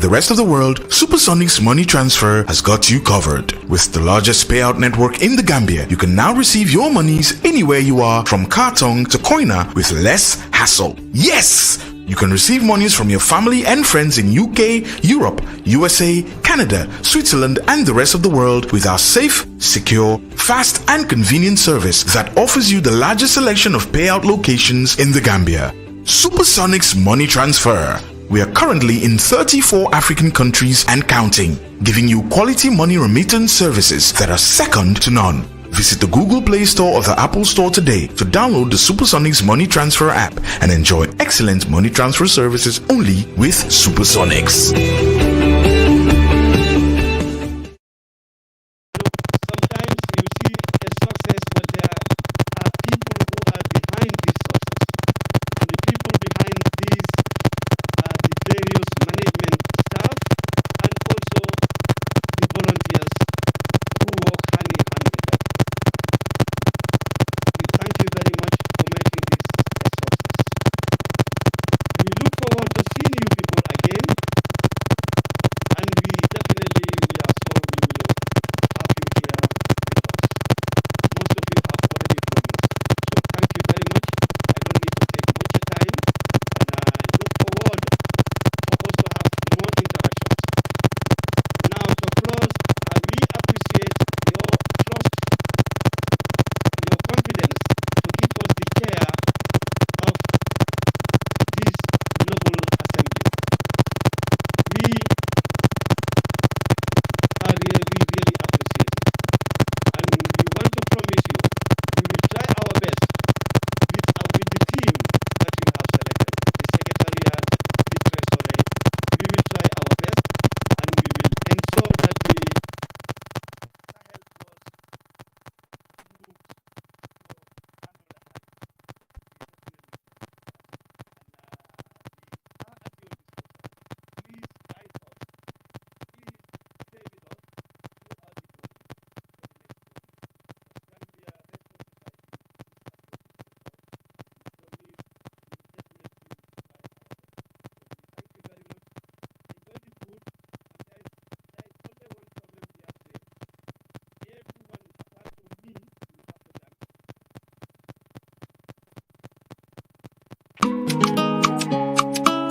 the rest of the world, Supersonics Money Transfer has got you covered. With the largest payout network in the Gambia, you can now receive your monies anywhere you are, from Kartong to Koina, with less hassle. Yes! You can receive monies from your family and friends in UK, Europe, USA, Canada, Switzerland, and the rest of the world with our safe, secure, fast, and convenient service that offers you the largest selection of payout locations in the Gambia. Supersonics Money Transfer. We are currently in 34 African countries and counting, giving you quality money remittance services that are second to none. Visit the Google Play Store or the Apple Store today to download the Supersonics Money Transfer app and enjoy excellent money transfer services only with Supersonics.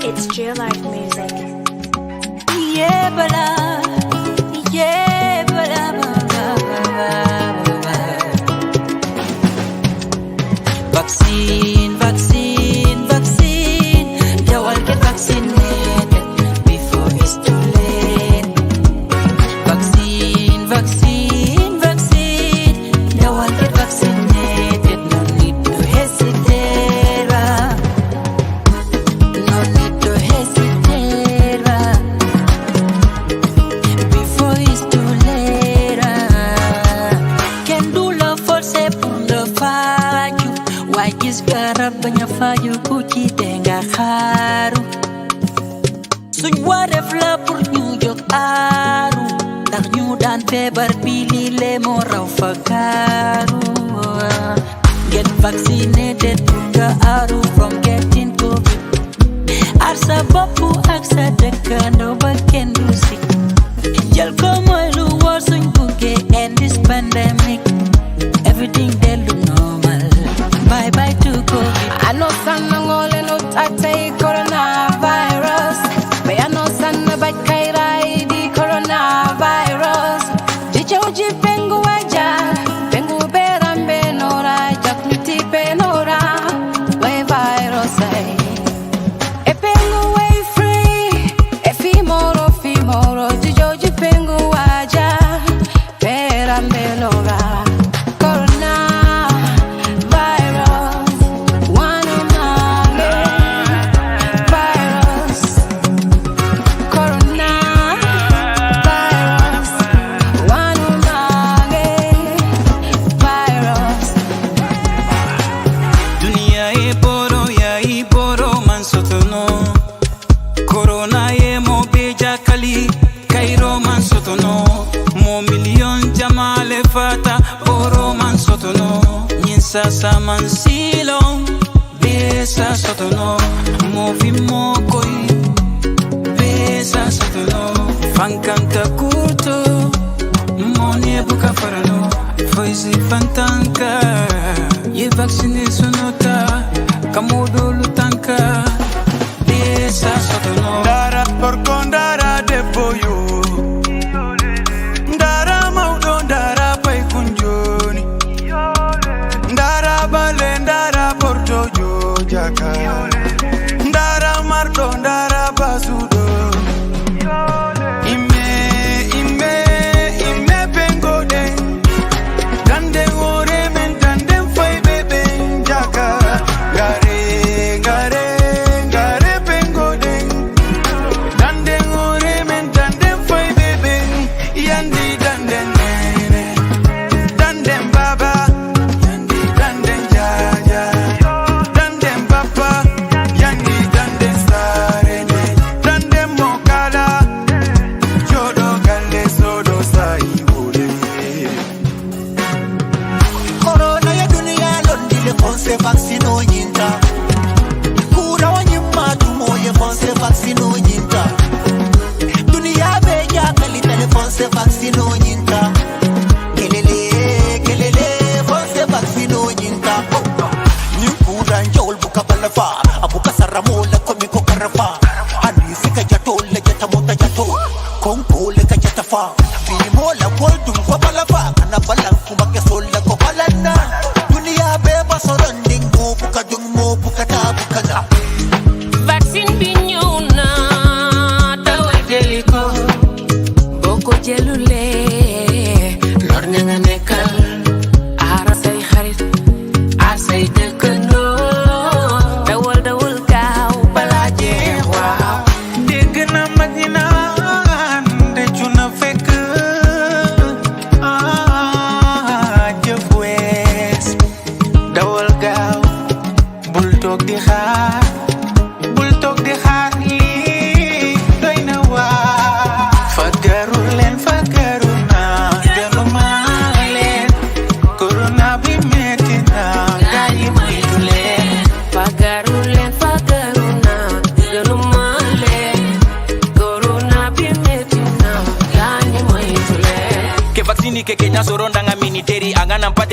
It's Jill Life Music. Yeah, but vaccine, vaccine, vaccine. You all get vaccinated before it's too late. Vaccine, vaccine, vaccine. You all get vaccinated. No need to hesitate. No need to hesitate before it's too late. Can do love for say pour le faire. Why gis garab banya fayu kuchi denga kharu. Suñ waref la pour ñu jog aaru. Ndax ñu daan feebar bi li le mo raw fa kaaru. Get vaccinated nga aaru from getting COVID. Aar sa boppu ak sa dëkkandoo ba kenn du si. Jël ko mooy lu wóor suñ buggee end this pandemic. Everything they look normal. Bye bye to COVID. I know some ngole no tatay coronavirus. But I know some by kairai di coronavirus. Jijoji pengu aja, pengu berambe nora, jaknuti penora, way virus ay. E pengu way free, e fimoro, jijoji pengu aja, berambe nora. Sasa mansilong besa sotono movi mo koi besa sotono vaccine sunota kamodo lutanka esa sotono Dara por condara de boyo Dara maudo dara pai kunjoni Dara balendara porto jo jaka Dara mardo dara basudo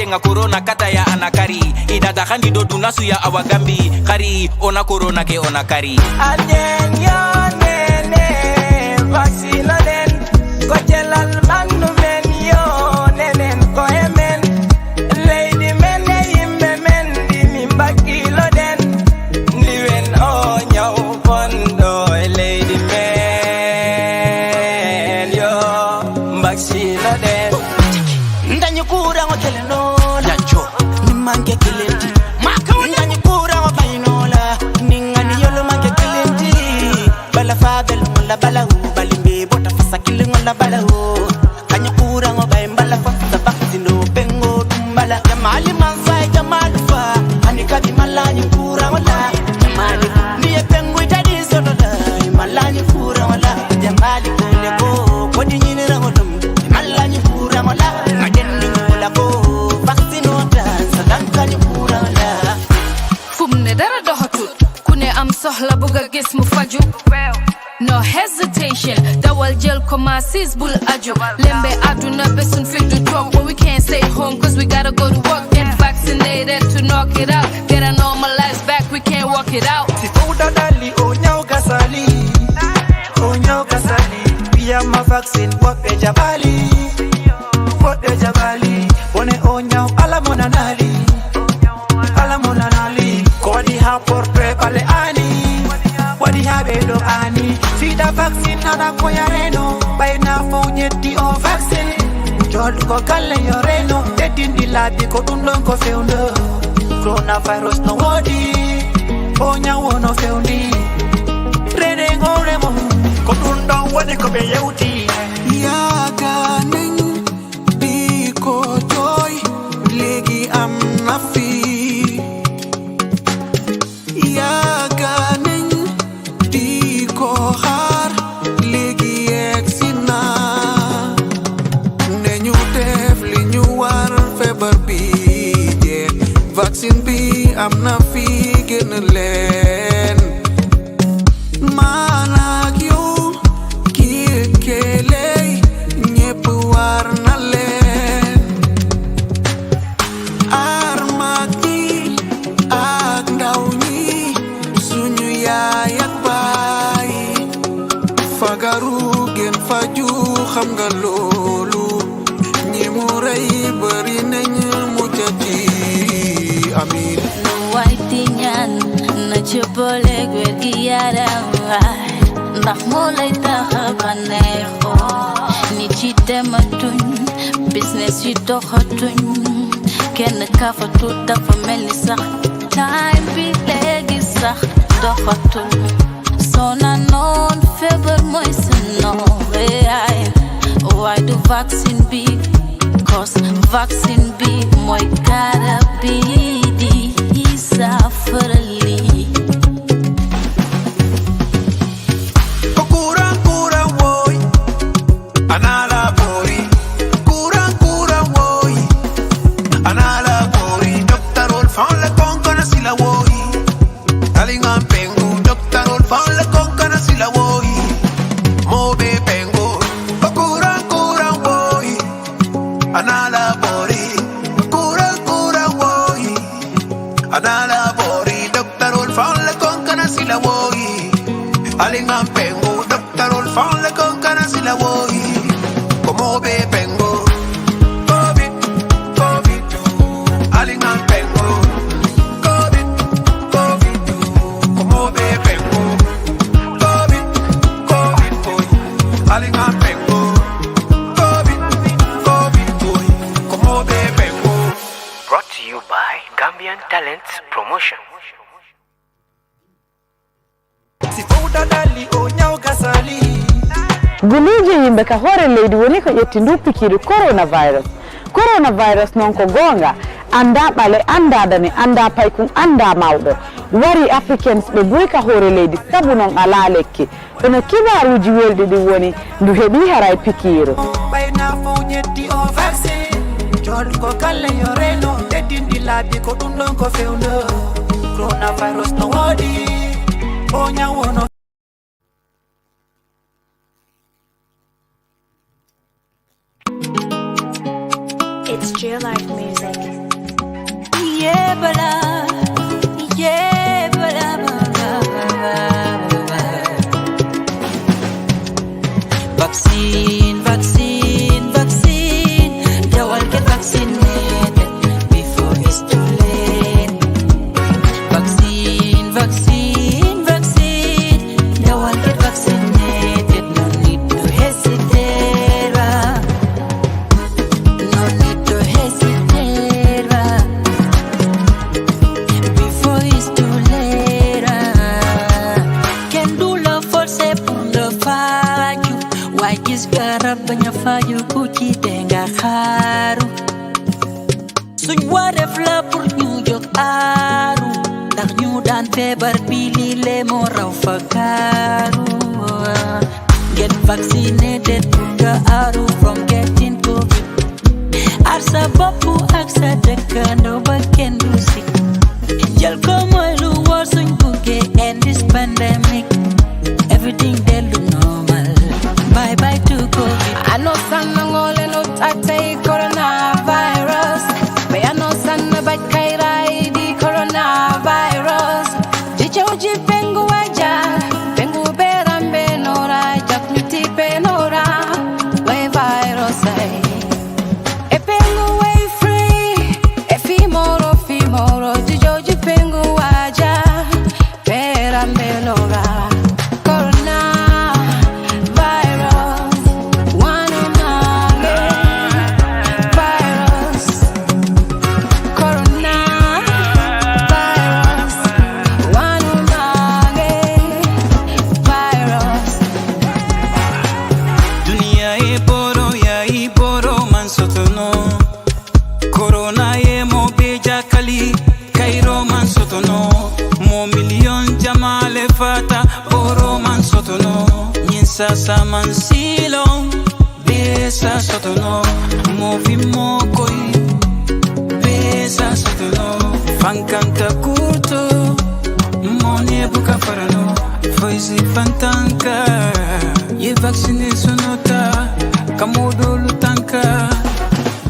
nga corona kata ya anakari ida da khandi do dunasu ya awagambi kari ona corona ke ona kari Alien yo nene vaccine den ko jelal magnu men yo nenen ko emen lady men yimbe men di mimbaki lo den niwen o nyaw bondo lady men yo vaccine den ndanyu kura ngo teleno manke kilenti ngani kura wa bainola ningani yolo manke kilenti bala fabel ngola bala hu balimbe bota fasakile ngola bala hu kanya kura ngo baimbala fa sabakino pengo tumbala jamali manzai jamali fa anika di malani kura wala jamali ni pengo jadi sodola malani kura wala jamali kule ko kodi nyine rangodum malani kura wala ngaden ngola ko dara dohatul kune am sohla buga gis mu faju no hesitation dawal jel koma sizbul ajo lembe aduna besun fit to talk but we can't stay home cause we gotta go to work get vaccinated to knock it out get a normal life back we can't walk it out sifuda dali onyao kasali pia ma vaccine wote jabali one onyao alamona nali Kodi ha porte pale ani Wadi ha bedo ani Sida vaccine nana koya reno Bay na fonyeti o vaccine Jol ko kale yoreno Dedin di labi ko dunlon ko feundo Coronavirus no wodi Onya wono feundi Rene ngore mo Ko dundon wadi ko be yeuti Yaga ning Di ko joy Legi am nafi Vaccine bi am na fi gën leen man ak yow kii keeley ñépp war na leen aar mag ñi fagaru gen faju xam nga loolu ñi mu rey bari nañu mu jati amin no white ñaan na ci boole gwer gi yaram ndax moo lay tax ba neexoo nit ci dematuñ business yi doxatuñ kenn kafatul dafa mel ni sax time bi léegi sax doxatul sona noon feebar mooy sa noon why do vaccine bi cause vaccine bi mooy garab bi di saafara lii Guluje yimbe ka hore leydi woni ko ƴetti duppikiri coronavirus non ko gonga anda ɓale anda dane anda paykun anda mawɗo wari africans ɓe boyi ka hore leydi sabu non ala lekki ɗono kibaruji welɗi ɗi woni ndu heeɓi haray pikiru ɓayna fo ñetti o vaccine jol ko kala yo reno teddindi laabi ko ɗum ɗon ko fewno coronavirus no woodi o ñawono. It's Jill Life Music. Yeah, bala. Yeah, bala. Vaccine, vaccine, vaccine. They all get vaccinated before it's too late. Vaccine, vaccine, vaccine. They all get vaccinated. No need to hesitate. No need to hesitate. Before it's too late. Can do love for pour le faju. Why gis garab banya faju kuchi denga kharu. Suñ waref la pour ñu jog aaru ndax ñu daan feebar bi li le mo raw fakaru. Get vaccinated to aaru from getting COVID. Arsa bopu ak sa dëkkandoo ba kenn du sick. Jël ko mooy lu war suñ buggee end this pandemic. Everything they look normal. Bye bye to COVID. I know some ngole no tatay coronavirus. But I know some about kairai di coronavirus. Jichoji pengu waja, pengu berambe nora, jaknuti penora, we virus ay. E pengu way free, e fimoro, jichoji pengu waja, berambe nora. Sasa mansilong besa sotono movi mokoi besa sotono fankanta kurto mone buka farano foisi fantanka ye vaccine sonota kamodo lutanka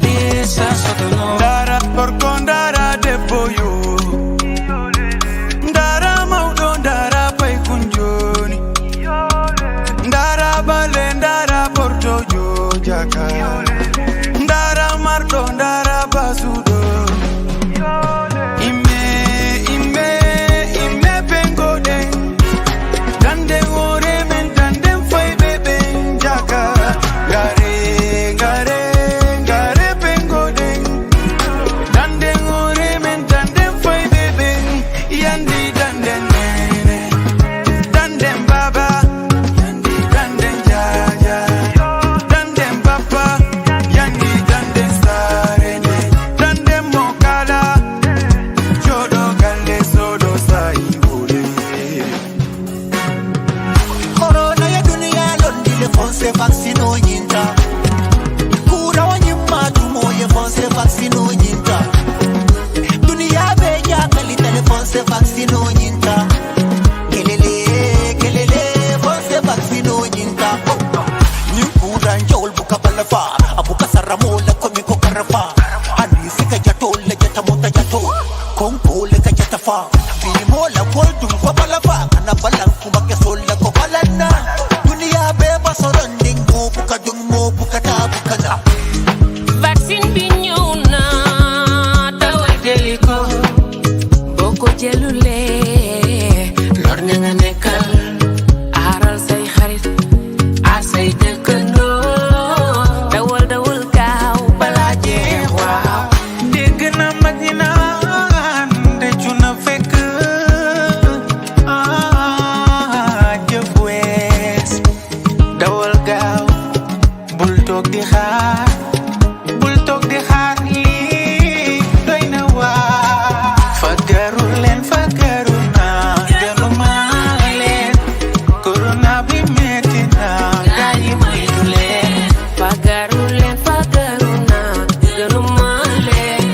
besa sotono dara por condara de boyo dara maudo dara pay kunjoni dara jaka ndara mardo ndara basudo ime pengo den dande ore men dande fai bebe jaka gare pengo den dande ore men dande fai bebe yandi dande dande baba yandi dande jaja dande papa yandi dande sarene dande mokala jodo galle sodo sai bole Corona ya dunia londi le fonse vaccine o nyinta Kura wanyima tumo ye fonse vaccine o nyinta Dunia be ya kalita le fonse vaccine o nyinta Kelele fonse vaccine o nyinta Nyukura njol buka balafa abuka saramo la komiko karafa Ani sika jatol le jata mota jato Kongo le ka jata fa Bimo la koldum kwa balafa Kana balang kumake sol la ko balana Dunia be basoranding mo buka dung mo buka ta buka na Vaccine bi ñëw na dawal jëli ko boo ko jëlulee lor ña nga nekkal aaral say xarit aar say dëkkandoo dawal gaaw balaa jeex waaw dégg na mag ñi naan decu na fekk jëf wees dawal gaaw bul toog di xaar lii doy na waa fagaru na deluma leen corona bi metti na gaa yi moytu leen fagaru na gënuma leen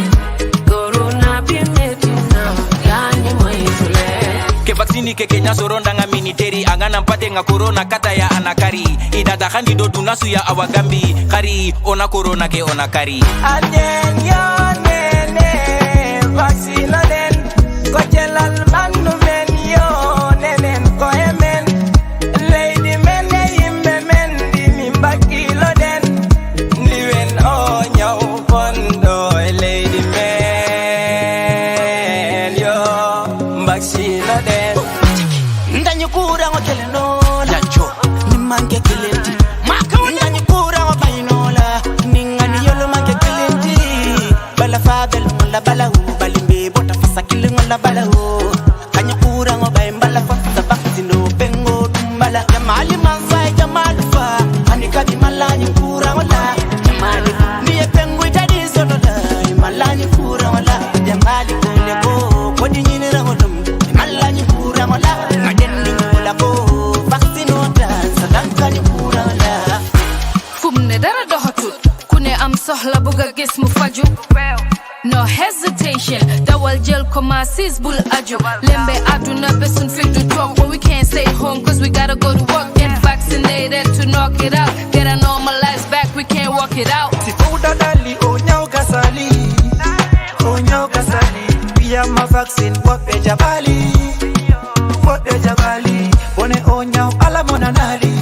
corona bi metti na gaa ñi moytu leen ke vaccine ke kenya soronda nga military angana mpate nga corona kata ya anakari idada khandi do dunasu ya awagambi kari ona corona ke ona kari Anen yo nene vaccine den ko jelal manu men yo nenen ko emen lady men yimbe men di mimbaki lo den niwen o nyaw bondo lady men yo vaccine den ndanyu kura ngo keleno lancho nimange kilenti ndanyu kura ngo bainola ningani yolo mange kilenti bala fabel mulla bala hu balimbe bota fasa kilingo la bala hu kanyu kura ngo baimbala fasa vaccino pengo dumbala jamali manzai jamali fa anikadi malani kura wala jamali niye pengo jadi sodola malani kura wala jamali kule ko kodi nyine rangodum malani kura wala ngadendi ngula ko vaccino ta sadankani kura wala fum ne dara doxatut ku ne am soxla bëgg a gis mu faju no hesitation dawal jël commences bul aju lembe aduna besun fit du toog but we can't stay home cause we gotta go to work get vaccinated to knock it out get our normal lives back we can't walk it out si fouda dali o nyau kasali pia ma vaccine wope jabali bone o nyau ala monanali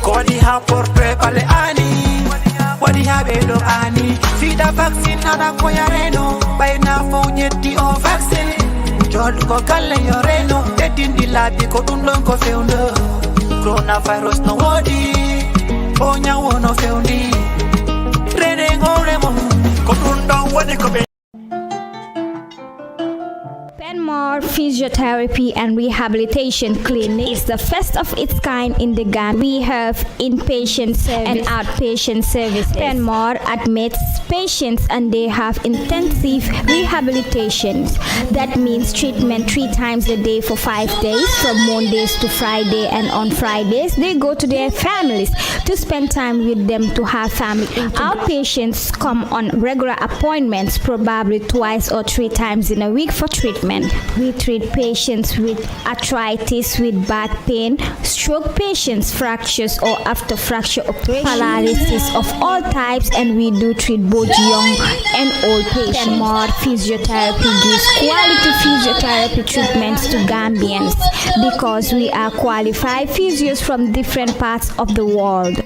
kodi ha porte pale ani wadi ha bedo ani sida vaccine ana ko yareno bayna fo nyetti o vaccine jod ko kalle yoreno edindi labi ko dum lon ko fewndo coronavirus no wodi o nyawo no fewndi rene ngoremo ko dum don wadi ko Panmar Physiotherapy and Rehabilitation Clinic is the first of its kind in the Gambia. We have inpatient service and outpatient services. Panmar admits patients and they have intensive rehabilitations. That means treatment 3 times a day for 5 days, from Mondays to Friday, and on Fridays they go to their families to spend time with them to have family. Outpatients come on regular appointments, probably 2 or 3 times in a week for treatment. We treat patients with arthritis, with back pain, stroke patients, fractures or after fracture operation, paralysis of all types, and we do treat both young and old patients. Panmar Physiotherapy gives quality physiotherapy treatments to Gambians because we are qualified physios from different parts of the world.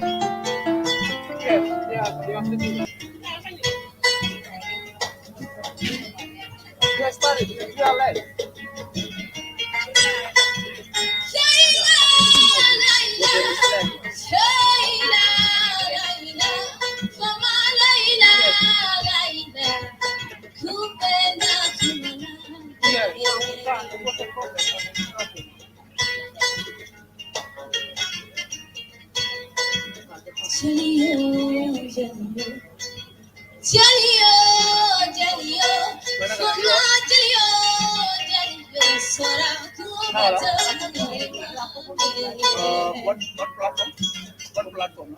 What platform?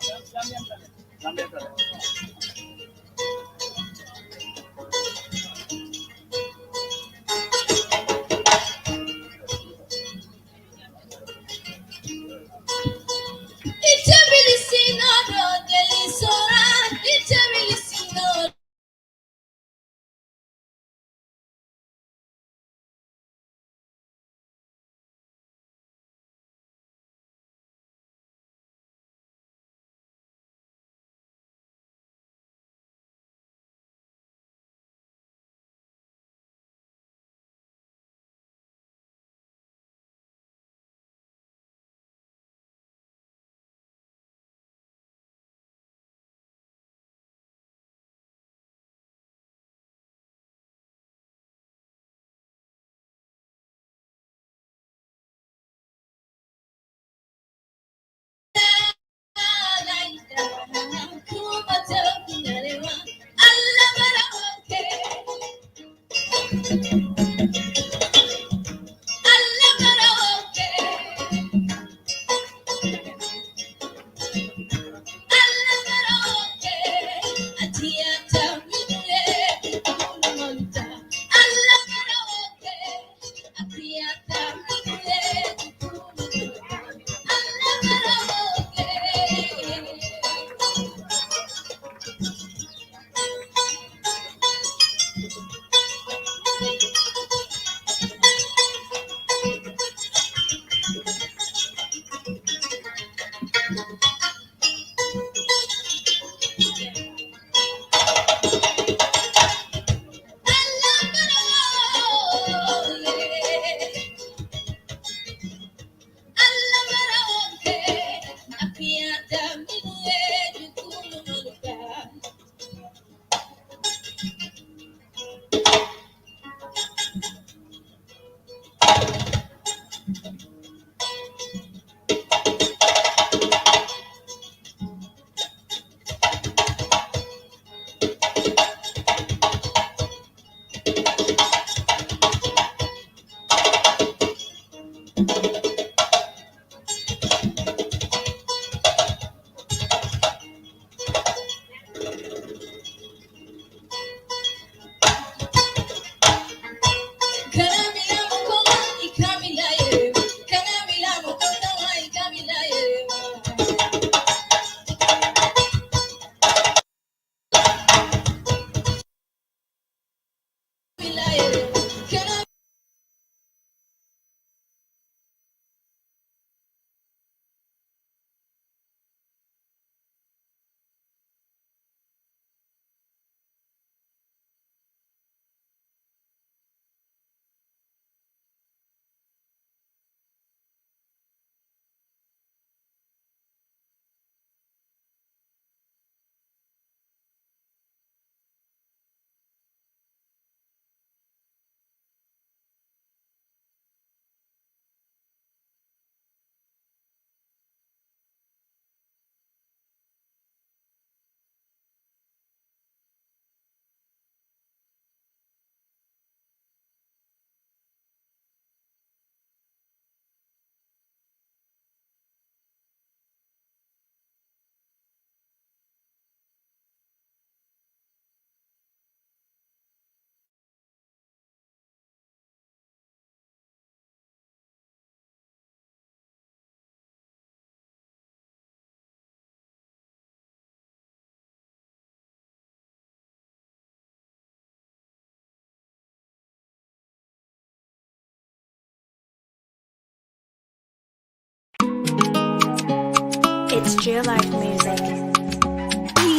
It's Jill Art Music.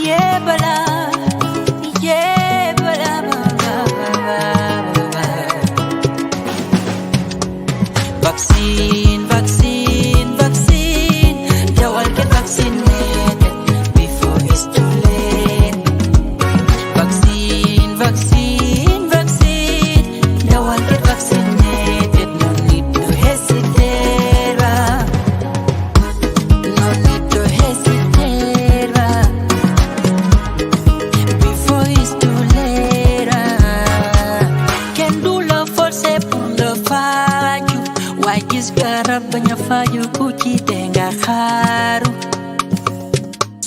Yeah, vaccine, vaccine, vaccine. You all get vaccinated before it's too late. Vaccine, vaccine, vaccine. You all get vaccinated. No need to hesitate. No need to hesitate. Before it's too late. Can do love for say pour le faire. Why is garab banya fayu kuchi denga kharu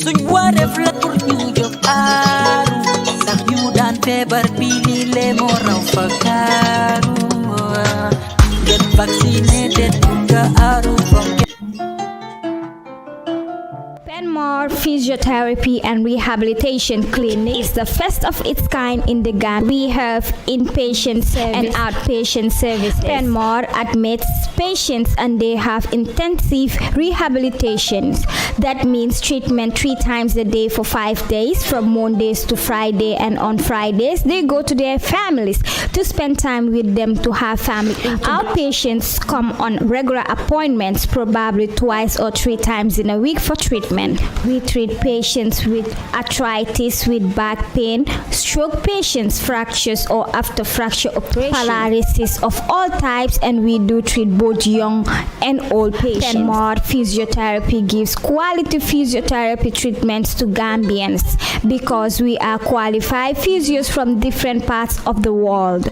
suñ waref la pour ñu job aru ndax ñu daan febar bili le mo raw fa karu get vaccinated nga aru from Panmar Physiotherapy and Rehabilitation Clinic is the first of its kind in the Gambia. We have inpatient service and outpatient services. Panmar admits patients and they have intensive rehabilitations. That means treatment 3 times a day for 5 days, from Mondays to Friday, and on Fridays they go to their families to spend time with them to have family. Our patients come on regular appointments, probably 2 or 3 times in a week for treatment. We treat patients with arthritis, with back pain, stroke patients, fractures or after fracture operation, paralysis of all types, and we do treat both young and old patients. Panmar Physiotherapy gives quality physiotherapy treatments to Gambians because we are qualified physios from different parts of the world.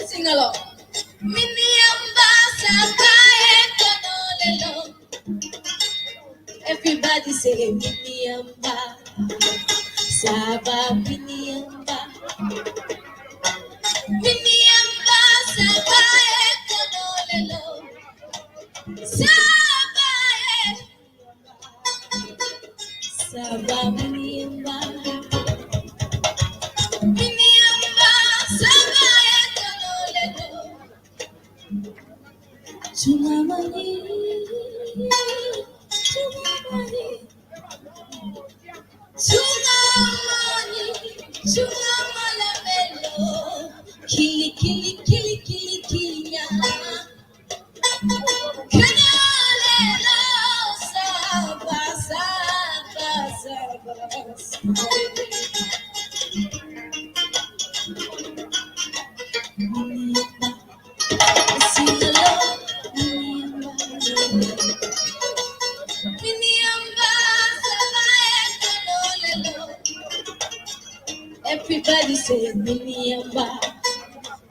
Sing along. Everybody say Miniamba, Saba Miniamba, Miniamba, Saba Ekonolelo, Saba Saba Miniamba, Miniamba, Saba Ekonolelo, Chumamani. Kili kili kili kili kili nyama. Kanalelo saba saba saba. Sing along, everybody say Miniamba.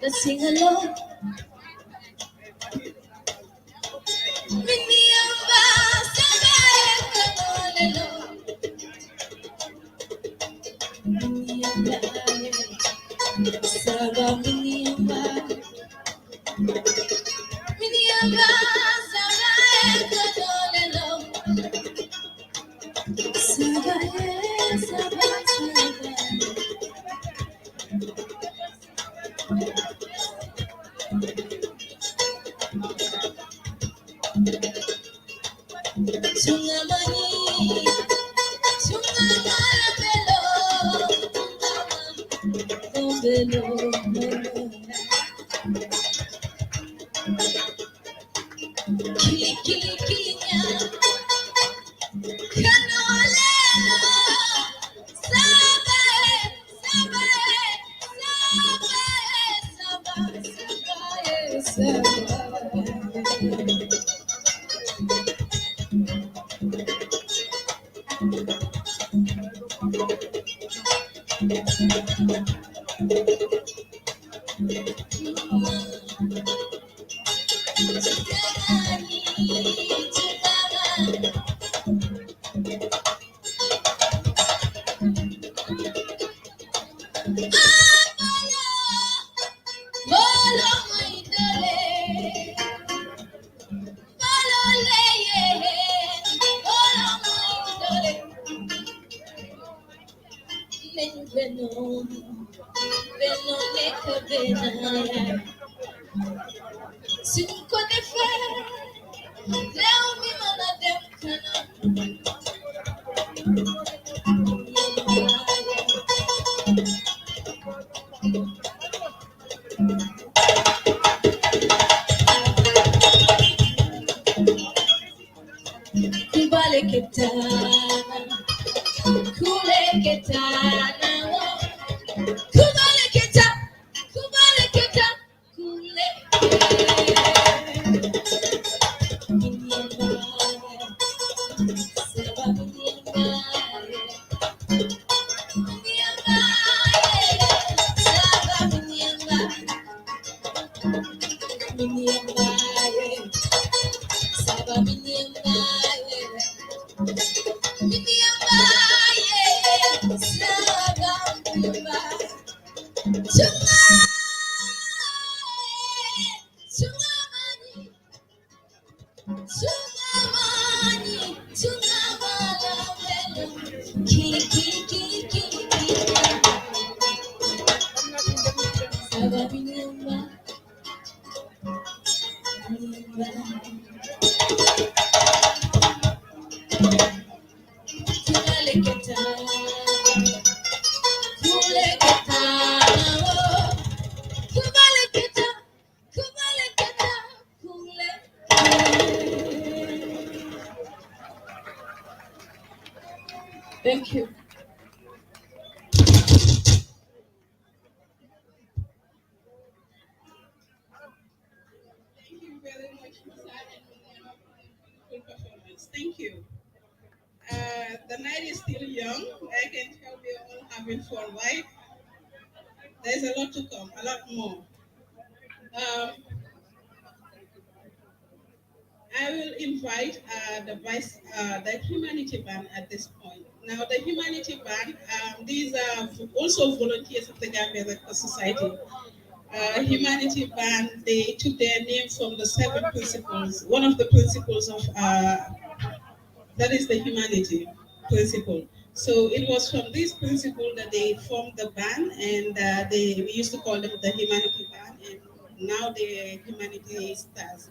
Let's sing along. Miniamba, Miniamba, Saba Miniamba, Miniamba, Saba Saba Saba. Thank you. Thank you very much, Musa, and good performance. Thank you. The night is still young. I can tell we are all having fun, right? There's a lot to come, a lot more. Um, I will invite the humanity band at this point. Now, the humanity band, these are also volunteers of the Gambia Red Cross Society. Humanity band, they took their name from the seven principles. One of the principles of that is the humanity principle. So it was from this principle that they formed the band, and we used to call them the humanity band, and now the humanity stars.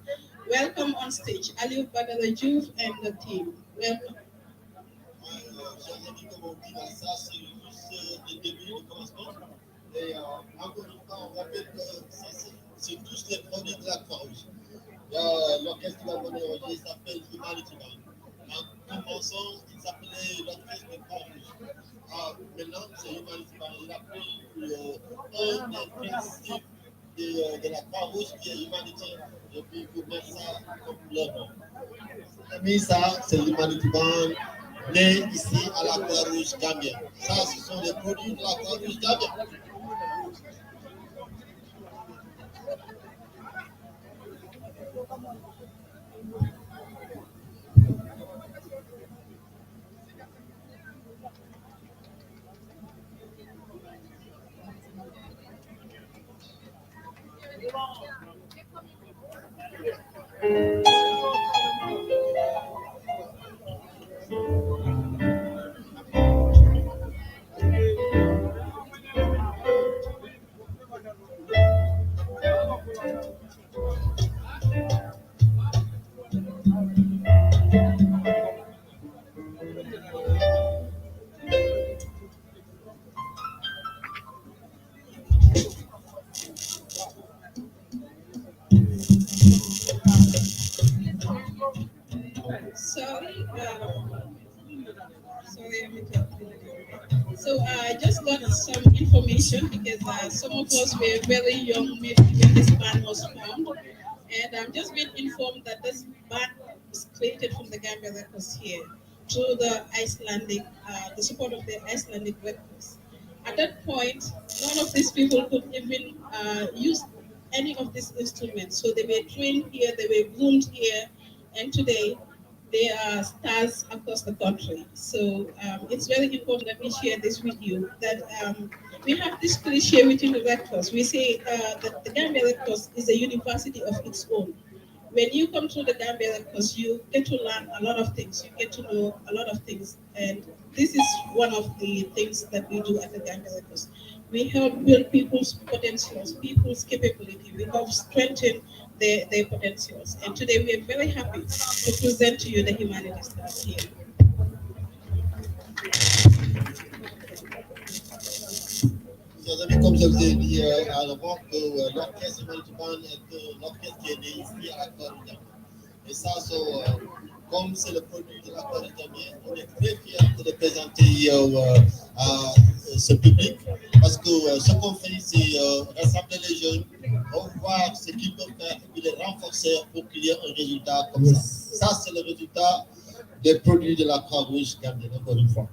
Welcome on stage, Aliou Badara Diouf and the team. Welcome. Chers amis, comme on dit là, ça c'est juste le début, le commencement. Et encore une fois, on rappelle que c'est tous les produits de la Croix-Rouge. L'orchestre qui va venir aujourd'hui s'appelle Humanity Band. En commençant, il s'appelait l'orchestre de Croix-Rouge. Maintenant, c'est Humanity Band. Il a pris un des principes de la Croix-Rouge qui est humanité. Et puis, pour mettre ça comme leur nom. Mais ça, c'est l'Humanity Band, né ici à la Croix-Rouge Gambien. Ça, ce sont les produits de la Croix-Rouge Gambien. Sorry, I'm interrupting. So I just got some information because some of us were very young maybe when this band was formed, and I'm just being informed that this band was created from the Gambia Records here through the Icelandic, the support of the Icelandic Records. At that point, none of these people could even use any of these instruments. So they were trained here, they were groomed here, and today they are stars across the country. So it's very important that we share this with you. That we have this cliche within the Red Cross. We say that the Gambia Red Cross is a university of its own. When you come to the Gambia, because you get to learn a lot of things, you get to know a lot of things, and this is one of the things that we do at the Gambia, because we help build people's potentials, people's capability. We help strengthen their potentials, and today we are very happy to present to you the humanities staff here. Chers amis, comme je vous ai dit avant, que l'orchestre municipal est l'orchestre qui est né ici à l'accord du Gambie. Et ça, comme c'est le produit de l'accord du Gambie, on est très fiers de le présenter à ce public parce que ce qu'on fait, c'est rassembler les jeunes, voir ce qu'ils peuvent faire et puis les renforcer pour qu'il y ait un résultat comme ça. Ça, c'est le résultat des produits de la Croix-Rouge gambienne, encore une fois.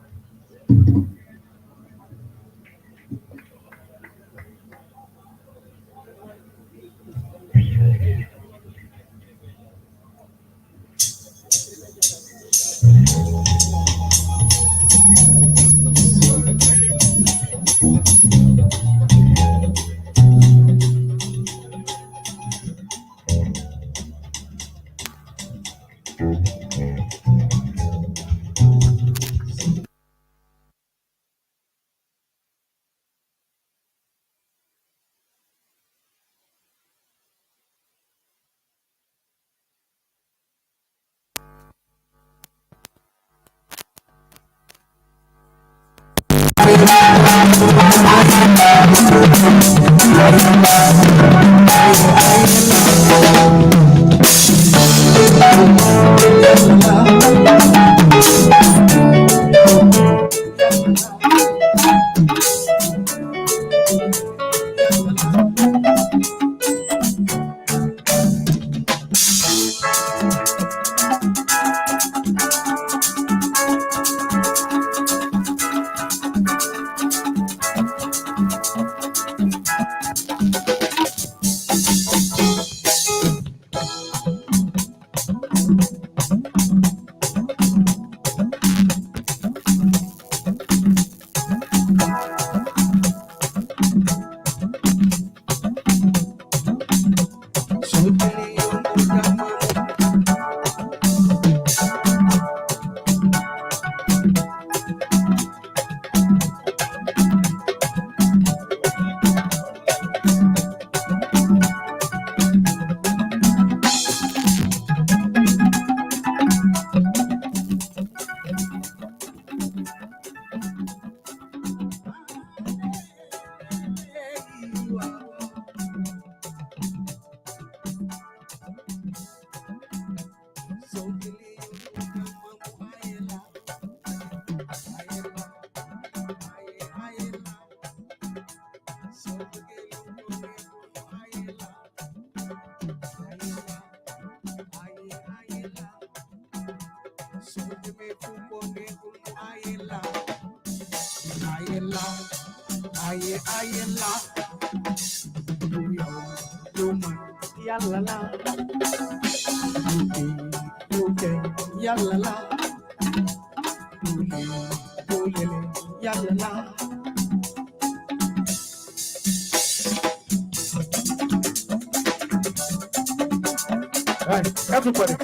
Right, everybody.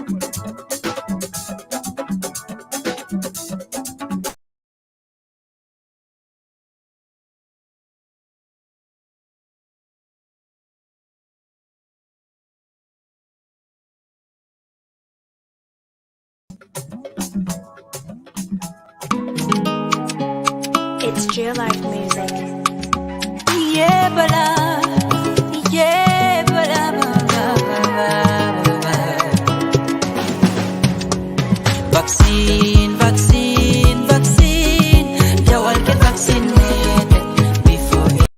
It's Jill Life Music. Yeah, vaccine, vaccine, vaccine. You all get vaccinated before it.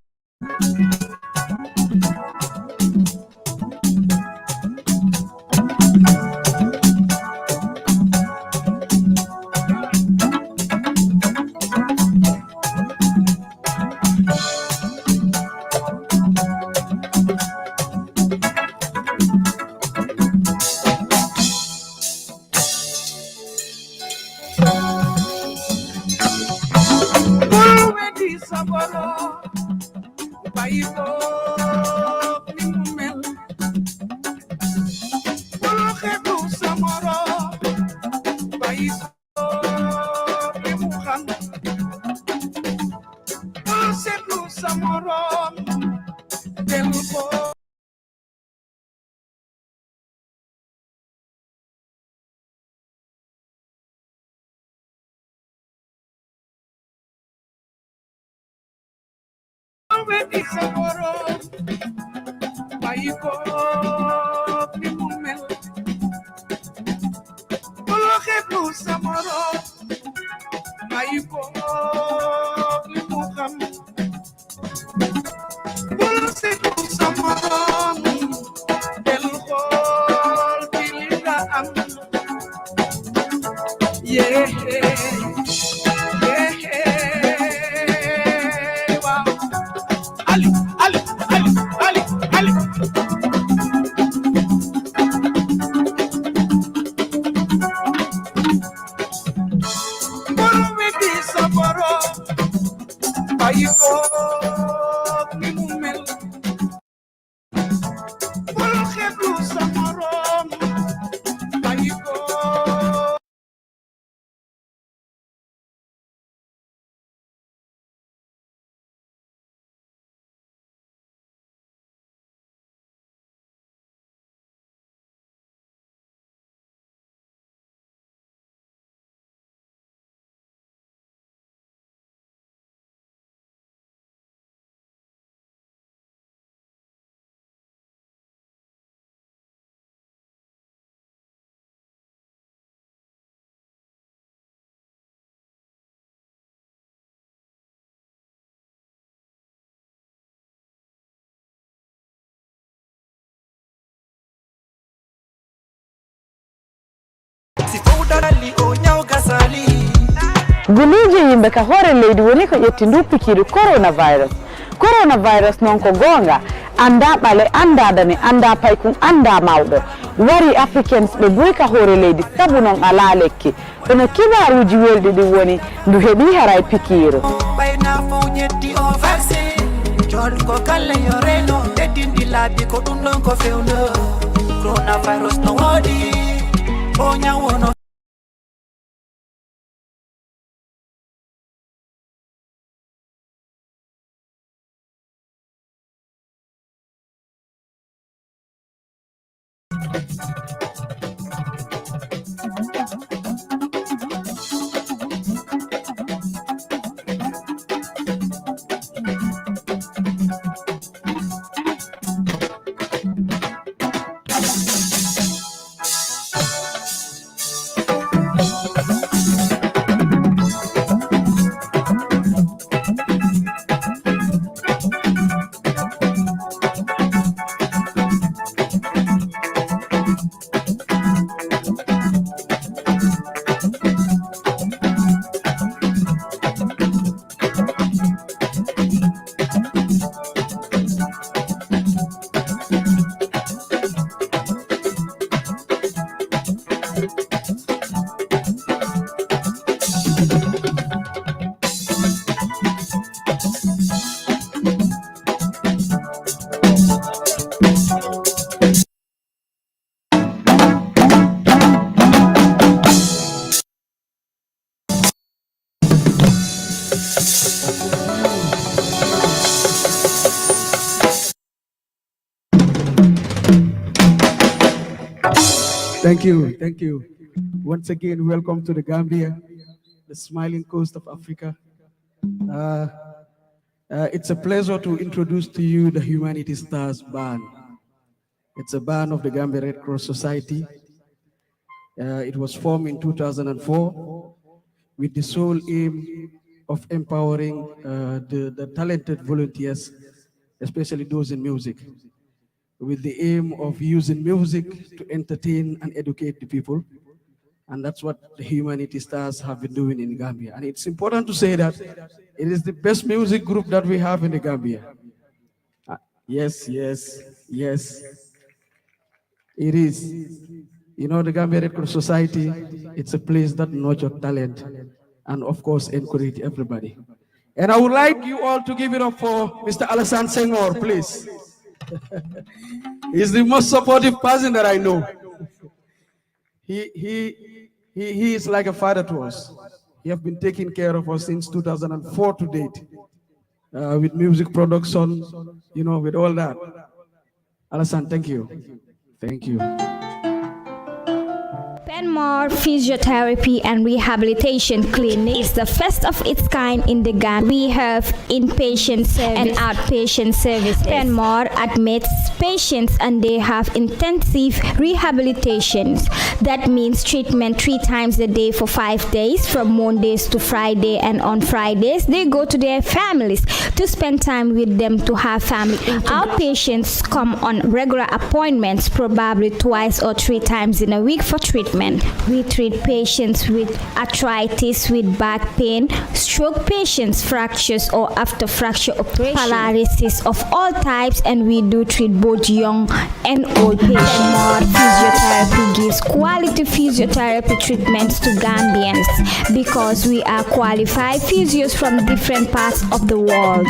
bàyyi ko ni mu mel bul xeebu sa morom bàyyi ko ni mu xam bul seetlu sa morom del ko wedi sa morom bàyyi ko ni mu mel bul xeebu sa morom bàyyi ko ni mu xam bul seetlu sa morom del xool ci li nga am yeah wow Ali bul weddi sa borom bàyyi ko ni mu mel bul xeeblu sa morom bàyyi ko guluje yimɓe ka hoore leydi woni ko ƴetti ndu pikiiɗe coronavirus noon ko goonga annda ɓale annda dane annda paykum annda mawɗo wari africains ɓe boyi ka hoore leydi sabu noon ala lekki kono kibaruji welɗi ɗin woni ndu heeɓi haray pikiiru ɓayna fo ñetti o vaccin jol ko kala yo reno teddindi laabi ko ɗum ɗon ko fewno coronavirus no woodi o ñawono Thank you. Once again, welcome to the Gambia, the smiling coast of Africa. It's a pleasure to introduce to you the Humanity Stars Band. It's a band of the Gambia Red Cross Society. It was formed in 2004 with the sole aim of empowering the talented volunteers, especially those in music, with the aim of using music to entertain and educate the people. And that's what the Humanity Stars have been doing in Gambia. And it's important to say that it is the best music group that we have in the Gambia. Yes. It is. You know, the Gambia Red Cross Society, it's a place that nurtures talent and, of course, encourage everybody. And I would like you all to give it up for Mr. Alassane Senghor, please. He's the most supportive person that I know. He is like a father to us. He has been taking care of us since 2004 to date, with music production, with all that. Alassane, thank you. Thank you. Panmar Physiotherapy and Rehabilitation Clinic is the first of its kind in the Gambia. We have inpatient service and outpatient services. Panmar admits patients and they have intensive rehabilitations. That means treatment 3 times a day for 5 days, from Mondays to Friday, and on Fridays they go to their families to spend time with them to have family. Our patients come on regular appointments, probably 2 or 3 times in a week for treatment. We treat patients with arthritis, with back pain, stroke patients, fractures or after fracture operation, paralysis of all types, and we do treat both young and old patients. Panmar Physiotherapy gives quality physiotherapy treatments to Gambians because we are qualified physios from different parts of the world.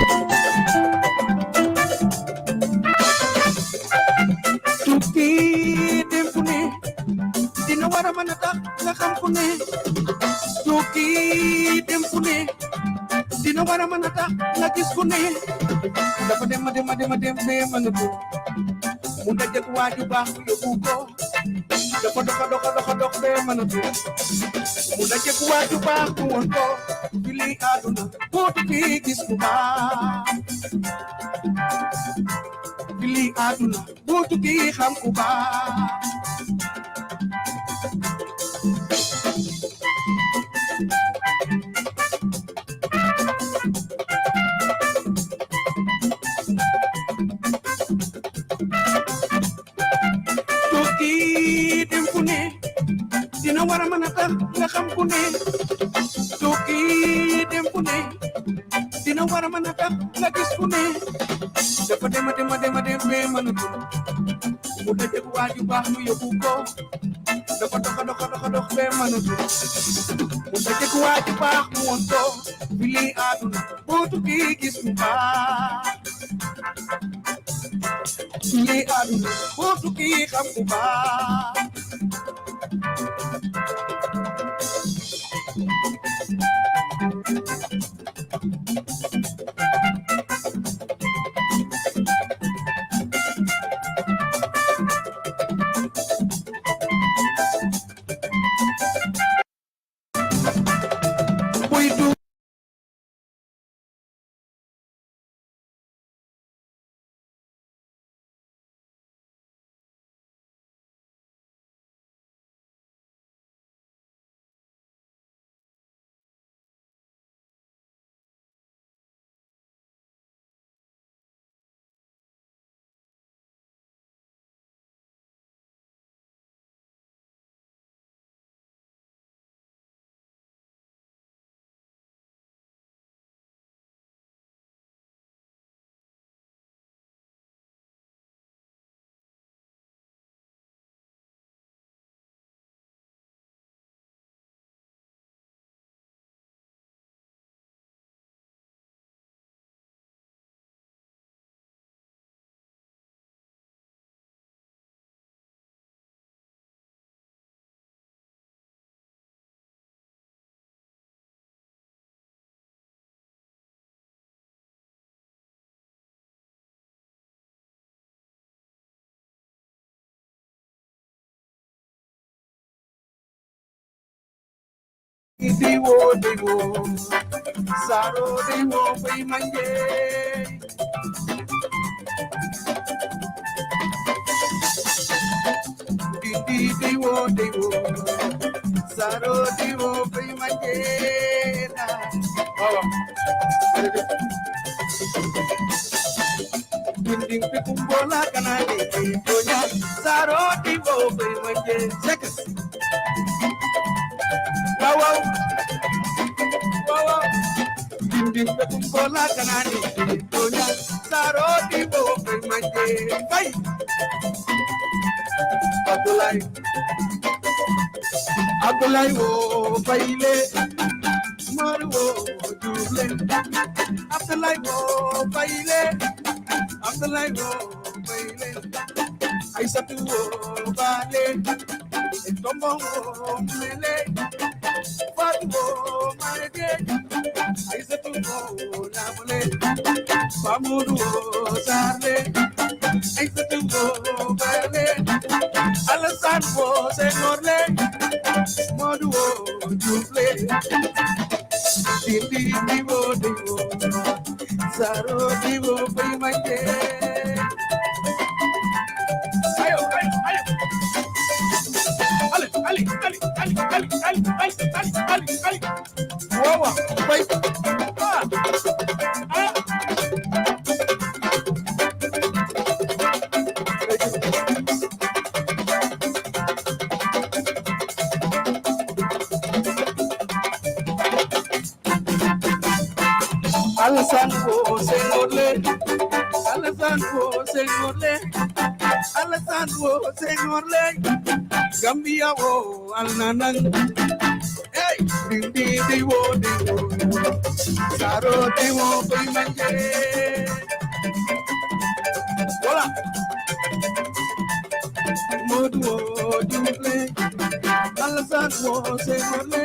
Dina wara manata nga kampune Tuki dempune Dina wara manata nga kiskune Dapat dem manutu Munda jak waju bang yobuko Dapat dok manutu Munda jak waju bang kuonko Bili aduna Kutuki kiskuba Bili aduna Kutuki hamkuba Dina wara manata nga kampune Tuki dempune Dina wara manata nga kiskune Dapat dem manutu Muda jak waju bahnu yobuko Dapat dok manutu Muda jak waju bahnu onto Bili aduna Butu kikis muka Bili aduna Butu kikam muka Diwo, Saro diwo, pay manje. Diwo, Saro diwo, pay manje. Dinding pikumbola kanani, donya. Saro diwo, pay manje. Seconds. Wow. Dinding pekumbola kanani donya saro dibo manje bay Abdulai wo baile marwo Abdallah wo baile, Abdallah wo baile, Aisatu wo bale, Tombo wo mele, Fatu wo marege, Aisatu wo namule, Famudu wo sarle, Aisatu wo bale, Alasan wo senorle, Modu wo jufle. Divo, Zaro Divo, pay my day. Ali. Wawa, wait. Alasan wo señorle, Gambia wo alnanan, hey, di wo, Saro di wo pay manje, voila, Modu wo jumble, alasan wo señorle,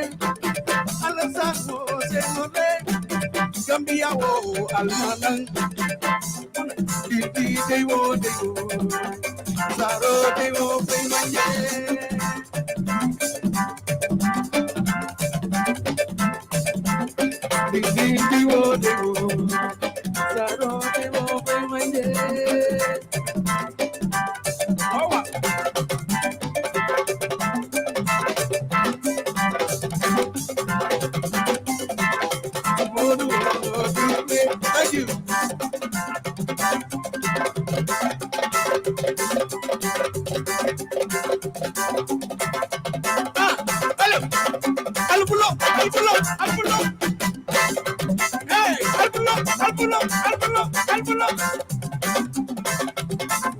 Gambia wo almanan, di wo, Saro di wo pay manje. Di wo, Saro di wo pay manje. Awa. Thank you. Al pulo. Hey, al pulo.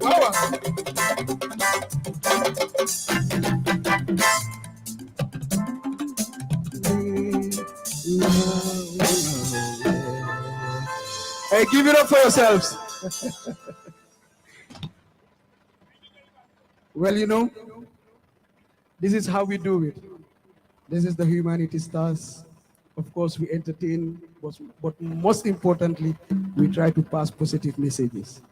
Wow. Hey, give it up for yourselves. Well, you know, this is how we do it. This is the Humanity Stars. Of course, we entertain, but most importantly, we try to pass positive messages,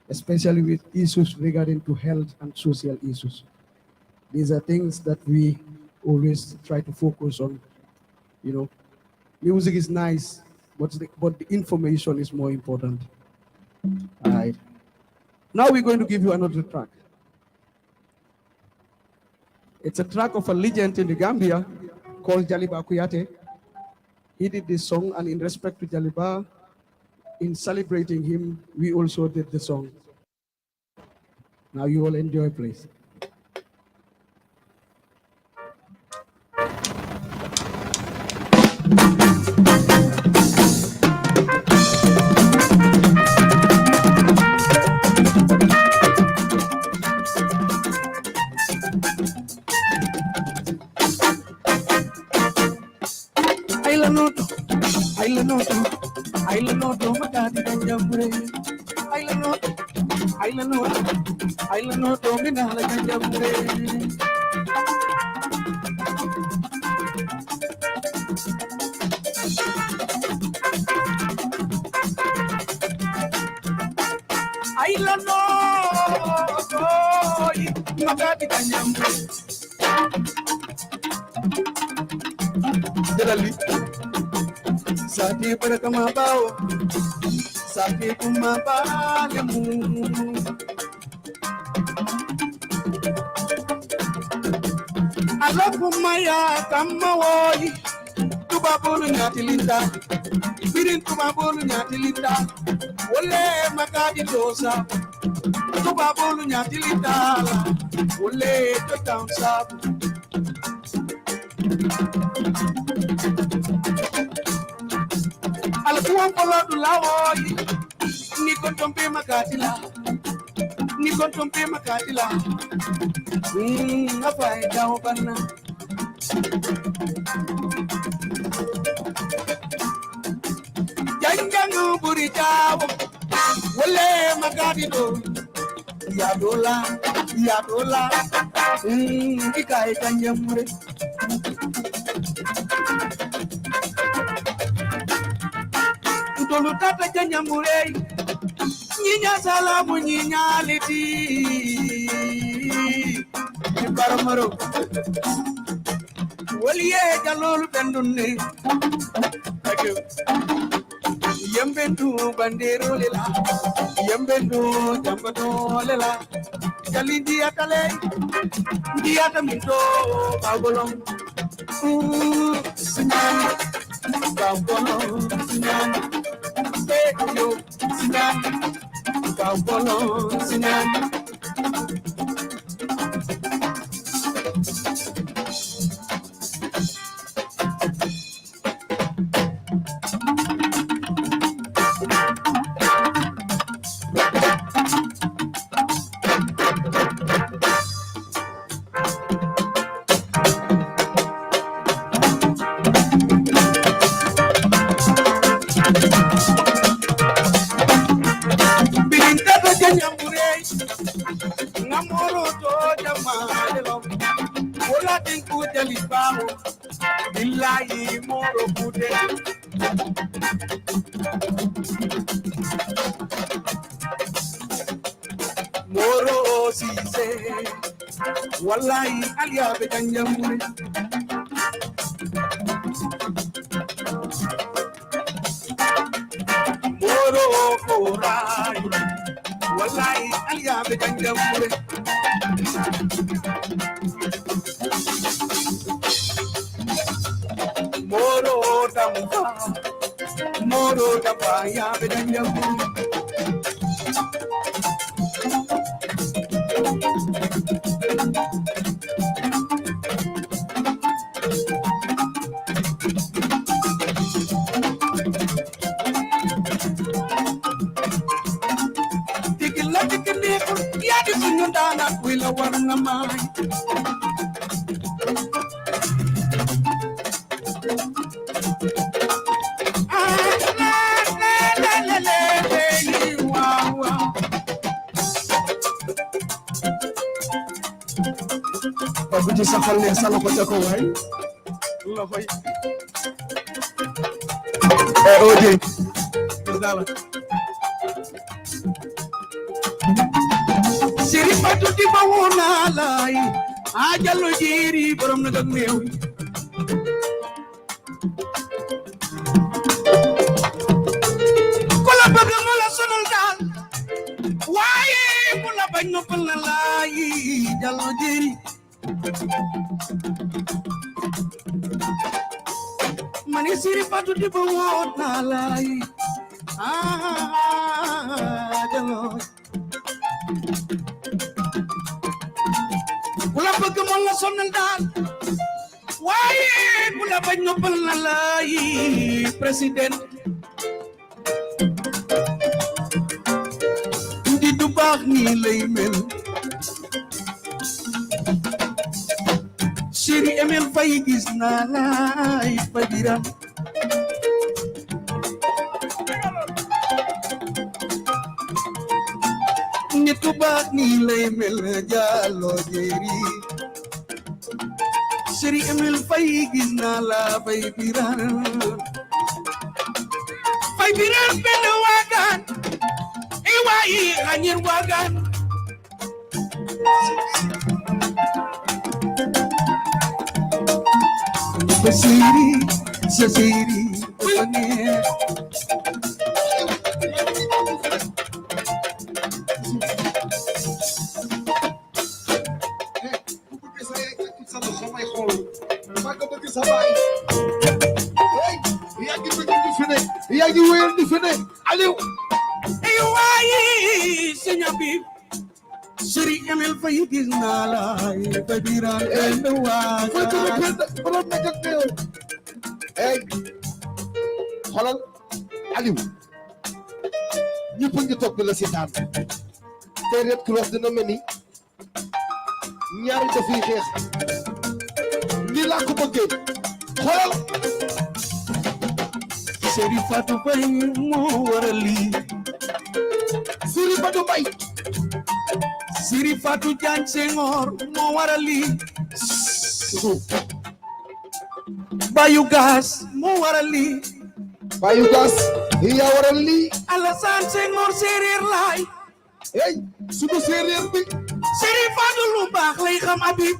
especially with issues regarding to health and social issues. These are things that we always try to focus on. You know, music is nice, but the information is more important. All right. Now we're going to give you another track. It's a track of a legend in the Gambia called Jaliba Kuyate. He did this song, and in respect to Jaliba, in celebrating him, we also did the song. Now you all enjoy, please. Ailanoto, Matati Kanjambre. Ailanoto, Minala Kanjambre. Ailanoto, Matati Kanjambre. Delali. Sati para kamabao, sati kumabalamu. Alakumaya kamawoi, tubabulu nyatilinda, birin tubabulu nyatilinda, wole makadi dosa, tubabulu nyatilinda, wole to down sab. Alkuwa polo dulawo ni kontompe makatila apa jauh bana Jangu Burija, Wale Magadido, Yadola, Ikai Kanyamure. Tolutata Kanyamure, Nina Salamu, Nina Liti, Baramaro, Walie Jalol Pendune. Thank you. Yembendu bandero lela, yembendu jambato lela, jali diatale, diataminto bagolong, sinan, bagolong, sinan, yo, sinan, bagolong, sinan. Namoro to jamalelo, ola tinku jalibao, billahi moro kude. Moro sise, wallahi aliya bejanjamure. Moro korai. Wallahi aliya bejanjamure. Moro damba ya bejanjamure. Ya di sunyundana wila warna mai. Aku di Sahel ne salo ko jako way. La koy. Odi. Dala. Siri patu di bawona lay. Ajalo jiri borom nagak mew. Kola bëgg mo la sonal dal. Waye mu la bañ noppal na lay. Jalo jiri. Mani siri patu di bawona lay. Jalo. Kula bëgg mo la sonal dal waaye kula bañ noppal na lay président ndi du baax ni lay mel Chéri Emel Faye gis na lay fajiram ndi du baax ni lay mel Jallo jeri Chéri Emel Faye gis na la Faye biram benn wagan e wayi xañir wagan Siri Chéri Emel Faye gis na la Faye biram benn wagan borom na jot yow hey xolal Aliou ñëpp ngi toog la seetaan te Red Cross dina mel ni ñaari dafay xeex ni laa ko bëggee xolal Seri Fatou Bay moo waral lii Seri Fatou Bay Seri Fatou Diagne Senghor moo waral lii Bayu Gas moo waral lii Bayu Gas yaa waral lii Alassane Senghor séeréer laay hey sunu séeréer bi Seri Fatou lu baax lay xam Habib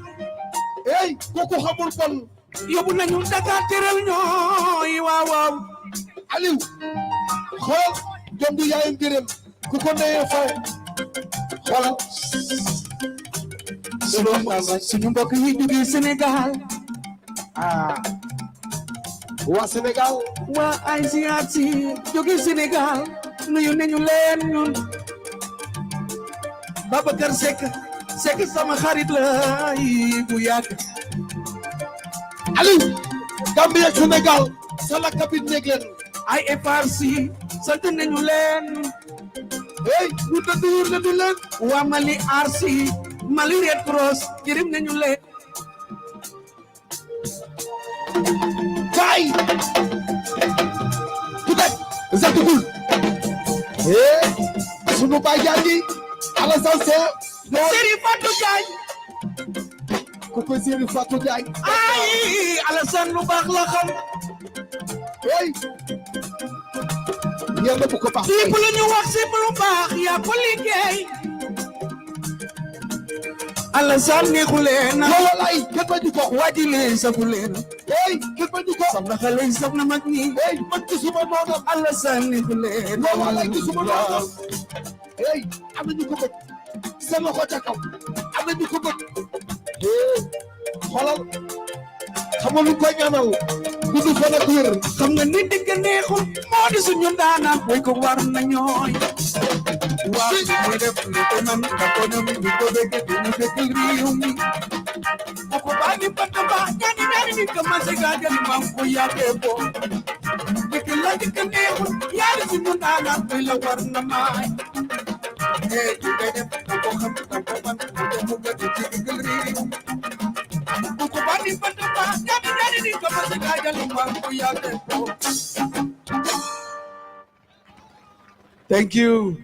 hey kooku xamul kon yóbbu nañu Dakar teral ñooy waaw waaw Aliou xool doom du yaayam gërëm ku ko neyee faw xoolal suñu mbokk yi jógee Sénégal waa Sénégal waa ICRC jógee Sénégal nuyu nañu leen ñun Babacar Seck sama xarit la yi bu yàgg Aliou Gambie ak Sénégal sa la kabit nekk leen ay FRC sant nañu leen hey ñu tëdd leen waa Mali RC Mali Red Cross jërëm nañu leen kay tudak zatukul hey sunu baay jangi Alassane Seri Fatou Diagne ku ko Seri Fatou Diagne ay Alassane lu baax la xam hey yàlla bu ko baax lépp lu ñu wax si lu baax yaa ko liggéey Alassane neexu leen wallaay kenn bañu ko waaji leen safu leen hey kenn bañu ko saf na xale yi saf na mag ñi hey man gisuma noonam Alassane neexu leen wallaay gisuma noonam hey am nañu ko bëgg seen loxo ca kaw am nañu ko bëgg xoolal xam nga lu koy ñaanal gudd fan ak wér xam nga nit digg neexul moo di suñu ndaanaan way ko war na ñooy waaw ñu def li ko man ka ko ñoom ñu ko bëgg di ñu dëkkal réew mi ko baa ni bata baa ñaani ni commencé gaajal maam ko yàggee ko dëkk la digg neexul yaa di suñu ndaanaan way la war na maay hey ñu koy def ko xam ko man ko mu ga di dëkkal réew ko baa ni bata baa ñaani ni commencé gaajal maam ko yàggee ko. Thank you.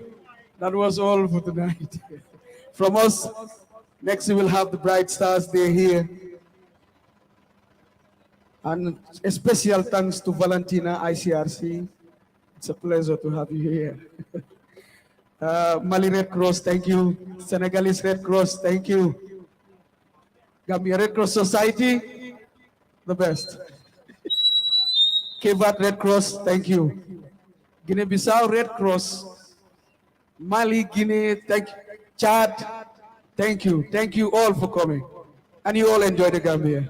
That was all for tonight. From us, next we will have the Bright Stars Day here. And a special thanks to Valentina ICRC. It's a pleasure to have you here. Mali Red Cross, thank you. Senegalese Red Cross, thank you. Gambia Red Cross Society, the best. Kevat Red Cross, thank you. Guinea-Bissau Red Cross, Mali, Guinea, thank you. Chad, thank you. Thank you all for coming. And you all enjoy the Gambia.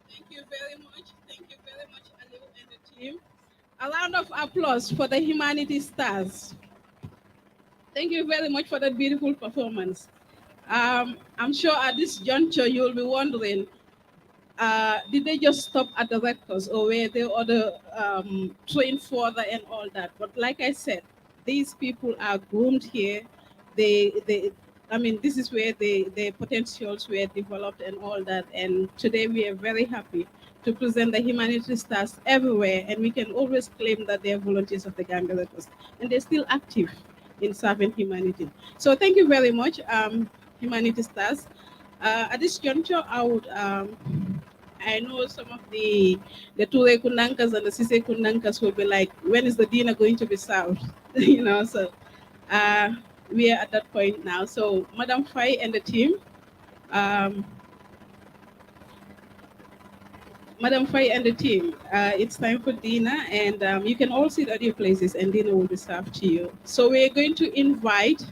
Thank you very much. Thank you very much, Aliu and the team. A round of applause for the Humanity Stars. Thank you very much for that beautiful performance. I'm sure at this juncture you'll be wondering, did they just stop at the Red Cross or were they other trained further and all that? But like I said, these people are groomed here. I mean, this is where their potentials were developed and all that. And today we are very happy to present the Humanity Stars everywhere. And we can always claim that they are volunteers of the Gambia Red Cross. And they're still active in serving humanity. So thank you very much, Humanity Stars. At this juncture, I know some of the Ture Kundankas and the Sise Kundankas will be like, when is the dinner going to be served? So we are at that point now. So Madam Fai and the team, it's time for dinner, and you can all sit at your places and dinner will be served to you. So we're going to invite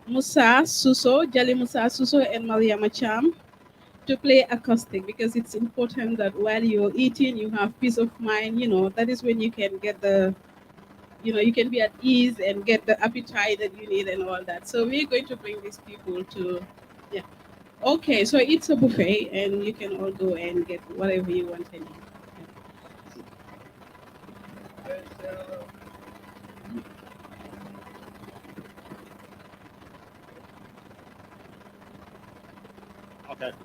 Musa Suso, Jali Musa Suso and Maria Macham to play acoustic, because it's important that while you're eating, you have peace of mind. That is when you can get you can be at ease and get the appetite that you need and all that. So we're going to bring these people to, yeah. Okay, so it's a buffet and you can all go and get whatever you want and eat. Okay.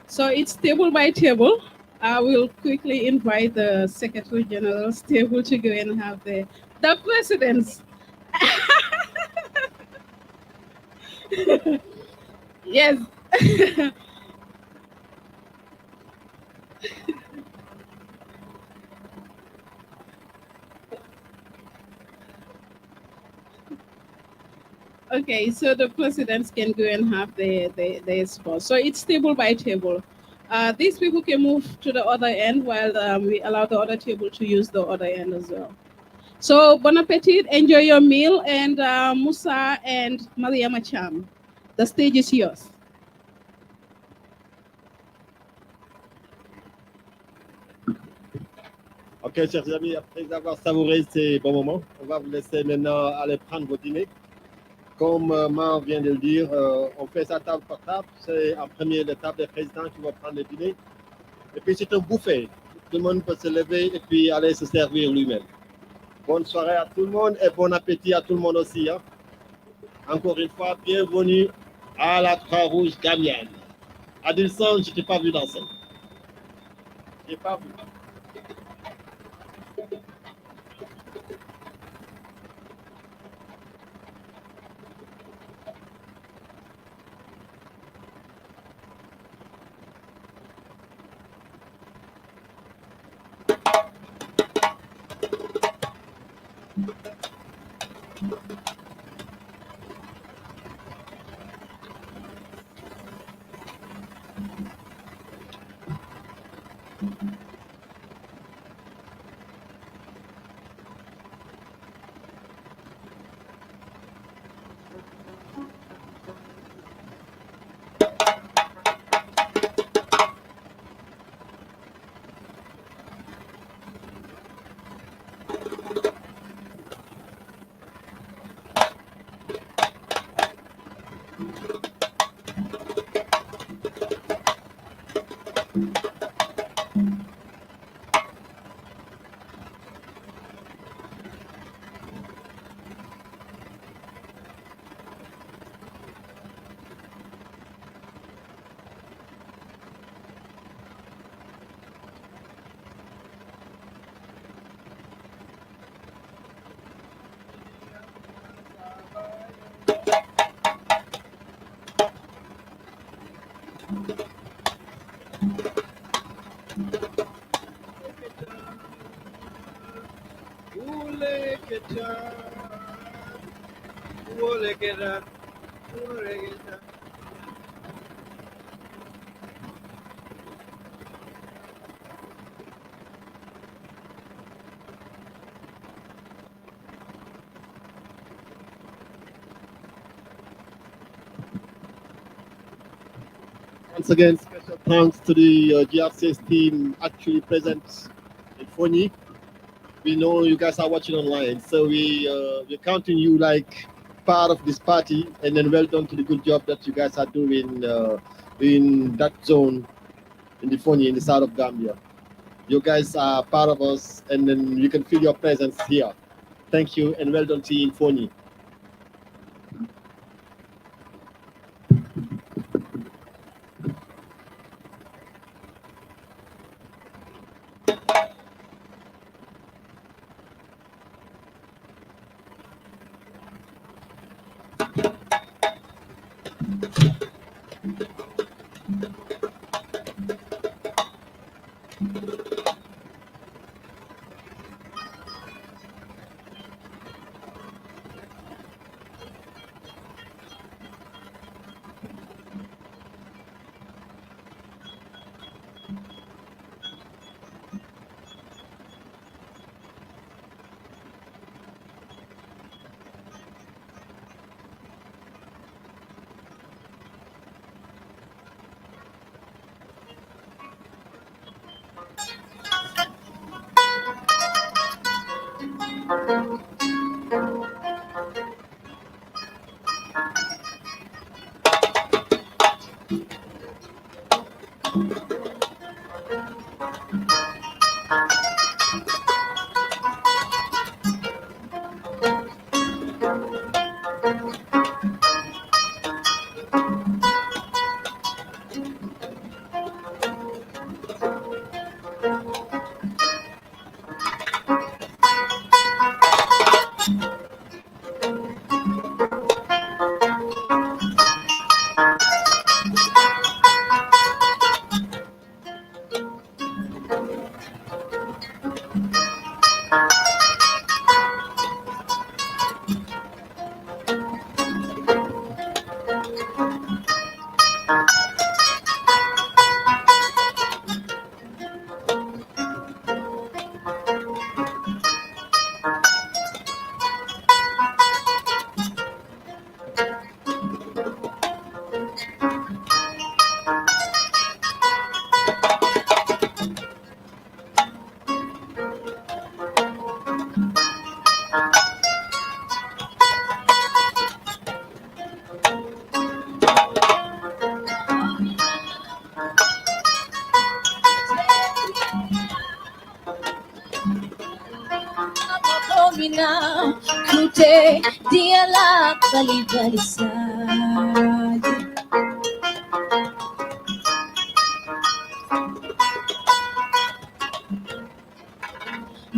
So it's table by table. I will quickly invite the Secretary General's table to go and have the presidents. Yes. Okay, so the presidents can go and have their spot. So it's table by table. These people can move to the other end while we allow the other table to use the other end as well. So bon appetit, enjoy your meal, and Musa and Mariama Cham, the stage is yours. Ok, chers amis, après avoir savouré ces bons moments, on va vous laisser maintenant aller prendre vos dîners. Comme Mar vient de le dire, on fait ça table par table. C'est en premier la table des présidents qui va prendre le dîner. Et puis c'est un buffet. Tout le monde peut se lever et puis aller se servir lui-même. Bonne soirée à tout le monde et bon appétit à tout le monde aussi. Hein. Encore une fois, bienvenue à la Croix-Rouge gambienne. Adilson, je ne t'ai pas vu danser. Je n'ai pas vu. Once again, special thanks to the GRCS team actually present in Fonyi. We know you guys are watching online, so we're counting you like part of this party, and then well done to the good job that you guys are doing in that zone in the Fonyi, in the south of Gambia. You guys are part of us, and then you can feel your presence here. Thank you, and well done to you in Fonyi. kute diala bali bali side.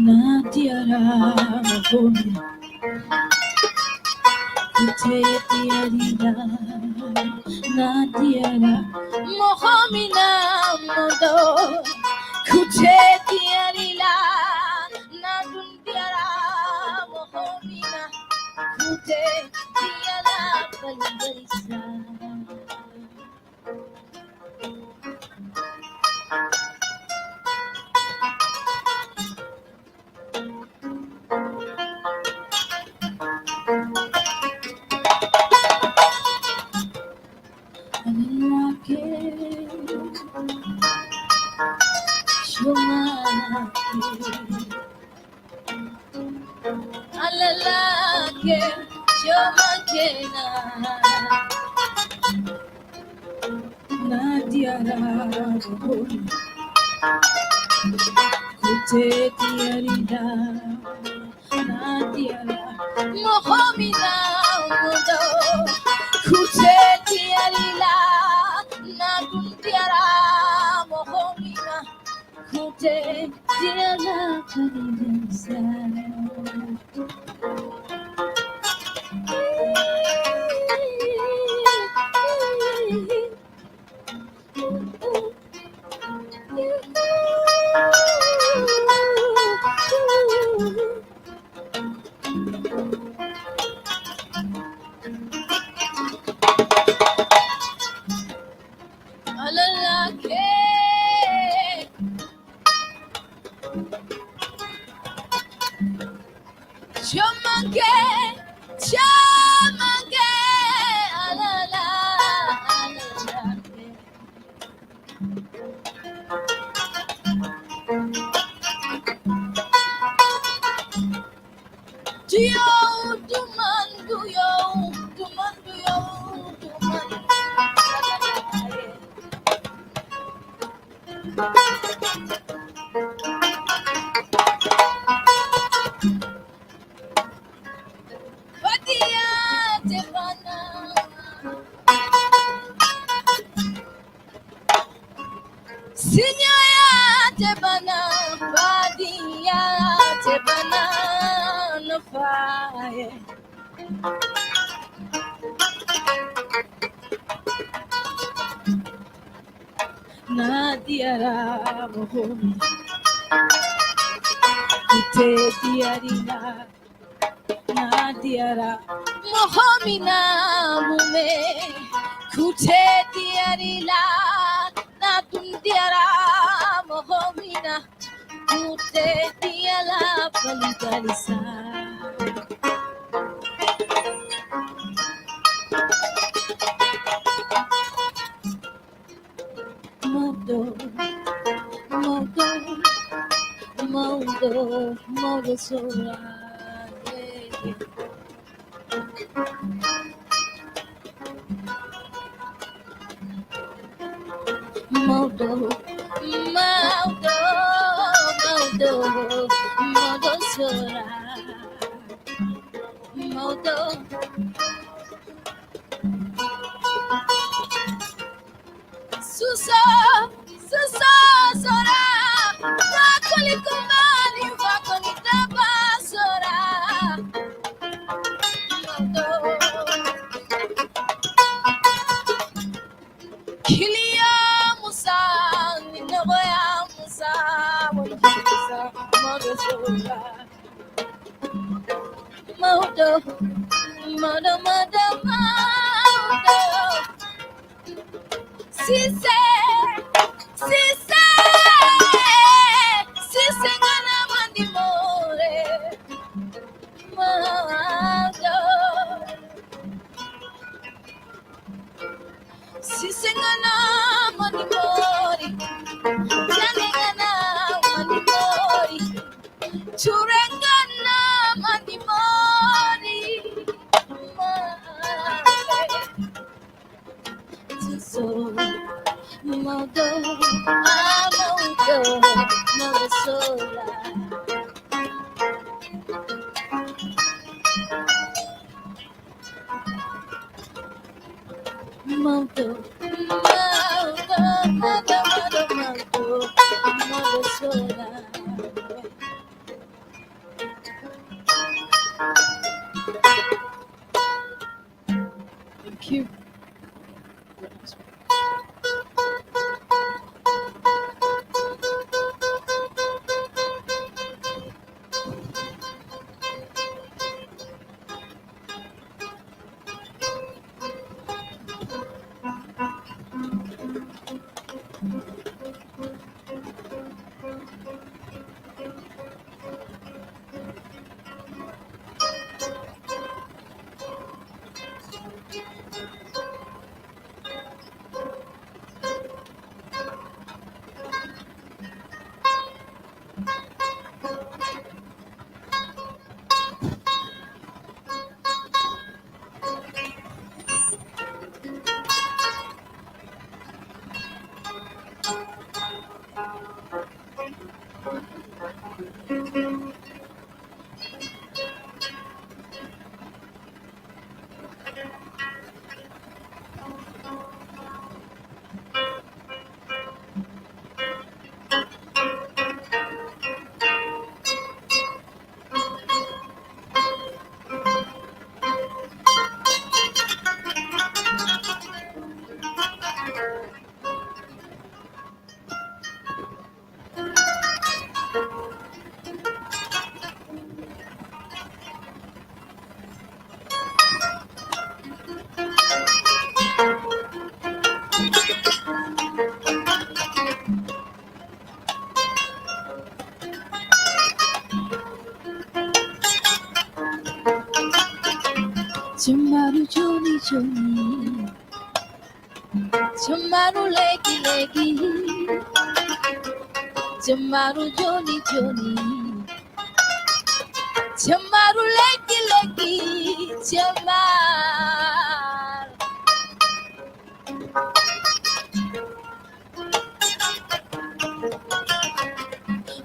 Nadiara mahoni kute diarila Nadiara mohomina modo kute diarila Nadundiara mohomina kute diala bali bali side. Alalake, Jomakena, Nadiara, Kute Diarida, Nadiara, Mohomina, Modo, Kute Diarila, Nagundiara, Mohomina, Kute Diara, Karidensa. Sinyaya tebana, badia tebana, no fire. Nadiara mohoni, kute diarina. Nadiara mohomina mume, kute diarila. Natundiara mohomina, kute diala paligalisa. Modo, modo, modo, modo sola. Modo, modo, modo, modo sola. Modo. Susa, susa, sora. Vakoli kumbali, vakoli tapa, sora. Modo. Kilia musa, ninoya musa, musa, modo sola. Modo, modo, modo, modo. Sise, sise, sise ngana mandi more. Modo, sise ngana mandi more. Jane ngana mandi more. Chure ngana mandi more. So modo, Thank you. Tomorrow, Johnny, Johnny. Tomorrow, leggy, leggy. Tomorrow, Johnny, Johnny. Tomorrow, leggy, leggy.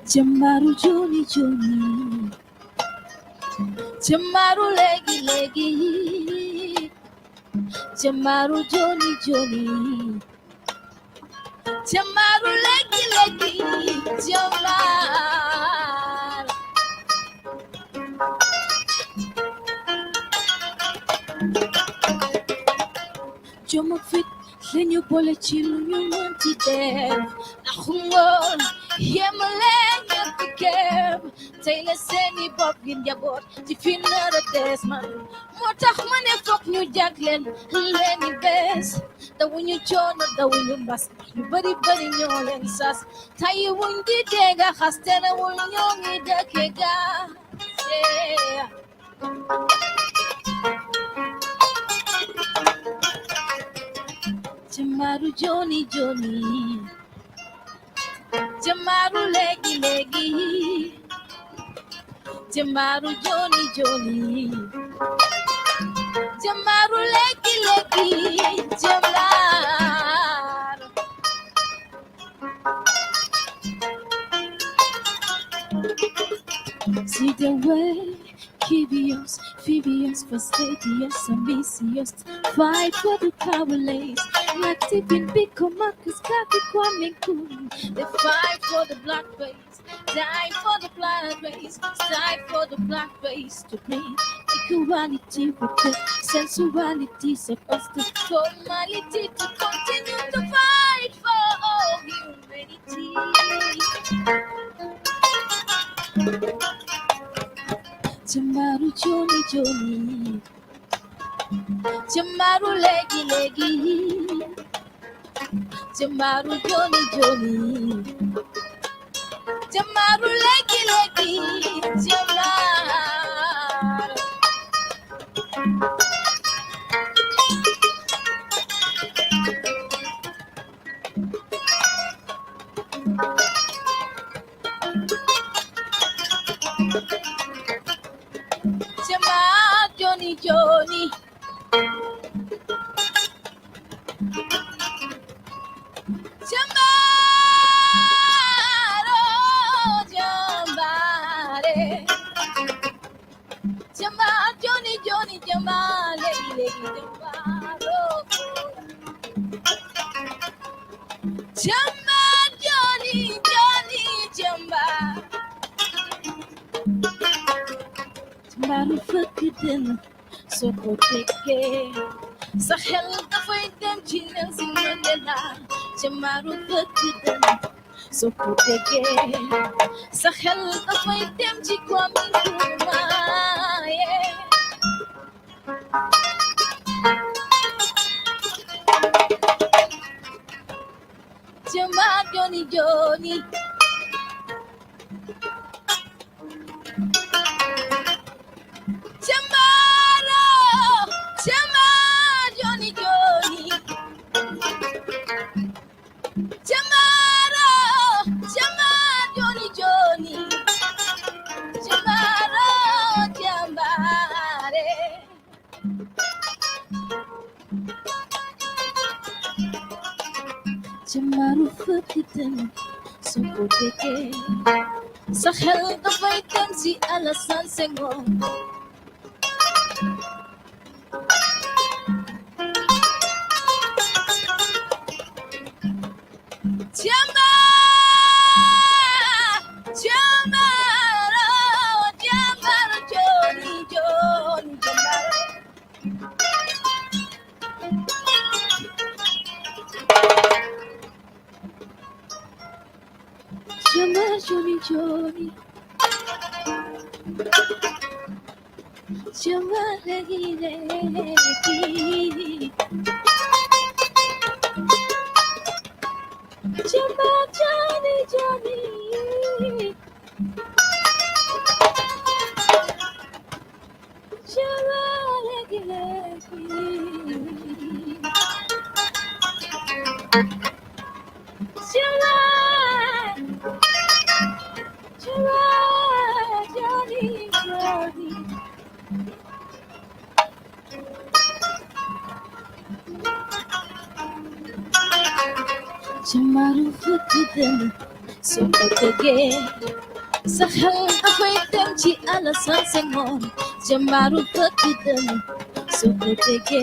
Tomorrow, Johnny, Johnny. Tomorrow, leggy, leggy. Tomorrow, Johnny, Johnny. Tomorrow, leggy, leggy. Joma fit lenyu bole chilu ñu manti dem axungol yemale ñak kem tay la seeni bop gi njabot ci finara des man motax mané fokk ñu jaglen leni bes da wuñu coono da wuñu mbas ñu bari bari ñoo leen sas tay wuñ di dega xastena wul ñoo ngi dëkke ga Jamaru Johnny Johnny, Jamaru leggy leggy, Jamaru Johnny Johnny, Jamaru leggy leggy, Jamar. See the way. Kibios, Phoebios, Fastidious, Ambitious, fight for the powerless. Active in big Marcus, Capi, Kwame Kun. They fight for the black race, die for the black race, strive for the black race to bring equality with the sensuality, supposed to formality to continue to fight for all humanity. Jamaru Johnny Johnny, Jamaru leggy leggy, Jamaru Johnny Johnny, Jamaru leggy leggy, Jamar. Jamar Johnny Johnny. Johnny Johnny Jamal, lady, lady, Jamal. fukidin soko teke Sahel dafay dem ci Nelson Mandela Jamaru fukidin soko teke Sahel dafay dem ci Kwame Nkrumah yeah. Jamar Johnny Johnny Jamaro Jamar Johnny Johnny Jamaro Jamar Johnny Johnny Jamaro Jamare Jamaru fukidin soko teke Sahel dafay dem ci Alassane Senghor Jamaro Johnny Johnny Jamar Johnny Johnny Jamar Legi Jamar Johnny Johnny Jamar Legi Jamar Jamar Johnny Johnny Jamaru fukidin soko teke Sahel dafay dem ci Alassane Senghor Jamaru fukidin soko teke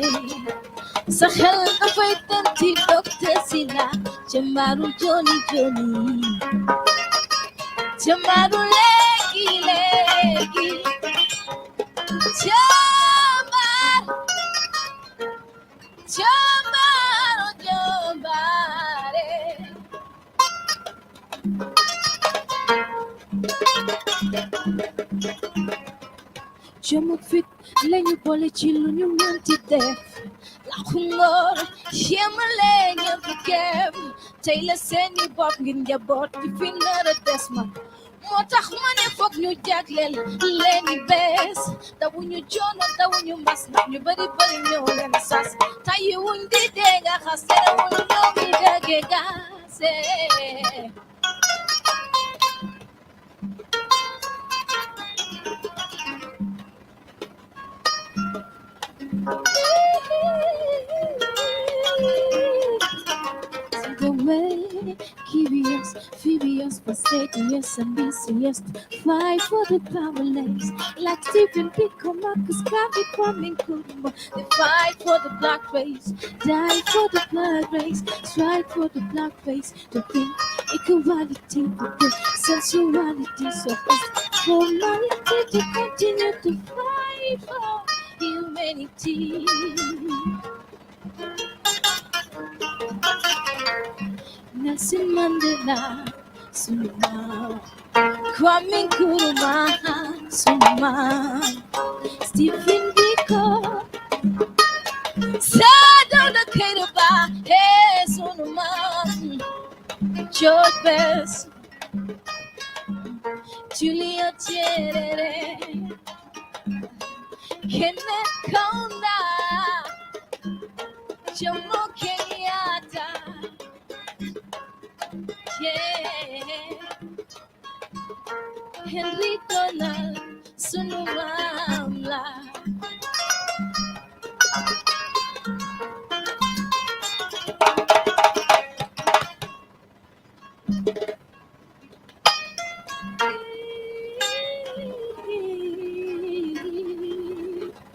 Sahel dafay dem ci Docteur Sila Jamaru Johnny Johnny Jamaru legi Jamar Jamaro Jambare jom ak fit lañu boole ci lu ñu mënti def làkku ngor yemale ñëpp kepp tey la seeni bopp ngir njaboot di fi nar a des man moo tax ma ne foog ñu jagleel leeni bees dawuñu coono dawuñu mbas ndax ñu bari ñoo leen sas tàyyi wuñ di dee nga xas terewul ñoo ngi dëgge gaase The way, curious, furious, fastidious, ambitious, fight for the powerless, like Stephen Biko, Marcus Garvey, Kwame Nkrumah. They fight for the black race, die for the black race, strive for the black race, to think equality, to think sensuality, so formality, to continue to fight for humanity. Nelson Mandela, Suma, Kwame Nkrumah, Suma, Stephen Biko, Sadona Keruba, hey, Suma, George Best, Julia Nyerere, Kenneth Kaunda, Jomo Kenyatta. Yeah, Henry Donald Sunumamla.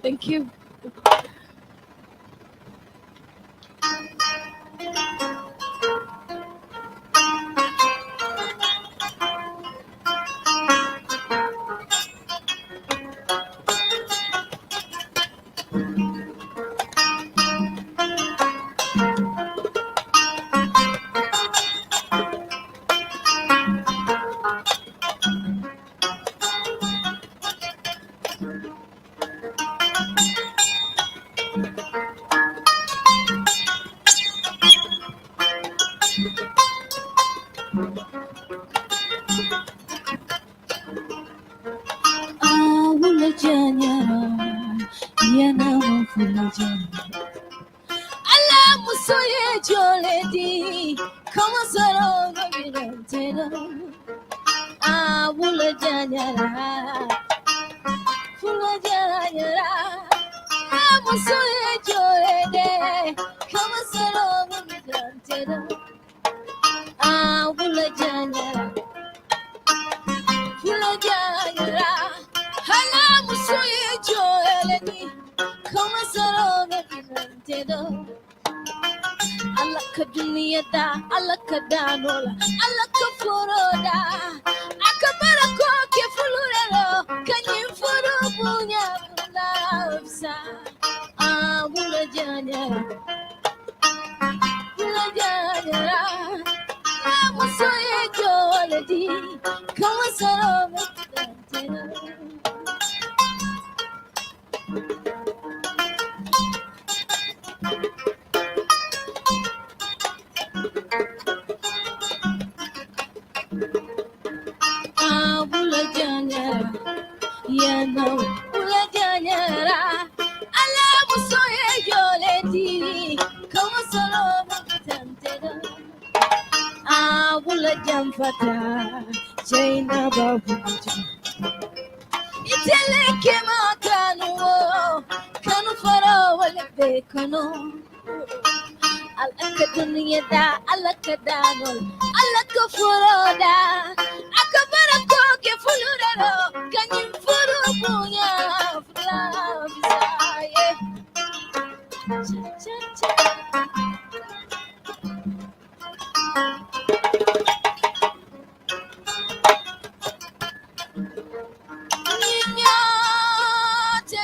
Thank you. Yana mafulaja. Allah musoye joledi. Kama saro gabirantera. Fulaja nyara. Fulaja nyara. Musoye jolede. Kama saro gabirantera. Fulaja nyara. Fulaja nyara. Hala musoye joledi. Kama saro gabirantera. Alaka dunia da, alaka danola, alaka foroda. Akabara ko ke fulurelo, kanyin furu punya kulafsa. Bula janyara, bula janyara. Musoye joledi, kama saro metantera. Bula janyara, ya no, bula janyara. Ala musoye joledi, kama saro metantera. Bula jamfata, Jaina babu. Iteleke makanu, kanu fara wale bekano. Alaka dunia da, alaka danol, alaka foroda. Akabara koke fulurero, kanyin furu punya fulavisaye. Cha cha cha. Ninya te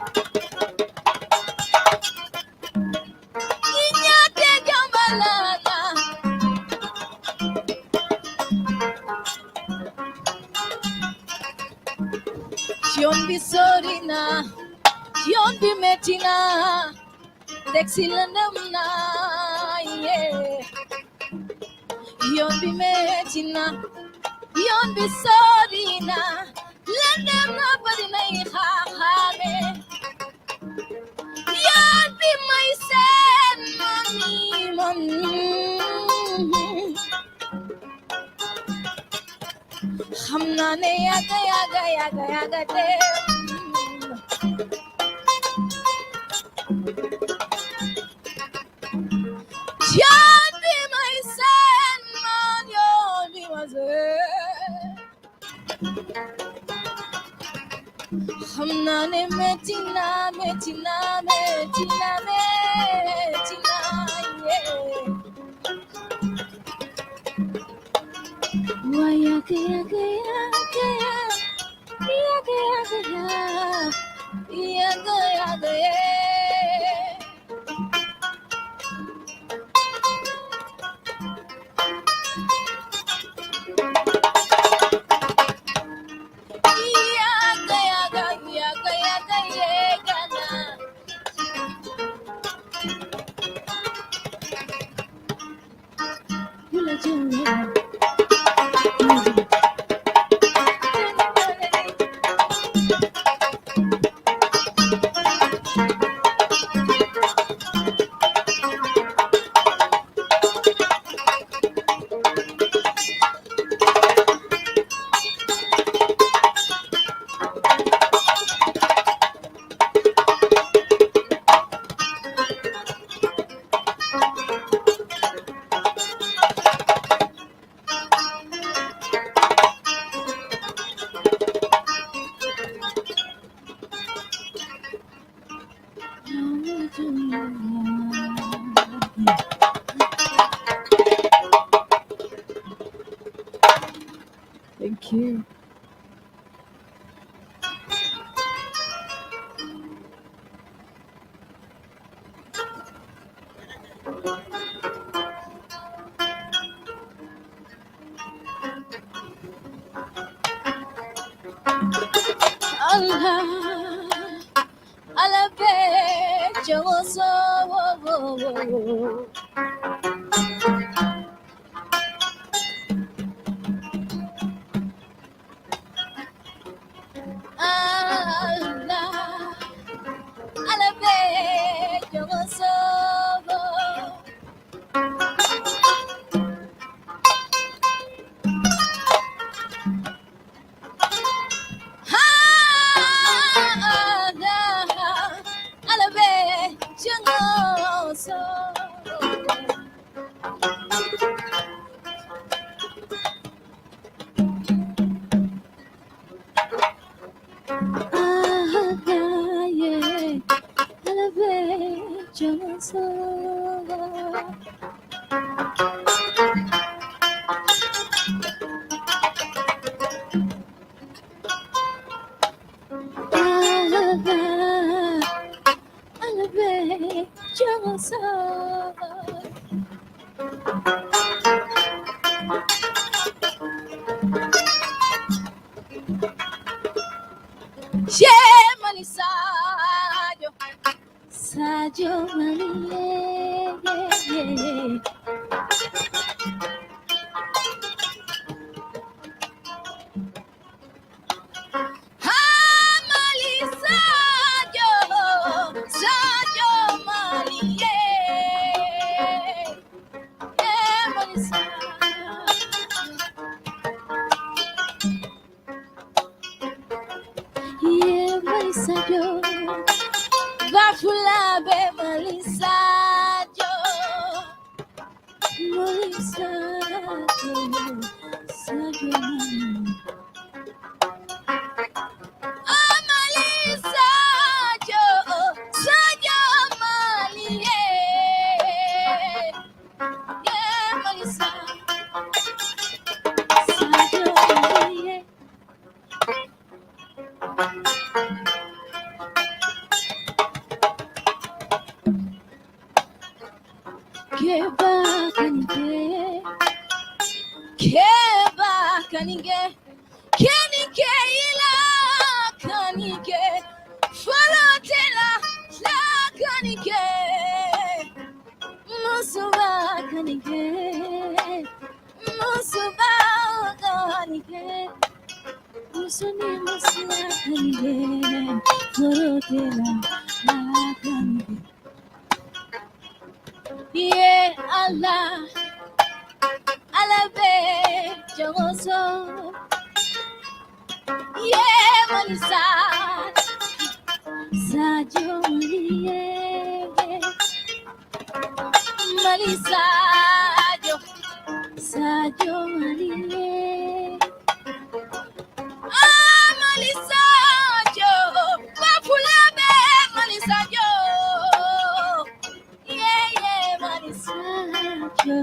jamalana. Yombi sorina, yombi metina, dexilanamna, yeah. Yombi metina, yombi sorina, landamna badina ihahame. Yombi my son, mommy. Hamna ne yaga de. John be my son, man, you'll be my son. Hamna ne metina, yeah. Why Thank you. Allah, Allah, be, yo so. Allah, Allah, be, yo so. Sajo Maliye, Sajo, Bafula be Malisa Jo, Malisa Jo, Sajo Malisa Jo, Sajo Malie, yeah Malisa, Sajo Malie. Keba kanige, kenike ila kanige, falotela la kanige, musuba kanige, musuba kanige, musuni musuba kanige, falotela la kanige. Yeah, Allah, Allah be jogoso. Yeah, Malisa, Sajo Malie, Malisa Jo, Sajo Malie. Ah, Malisa Jo, Papula be Malisa Jo. Yeah, yeah, Malisa Jo,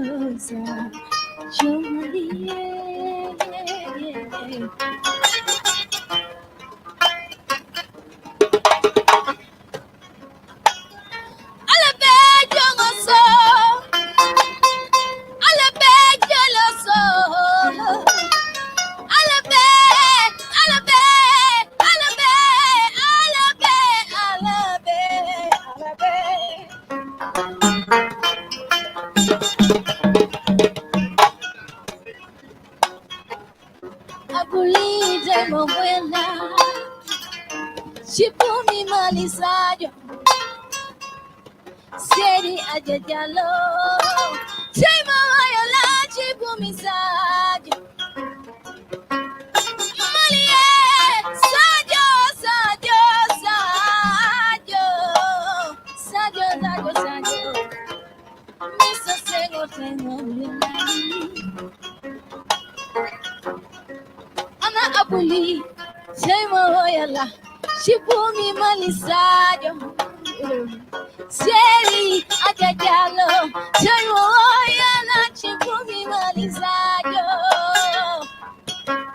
Sajo Malie. malisayo. Seri ajajalo. Chema wayola chipumisayo. Malie, sayo, sayo, sayo. Sayo, sayo, sayo. Misa sego tengo Ana abuli, chema wayola chipumi malisayo. Seri ajajalo. Chema wayola chipumi malisayo.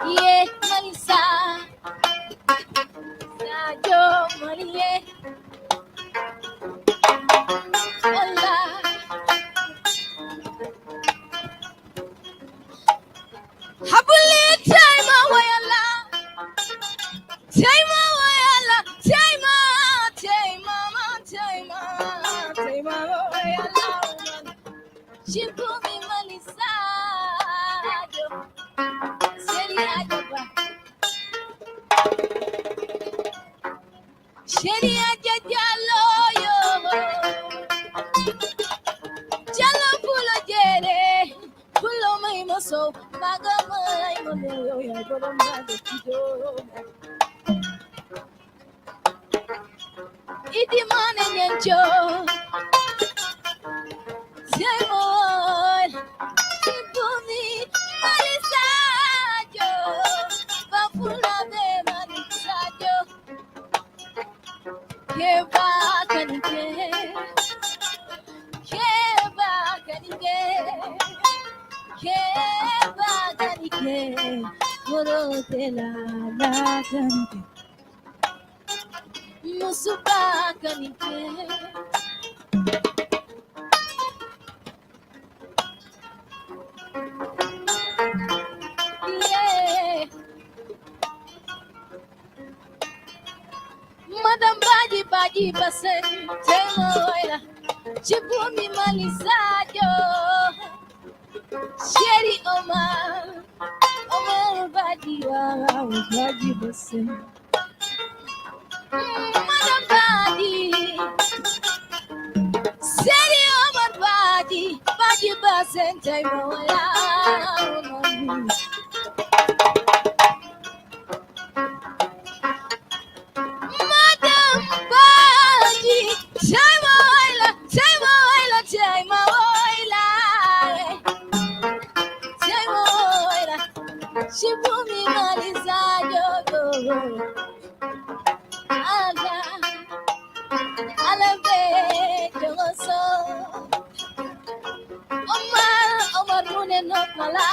Yeah, Malisa. Sayo, Marie. Hola. Habuli, Taima, Wayala. Taima, Wayala. Taima, Taima, Taima, Taima, Wayala. Shipumi, Malisa. Seri Ajaba. Sheria jalo yo, jalo pulo jere, pulo mai moso, maga mai mono ya bolo maga kido. Iti mane nyencho, Simon, Kipumi, Malisajo, Bafula de Malisajo. Keba kanike, keba kanike, keba kanike, morotela la kanike, musuba kanike. Yeah, Madam Baji Basen, Temoila, Chipumi Malisayo, Sherry Omar Baji Basen, Madam Baji, Sherry Omar Baji Basen, Temoila. Madam Baji, Taimoila, Taimoila, Taimoila, Taimoila, Shipumi Malisayo, Ala, Alabe, Joso, Omar Rune Nokmala.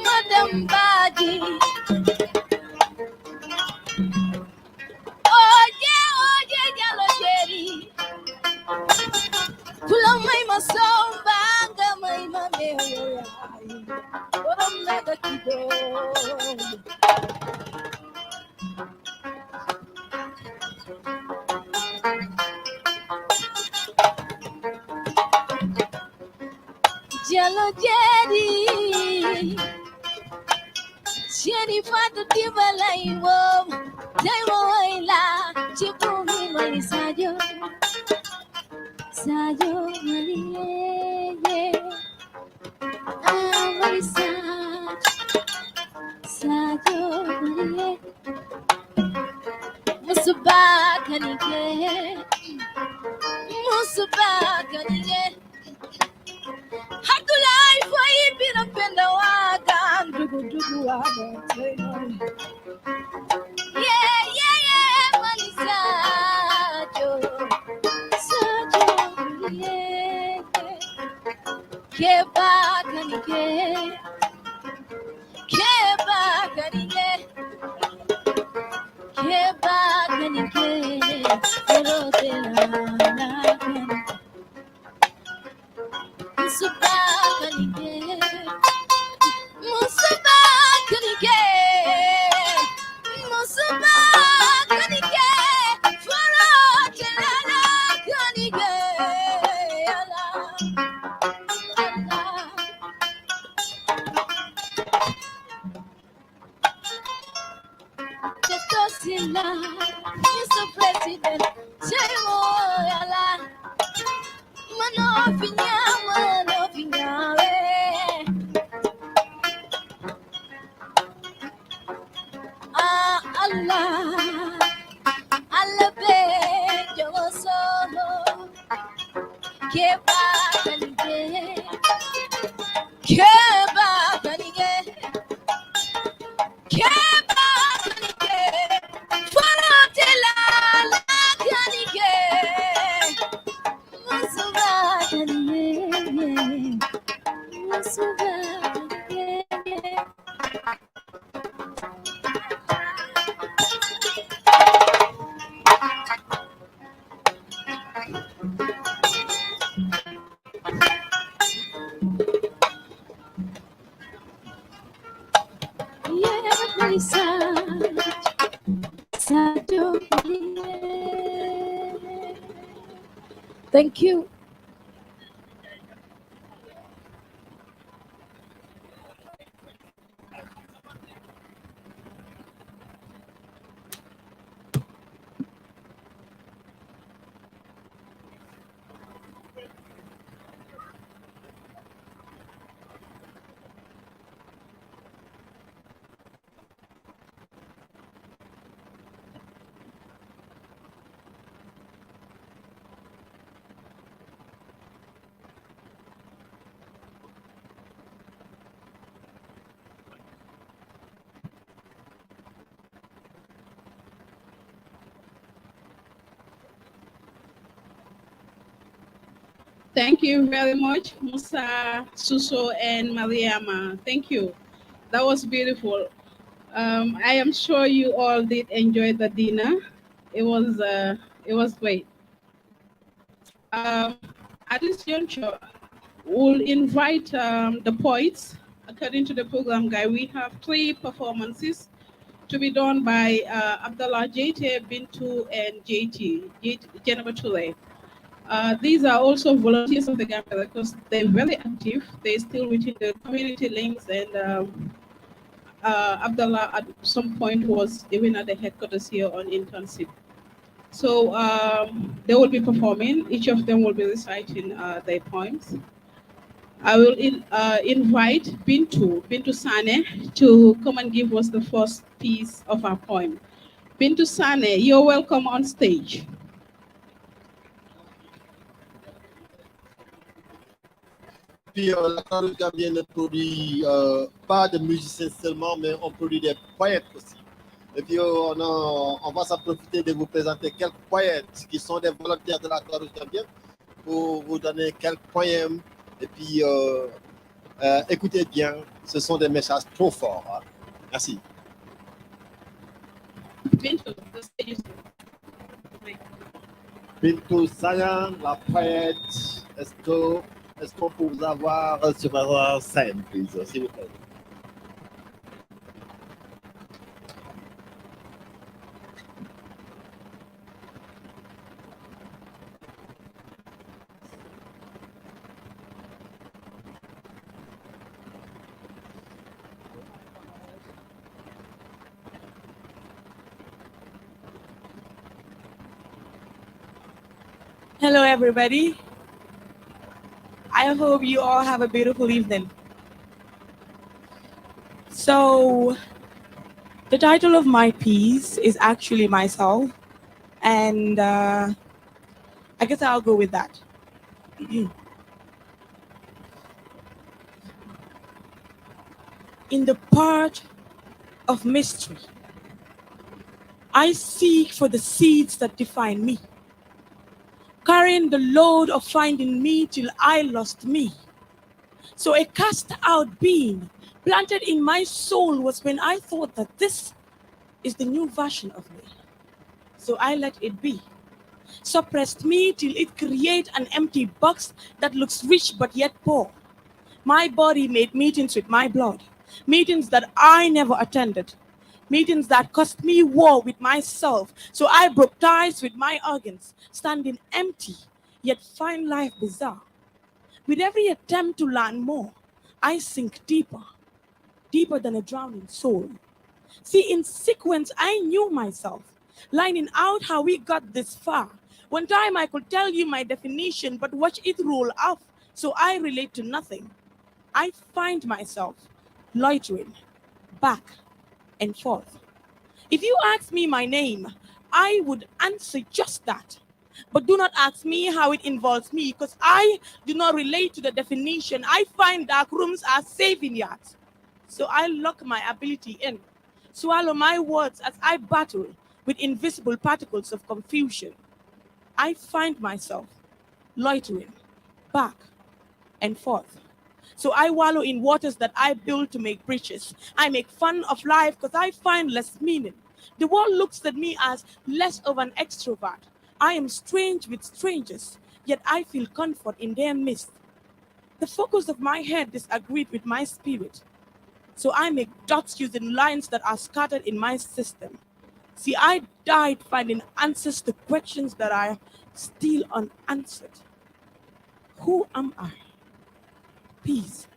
Madam Baji, oye, yalo jeri. Pula mai masomba, anga mai mameo ya. Ora mega kido. Jalo jeri. Jenny Fatu Tibala Iwo, Taiwoila, Chipumi Malisayo, Sayo Marie, Marisa, Sayo Marie, Musuba Kanike, Musuba Kanike. Hatulai for Ibina Pendawaga, Dugu Waga. Yeah, Malisajo, Sajo, yeah. Keba kanike, Keba kanike, Keba kanike, Orotela na kanike, Musuba kanike, Musuba kanike. Keba kanige, keba kanige, keba kanige, farotela la kanige, masuba kanige, masuba kanige. Thank you. Thank you very much, Musa, Suso, and Mariama. Thank you. That was beautiful. I am sure you all did enjoy the dinner. It was great. At this juncture, we'll invite the poets. According to the program guide, we have 3 performances to be done by Abdallah JT, Bintu, and JT, Jennifer Toure. These are also volunteers of the Gambia because they're very active. They're still within the community links, and Abdallah at some point was even at the headquarters here on internship. So they will be performing. Each of them will be reciting their poems. I will invite Bintu Sane, to come and give us the first piece of our poem. Bintu Sane, you're welcome on stage. Puis la chorale gambienne ne produit pas de musiciens seulement, mais on produit des poètes aussi. Et puis on va s'en profiter de vous présenter quelques poètes qui sont des volontaires de la chorale gambienne pour vous donner quelques poèmes. Et puis écoutez bien, ce sont des messages trop forts. Hein. Merci. Bintu Sayan, la poète, est-ce qu'on peut vous avoir sur la scène, s'il vous plaît? Hello, everybody. I hope you all have a beautiful evening. So, the title of my piece is actually myself, and I guess I'll go with that. In the part of mystery, I seek for the seeds that define me, carrying the load of finding me till I lost me. So a cast out being planted in my soul was when I thought that this is the new version of me. So I let it be. Suppressed me till it create an empty box that looks rich but yet poor. My body made meetings with my blood, meetings that I never attended, meetings that cost me war with myself. So I broke ties with my organs, standing empty, yet find life bizarre. With every attempt to learn more, I sink deeper, deeper than a drowning soul. See, in sequence, I knew myself, lining out how we got this far. One time I could tell you my definition, but watch it roll off, so I relate to nothing. I find myself loitering back and forth. If you ask me my name, I would answer just that. But do not ask me how it involves me, because I do not relate to the definition. I find dark rooms are safe in yards. So I lock my ability in, swallow my words as I battle with invisible particles of confusion. I find myself loitering back and forth. So I wallow in waters that I build to make bridges. I make fun of life because I find less meaning. The world looks at me as less of an extrovert. I am strange with strangers, yet I feel comfort in their midst. The focus of my head disagreed with my spirit. So I make dots using lines that are scattered in my system. See, I died finding answers to questions that are still unanswered. Who am I? Peace.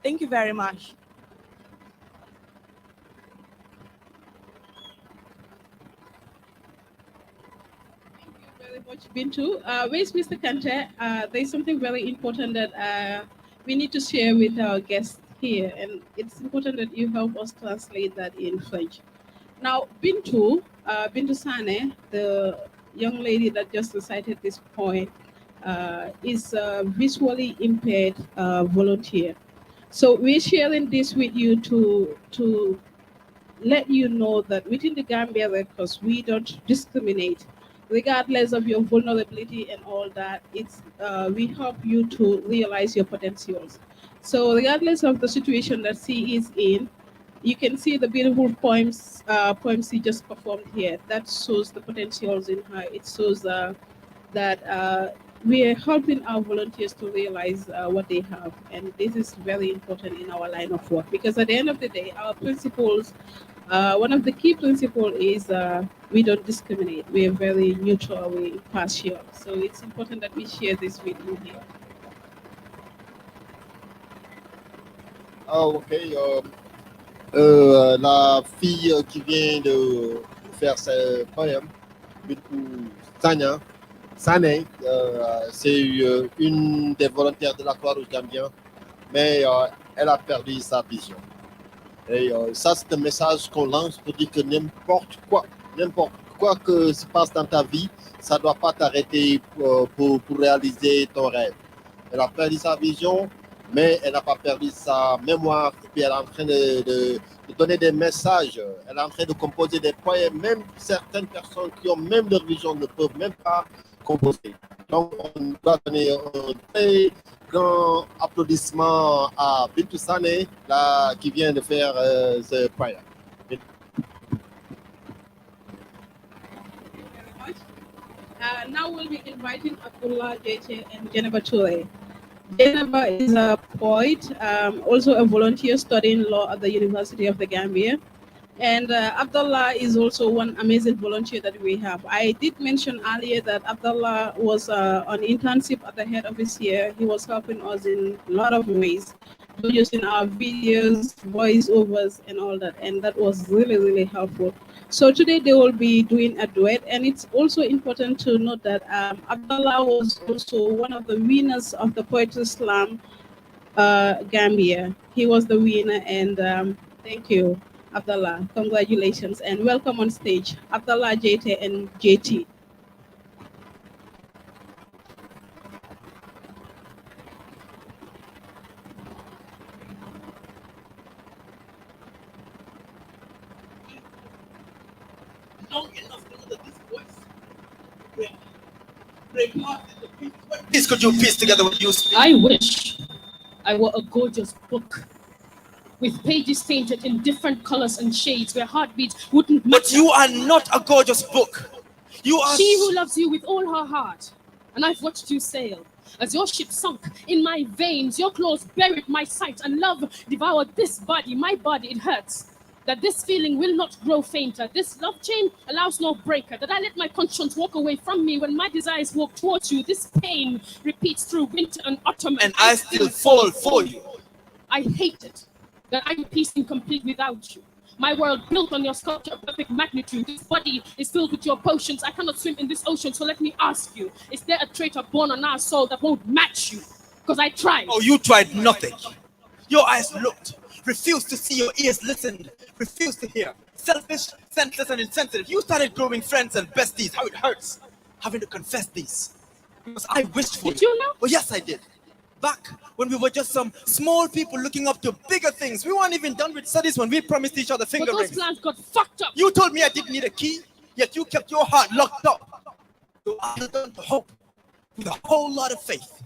Thank you very much. Very much, Bintu. Where's Mr. Kante? There's something very important that we need to share with our guests here, and it's important that you help us translate that in French. Now, Bintu Sane, the young lady that just recited this poem, is a visually impaired volunteer. So we're sharing this with you to let you know that within the Gambia Red Cross, we don't discriminate, regardless of your vulnerability and all that. It's we help you to realize your potentials. So regardless of the situation that she is in, you can see the beautiful poems she just performed here. That shows the potentials in her. It shows that we are helping our volunteers to realize what they have, and this is very important in our line of work, because at the end of the day, our principles, one of the key principles is we don't discriminate. We are very neutral, we impartial. So it's important that we share this with you here. Ah, ok. La fille qui vient de faire ce poème, Tanya, Sane, c'est une des volontaires de la Croix-Rouge gambien, mais elle a perdu sa vision. Et ça, c'est un message qu'on lance pour dire que n'importe quoi que se passe dans ta vie, ça ne doit pas t'arrêter pour réaliser ton rêve. Elle a perdu sa vision, mais elle n'a pas perdu sa mémoire. Et puis elle est en train de donner des messages. Elle est en train de composer des poèmes. Même certaines personnes qui ont même leur vision ne peuvent même pas composer. Donc on doit donner un très grand applaudissement à Bintu Sane qui vient de faire ce poème. Now we'll be inviting Abdullah Jeche and Jennifer Toure. Jennifer is a poet, also a volunteer studying law at the University of the Gambia. And Abdullah is also one amazing volunteer that we have. I did mention earlier that Abdullah was on internship at the head office here. He was helping us in a lot of ways, using our videos, voiceovers, and all that. And that was really, really helpful. So today they will be doing a duet. And it's also important to note that Abdullah was also one of the winners of the Poetry Slam Gambia. He was the winner, and thank you, Abdullah. Congratulations and welcome on stage, Abdullah, JT, and JT. Please, could you piece together what you speak? I wish I were a gorgeous book with pages painted in different colors and shades where heartbeats wouldn't matter. But you are not a gorgeous book. You are she who loves you with all her heart. And I've watched you sail as your ship sunk in my veins. Your claws buried my sight, and love devoured this body. My body, it hurts that this feeling will not grow fainter. This love chain allows no breaker. That I let my conscience walk away from me when my desires walk towards you. This pain repeats through winter and autumn. And I still fall for you. I hate it that I'm a piece incomplete without you. My world built on your sculpture of perfect magnitude. This body is filled with your potions. I cannot swim in this ocean, so let me ask you, is there a traitor born on our soul that won't match you? Because I tried. Oh, you tried nothing. Your eyes looked, refused to see, your ears listened, refused to hear. Selfish, senseless, and insensitive. You started growing friends and besties. How it hurts. having to confess these. Because I wished for Did you know? Oh, yes, I did. Back when we were just some small people looking up to bigger things. We weren't even done with studies when we promised each other finger But those rings. plans got fucked up. You told me I didn't need a key, yet you kept your heart locked up. So I held on to hope with a whole lot of faith.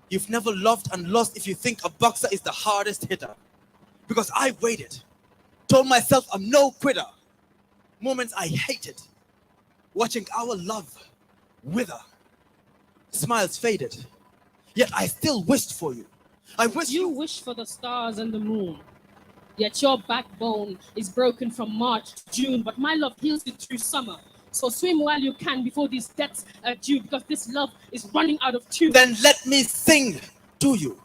You've never loved and lost if you think a boxer is the hardest hitter. Because I waited, told myself I'm no quitter. Moments I hated, watching our love wither. Smiles faded, yet I still wished for you. I wish you wish for the stars and the moon. Yet your backbone is broken from March to June, but my love heals it through summer. So swim while you can before these debts are due, because this love is running out of tune. Then let me sing to you.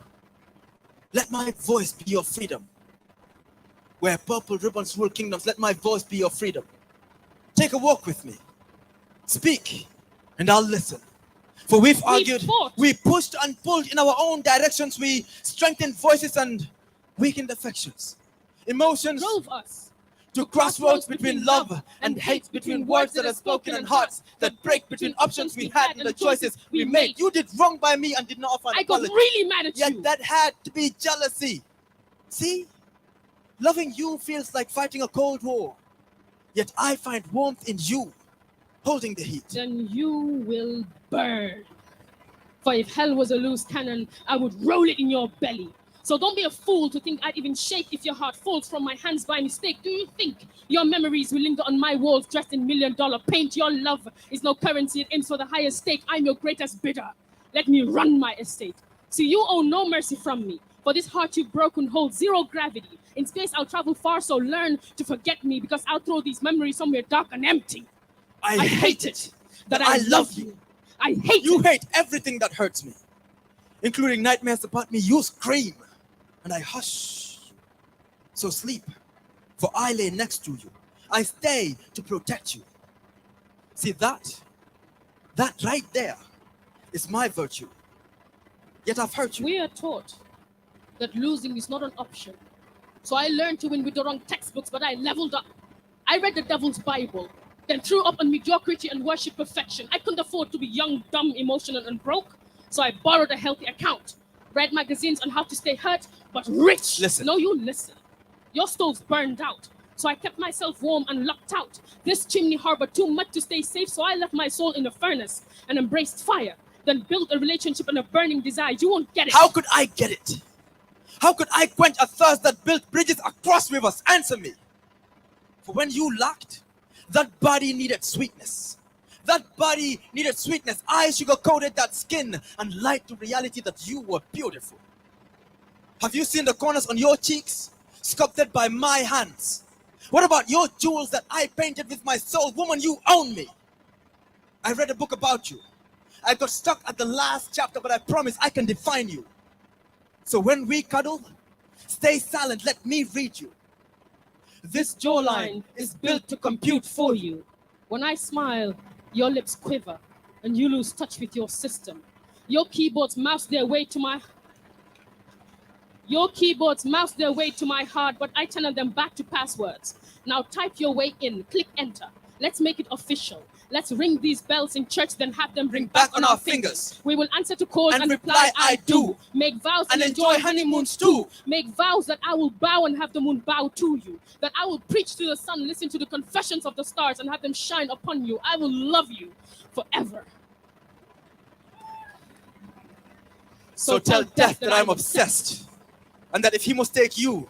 Let my voice be your freedom. Where purple ribbons rule kingdoms, let my voice be your freedom. Take a walk with me. Speak, and I'll listen. For we've argued, we pushed and pulled in our own directions, we strengthened voices and weakened affections. Emotions drove us to crossroads between love and hate, between words that are spoken and hearts that break, between options we had and the choices we made. You did wrong by me and did not offer an apology. I got really mad at you. Yet that had to be jealousy. See? Loving you feels like fighting a cold war. Yet I find warmth in you, holding the heat. Then you will burn. For if hell was a loose cannon, I would roll it in your belly. So don't be a fool to think I'd even shake if your heart falls from my hands by mistake. Do you think your memories will linger on my walls dressed in $1 million paint? Your love is no currency, it aims for the highest stake. I'm your greatest bidder. Let me run my estate. See, you owe no mercy from me. For this heart you've broken holds zero gravity. In space I'll travel far, so learn to forget me, because I'll throw these memories somewhere dark and empty. I hate it that I love you. I hate you. Hate everything that hurts me, including nightmares about me. You scream, and I hush. So sleep, for I lay next to you. I stay to protect you. See that right there is my virtue. Yet I've hurt you. We are taught that losing is not an option. So I learned to win with the wrong textbooks, but I leveled up. I read the devil's Bible, then threw up on mediocrity and worship perfection. I couldn't afford to be young, dumb, emotional, and broke, so I borrowed a healthy account. Read magazines on how to stay hurt, but rich. Listen. No, you listen. Your stove's burned out, so I kept myself warm and locked out. This chimney harbored too much to stay safe, so I left my soul in the furnace and embraced fire, then built a relationship and a burning desire. You won't get it. How could I get it? How could I quench a thirst that built bridges across rivers? Answer me. For when you lacked, that body needed sweetness. That body needed sweetness. I sugar-coated that skin and lied to reality that you were beautiful. Have you seen the corners on your cheeks? Sculpted by my hands. What about your jewels that I painted with my soul? Woman, you own me. I read a book about you. I got stuck at the last chapter, but I promise I can define you. So when we cuddle, stay silent, let me read you. This jawline is built to compute for you. When I smile, your lips quiver and you lose touch with your system. Your keyboards mouse their way to my heart, but I channel them back to passwords. Now type your way in, click enter. Let's make it official. Let's ring these bells in church, then have them ring back on our fingers. We will answer to calls and reply, I do. Make vows and enjoy honeymoons too. Make vows that I will bow and have the moon bow to you. That I will preach to the sun, listen to the confessions of the stars and have them shine upon you. I will love you forever. So tell death that I'm obsessed, and that if he must take you,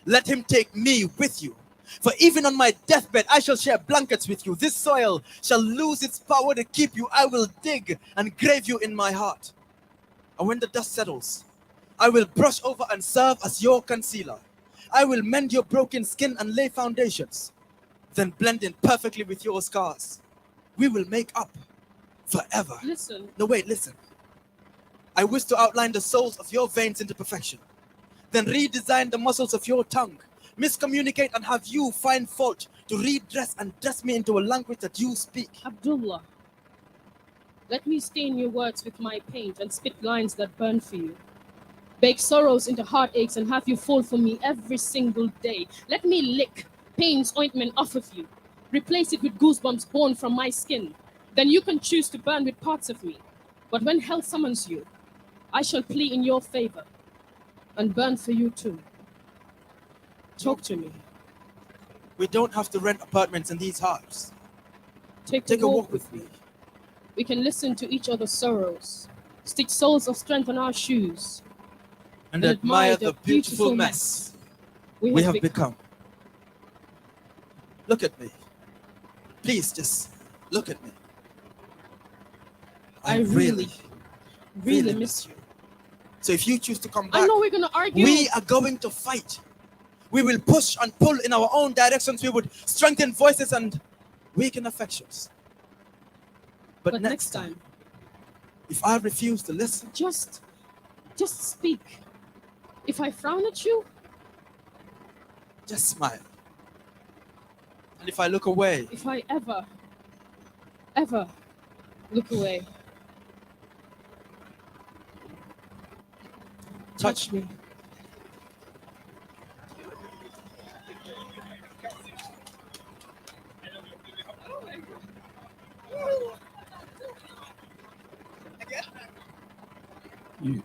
let him take me with you. For even on my deathbed, I shall share blankets with you. This soil shall lose its power to keep you. I will dig and grave you in my heart. And when the dust settles, I will brush over and serve as your concealer. I will mend your broken skin and lay foundations, then blend in perfectly with your scars. We will make up forever. Listen. No, wait, listen. I wish to outline the souls of your veins into perfection, then redesign the muscles of your tongue, miscommunicate and have you find fault to redress and dress me into a language that you speak. Abdullah, let me stain your words with my paint and spit lines that burn for you. Bake sorrows into heartaches and have you fall for me every single day. Let me lick pain's ointment off of you. Replace it with goosebumps born from my skin. then you can choose to burn with parts of me. But when hell summons you, I shall plea in your favor and burn for you too. Talk to me. We don't have to rent apartments in these hearts. Take a walk with me. We can listen to each other's sorrows, stitch soles of strength on our shoes, And admire the beautiful mess we have become. Look at me. Please just look at me. I really miss you. So if you choose to come back, I know we're going to argue. we are going to fight. We will push and pull in our own directions. We would strengthen voices and weaken affections. But next time, if I refuse to listen, just speak. If I frown at you, just smile. And if I look away, if I ever look away, touch me. You.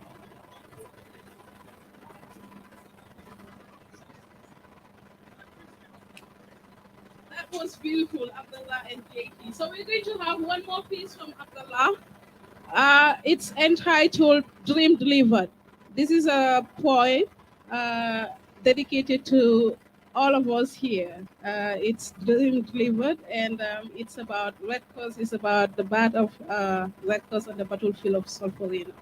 That was beautiful, Abdullah and JT. So we're going to have one more piece from Abdullah. It's entitled Dream Delivered. This is a poem dedicated to all of us here. It's Dream Delivered, and it's about Red Cross. It's about the battle of Red Cross on the battlefield of Solferino.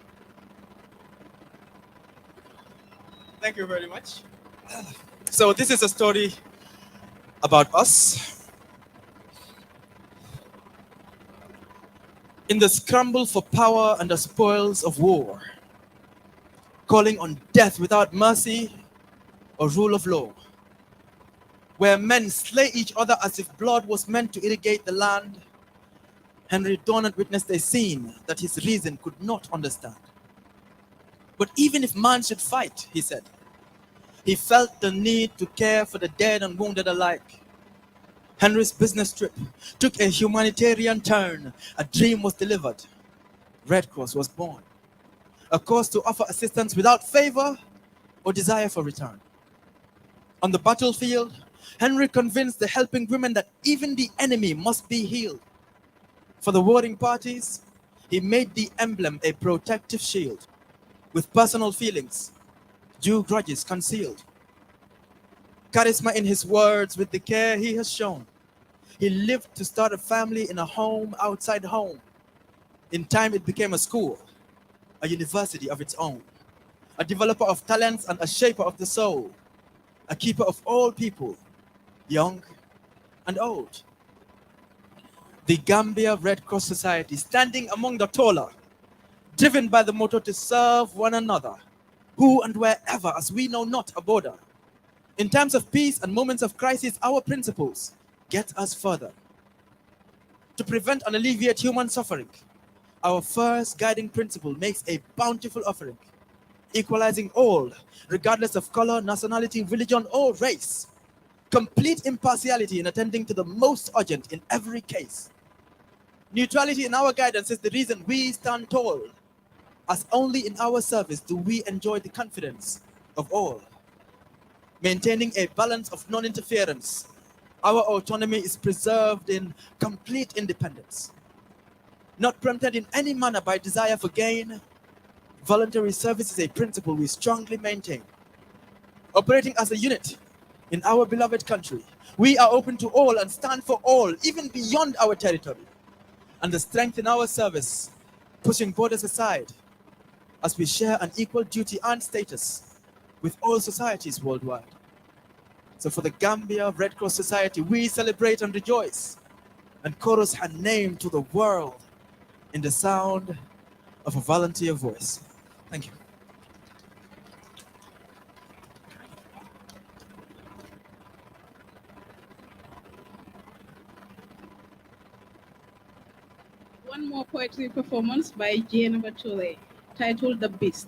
thank you very much. So this is a story about us. In the scramble for power and the spoils of war, calling on death without mercy or rule of law, where men slay each other as if blood was meant to irrigate the land, Henry Donat witnessed a scene that his reason could not understand. But even if man should fight, he said, he felt the need to care for the dead and wounded alike. Henry's business trip took a humanitarian turn. A dream was delivered. Red Cross was born. A cause to offer assistance without favor or desire for return. On the battlefield, Henry convinced the helping women that even the enemy must be healed. For the warring parties, he made the emblem a protective shield. With personal feelings, due grudges concealed. Charisma in his words with the care he has shown. He lived to start a family in a home outside home. In time it became a school, a university of its own. A developer of talents and a shaper of the soul. A keeper of all people, young and old. The Gambia Red Cross Society, standing among the taller, driven by the motto to serve one another, who and wherever, as we know not a border. In times of peace and moments of crisis, our principles get us further. To prevent and alleviate human suffering, our first guiding principle makes a bountiful offering, equalizing all, regardless of color, nationality, religion, or race. Complete impartiality in attending to the most urgent in every case. Neutrality in our guidance is the reason we stand tall, as only in our service do we enjoy the confidence of all. Maintaining a balance of non-interference, our autonomy is preserved in complete independence. Not prompted in any manner by desire for gain, voluntary service is a principle we strongly maintain. Operating as a unit in our beloved country, we are open to all and stand for all, even beyond our territory. And the strength in our service, pushing borders aside, as we share an equal duty and status with all societies worldwide. So for the Gambia Red Cross Society, we celebrate and rejoice, and chorus her name to the world in the sound of a volunteer voice. Thank you. One more poetry performance by Jane Batule, titled The Beast.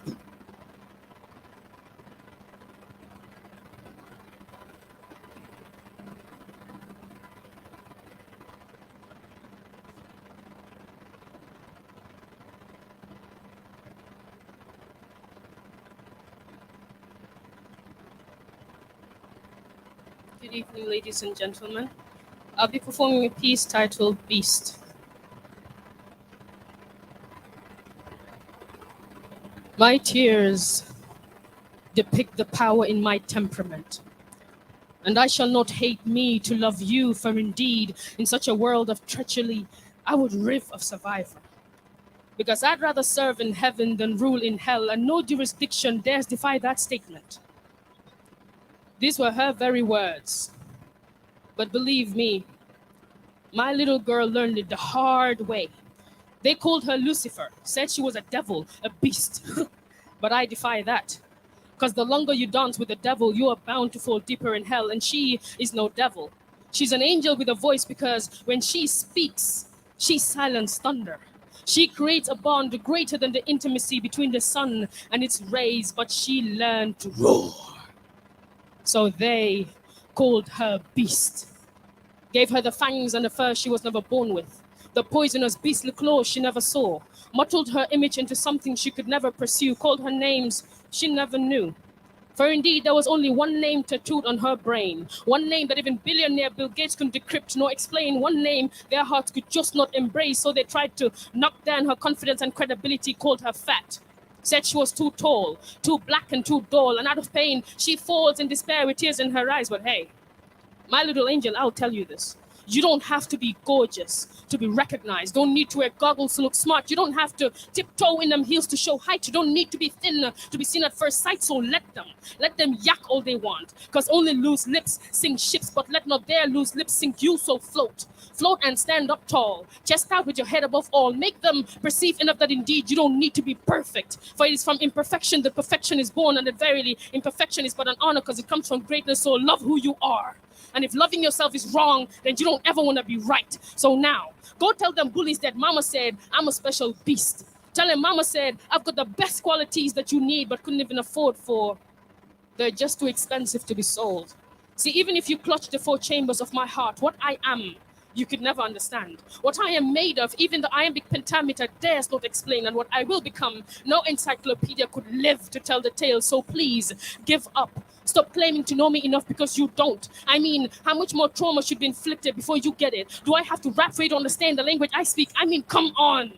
Good evening, ladies and gentlemen. I'll be performing a piece titled Beast. My tears depict the power in my temperament. And I shall not hate me to love you, for indeed, in such a world of treachery, I would riv of survivor. Because I'd rather serve in heaven than rule in hell, and no jurisdiction dares defy that statement. These were her very words. But believe me, my little girl learned it the hard way. They called her Lucifer, said she was a devil, a beast. But I defy that. Because the longer you dance with the devil, you are bound to fall deeper in hell, and she is no devil. She's an angel with a voice, because when she speaks, she silences thunder. She creates a bond greater than the intimacy between the sun and its rays, but she learned to roar. So they called her beast. Gave her the fangs and the fur she was never born with, the poisonous beastly claws she never saw, mottled her image into something she could never pursue, called her names she never knew. For indeed, there was only one name tattooed on her brain, one name that even billionaire Bill Gates couldn't decrypt nor explain, one name their hearts could just not embrace, so they tried to knock down her confidence and credibility, called her fat. Said she was too tall, too black and too dull, and out of pain, she falls in despair with tears in her eyes. But hey, my little angel, I'll tell you this. You don't have to be gorgeous to be recognized. Don't need to wear goggles to look smart. You don't have to tiptoe in them heels to show height. You don't need to be thin to be seen at first sight. So let them yak all they want. Because only loose lips sink ships, but let not their loose lips sink you. So float and stand up tall. Chest out with your head above all. Make them perceive enough that indeed you don't need to be perfect. For it is from imperfection that perfection is born, and that verily imperfection is but an honor because it comes from greatness. So love who you are. And if loving yourself is wrong, then you don't ever want to be right. So now, go tell them bullies that mama said, I'm a special beast. Tell them mama said, I've got the best qualities that you need but couldn't even afford for. They're just too expensive to be sold. See, even if you clutch the four chambers of my heart, what I am, you could never understand. What I am made of, even the iambic pentameter dares not explain, and what I will become, no encyclopedia could live to tell the tale. So please, give up. Stop claiming to know me enough because you don't. I mean, how much more trauma should be inflicted before you get it? Do I have to rap for you to understand the language I speak? I mean, come on.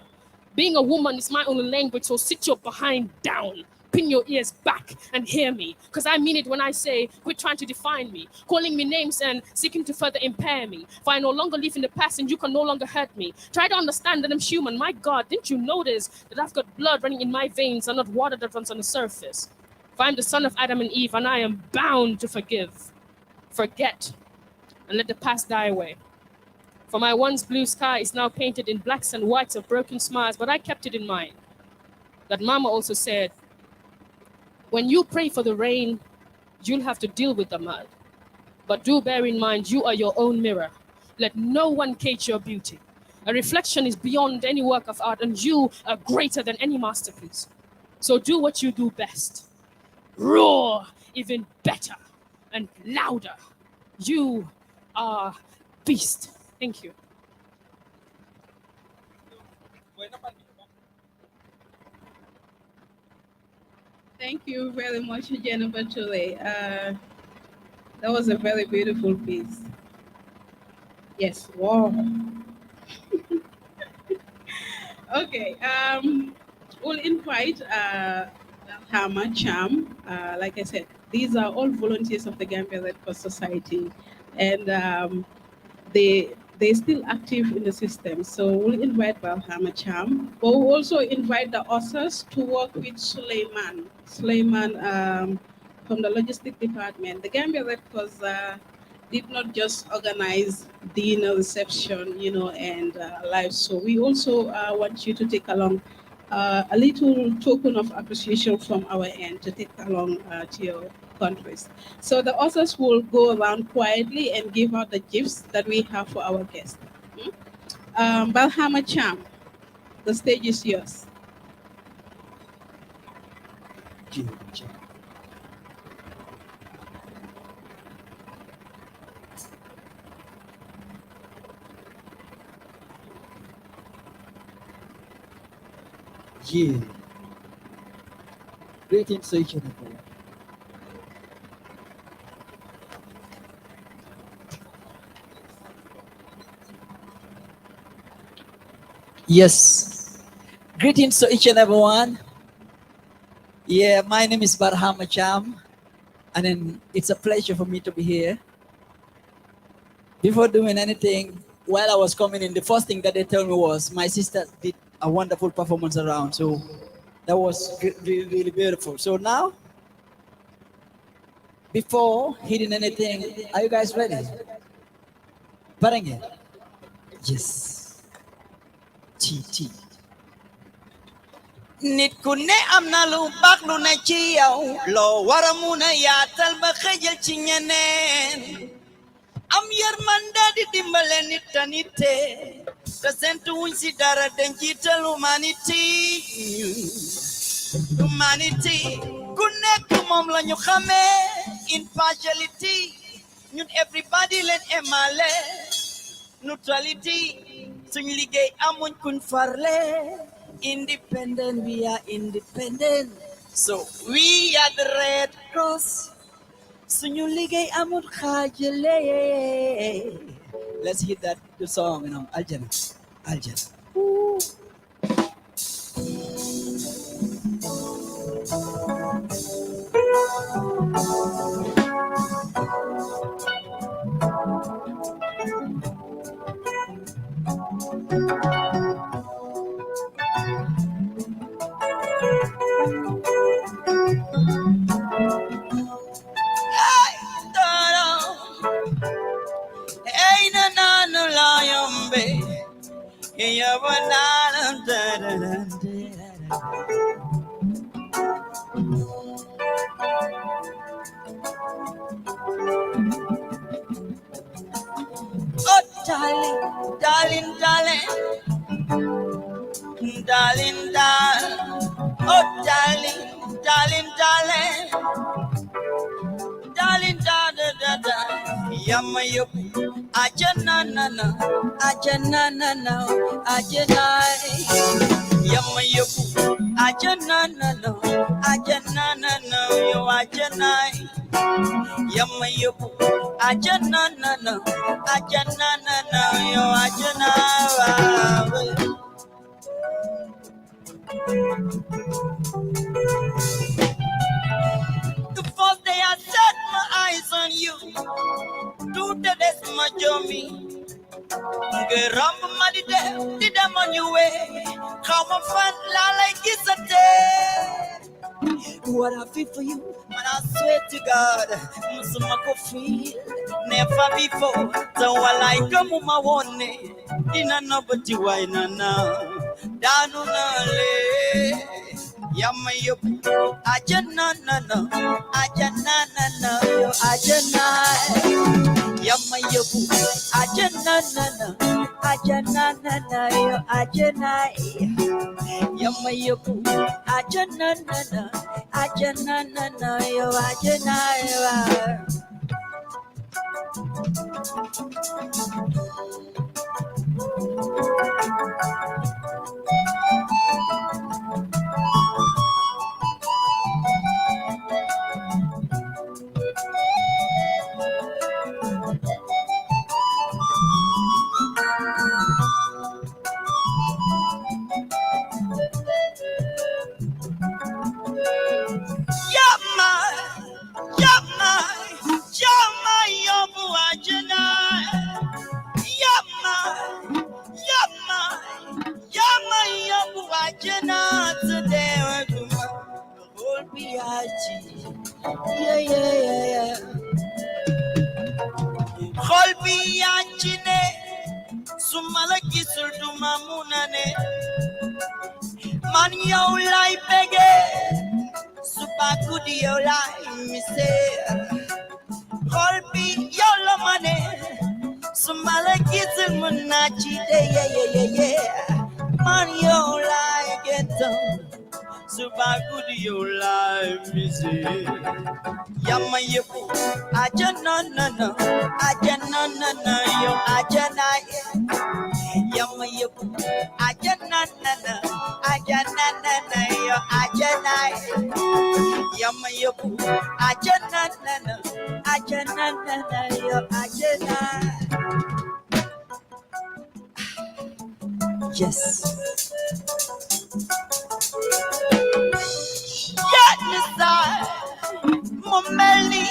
Being a woman is my only language, so sit your behind down. Pin your ears back and hear me, because I mean it when I say, quit trying to define me, calling me names and seeking to further impair me. For I no longer live in the past and you can no longer hurt me. Try to understand that I'm human. My God, didn't you notice that I've got blood running in my veins and not water that runs on the surface? For I'm the son of Adam and Eve, and I am bound to forgive, forget, and let the past die away. For my once blue sky is now painted in blacks and whites of broken smiles, but I kept it in mind that Mama also said, when you pray for the rain, you'll have to deal with the mud. But do bear in mind, you are your own mirror. Let no one cage your beauty. A reflection is beyond any work of art, and you are greater than any masterpiece. So do what you do best. Roar even better and louder. You are beast. Thank you. Thank you very much, Jennifer Chule. That was a very beautiful piece. Yes, wow. Okay, we'll invite Hama Cham. Like I said, these are all volunteers of the Gambia Red Cross Society, and they're still active in the system. So we'll invite Balhama Cham, but we'll also invite the authors to work with Suleiman. From the logistic department. The Gambia Red Cross did not just organize dinner reception, and live. So we also want you to take along a little token of appreciation from our end to take along to your countries. So the authors will go around quietly and give out the gifts that we have for our guests. Balhama Cham, the stage is yours. Yeah. Greetings to each and everyone. Yes. Greetings to each and everyone. Yeah, my name is Barham Acham, and then it's a pleasure for me to be here. Before doing anything, while I was coming in, the first thing that they told me was my sister did a wonderful performance around. So that was really, really beautiful. So now, before hitting anything, are you guys ready? Parang yes. T. nit ku ne am na lu baax lu ne ci yow loo war a mun a yaatal ba xëjal ci ñeneen am yërmande di dimbale nit ta nite te sentu wuñ si dara dañ jiital humanity ku nekk moom la ñu xamee impartiality ñun everybody leen emale neutrality suñ liggéey amuñ kuñ farle independent, we are independent. So we are the Red Cross. Suñu liggéey amul xaajale. Let's hit that the song, Aljana. Oh, darling, darling, darling, darling, darling. Oh, darling, darling, darling, darling, darling, yama yup, ajana na na, ajana na na, ajana, yama yup, ajana na na, ajana na na, yo ajana. Yama yup, ajana na na, ajana na na, yo ajana. The first day I set my eyes on you, today my journey. Geram madide, did I'm on your way. Come on, fun, la like it's a day. What I feel for you, and I swear to God, Musumako feel never before. So I like a mama one in a nobody why now. Danu nale, yama yup, ajana no, ajana no, ajana. Yama yup, ajana no, ajana yo, ajana. Yama yup, ajana no. Ajana yo, ajana. Yeah. Holbi anjine, sumala kisul dumamunane. Man yo lai pege, supakudi yo lai mise. Holbi yo lo mane, sumala kisul munachi de yeah. Man yo lai geto, supakudi yo lai mise. Yama yupu, ajana no, ajana no, yo ajana. Yama yupu, ajana no, ajana yo ajana. Yama yupu, ajana no, ajana yo ajana. Yes. Yes, Momeli,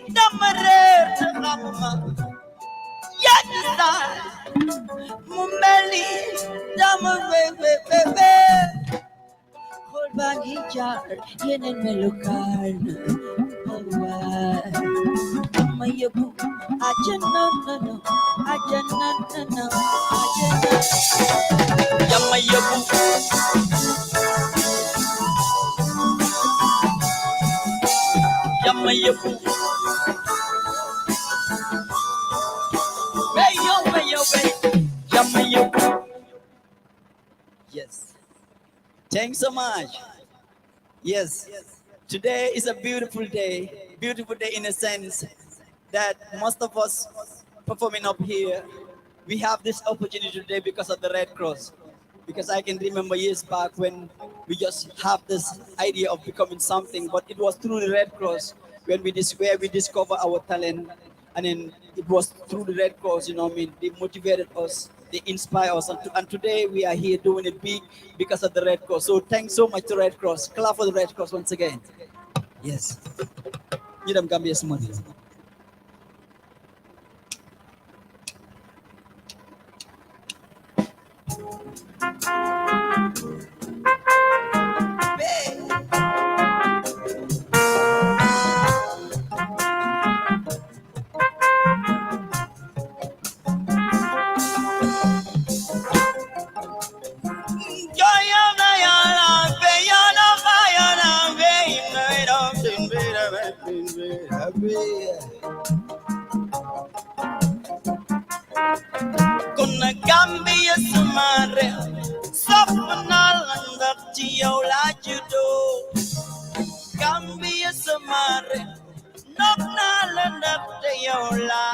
Damarer, Mama. Yes, Momeli, Damarer, baby. Hold back each other, yen and melocan. Mayabu, Ajanana, Ajanana, Ajanana, Yamayabu. Yamayabu. Yamayabu. Yes. Thanks so much. Yes. Today is a beautiful day. Beautiful day in a sense that most of us performing up here, we have this opportunity today because of the Red Cross. Because I can remember years back when we just have this idea of becoming something, but it was through the Red Cross when where we discover our talent, and then it was through the Red Cross. You know, what I mean, they motivated us, they inspire us, and today we are here doing it big because of the Red Cross. So thanks so much to Red Cross. Clap for the Red Cross once again. Yes. You them Gambia money. Kuna Gambia sumare Sopna landak tiyo la judo Gambia sumare Nokna landak tiyo la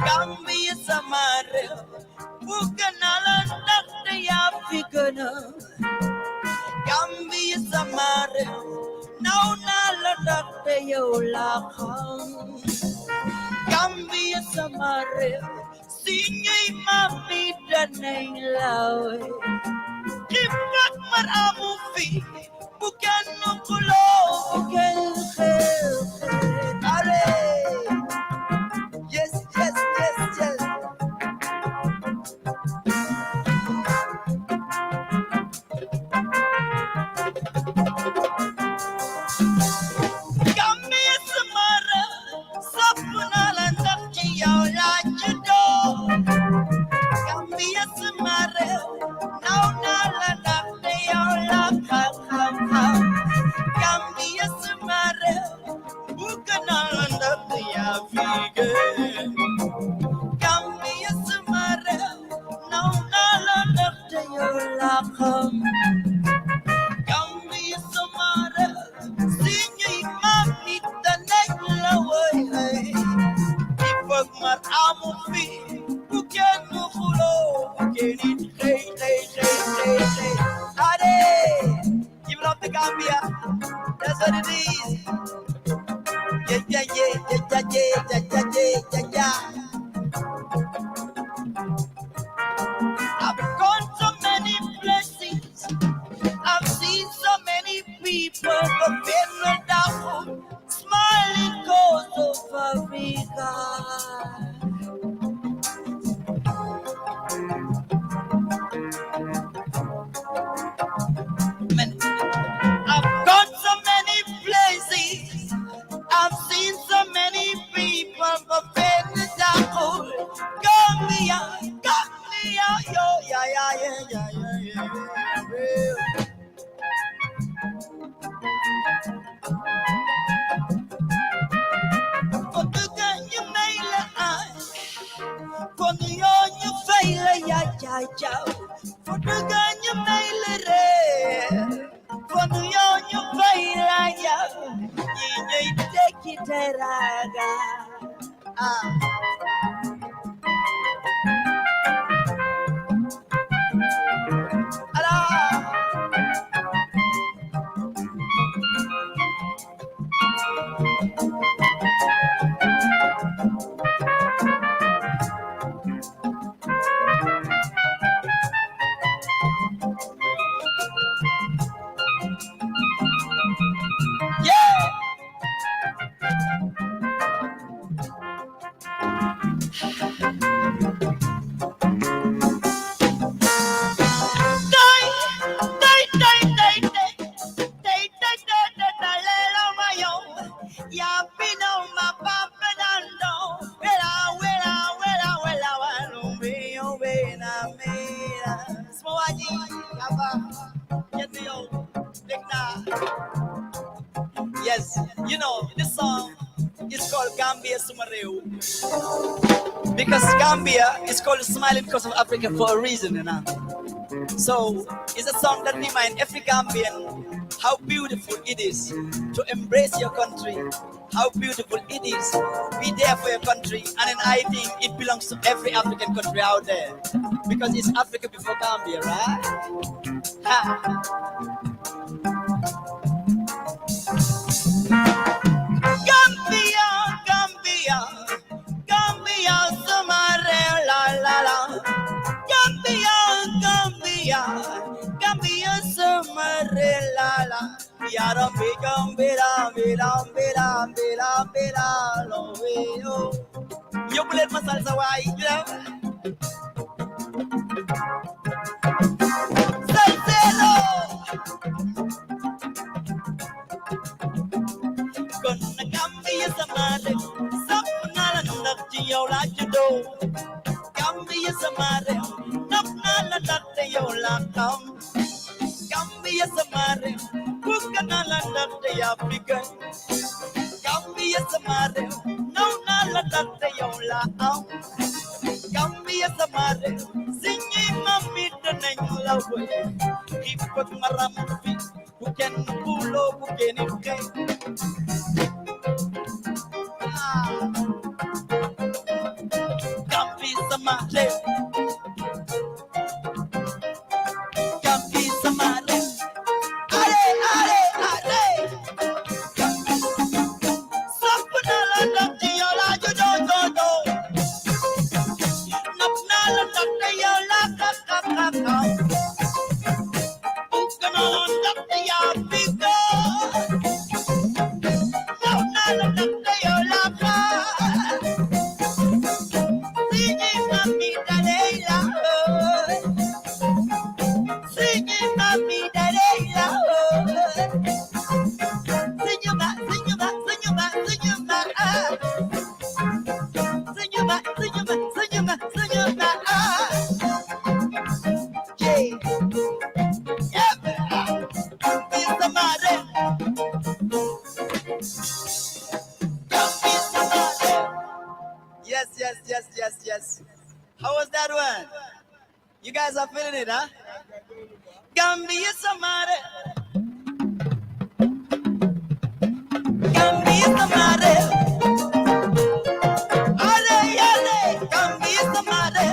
Gambia sumare Bukana landak tiyo figana Gambia sumare Nauna landak tiyo la Gambia sumare Singay mami danay lawe Kiprak maramu fi Bukan nukulo Bukan khel Ale Yes, yes, yes, yes Gambia samara Sapuna landak kiyaw la judo Gambia samare, now nala nakte yola kam. Gambia samare, bukanala nakte ya fige. Gambia samare, now nala nakte yola kam. Gambia samare, singi mami tanay laway. Ipag maramu fi, bukan nukulo. Hey, hey, hey, hey, hey. Ade, give it up to Gambia. That's what it is. Yeah, yeah, yeah, yeah, yeah, yeah, yeah, yeah, yeah, yeah. I've gone so many places. I've seen so many people, but been without smiling coast of Africa. I've gone so many places. I've seen so many people, but been without Gambia, Gambia, yo, yeah, yeah, yeah, yeah, yeah, yeah. But the gun you Con yo như vây là ya cha cha Con đứa như mây lê rê Con yo như vây là ya Nhìn nhây tê ki tê ra ga Gambia Sumareu. Because Gambia is called the smiling coast of Africa for a reason, you know. So it's a song that reminds every Gambian how beautiful it is to embrace your country, how beautiful it is be there for your country, and then I think it belongs to every African country out there because it's Africa before Gambia, right? Ha. Gambia, Gambia, Gambia, Somare, la la la. Gambia, Gambia, Gambia, Somare, la la. Yaram be Gambira, Bira, Bira, Bira, Bira, lo veo. Yo play my salsa white, Salsero. Gonna Gambia, Somare, Sapna, Nati, Yola, Judo. Gambia, Somare, Napna, Nati, Yola, come. Gambia, Somare, Kukanala, Nati, Africa. Gambia, Somare, no, Nala, Yola, Gambia, Somare, singing Mammy, the name of way. He put Maramfi, who can pull up, who can it. Gambia, Somare, Gambia, Somare, are. Sapnala, Nati, Yola, Jodo. Napnala, Nati, Yola, Kaka. Ukanala, Nati, Africa. Napnala, Nati, Yola, singing Mami Dalela. Singing Mami Dalela. Sing you back, sing you back, sing you back, sing you back. Sing you back, sing you back, sing you back, sing you back. It's the matter. Yes. How was that one? You guys are feeling it, huh? Gambia Samare. Gambia Samare. Ale, Gambia Samare.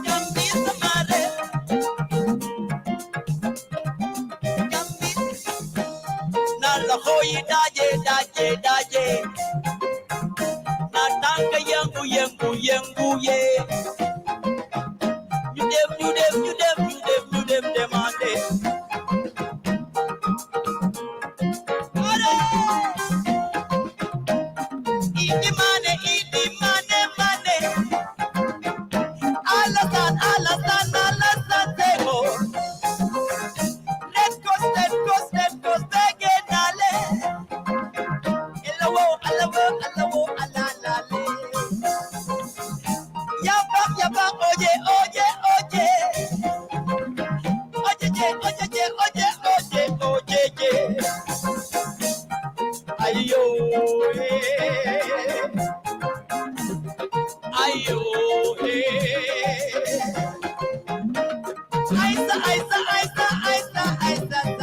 Gambia Samare. Na la hoyi daje. Na tanga yangu ye. You dem demande. Idi mane. Alasan, tego. Let's go, begenale. Alawo, alalale. Yabam, oye. Oye. Ayo, Aisa.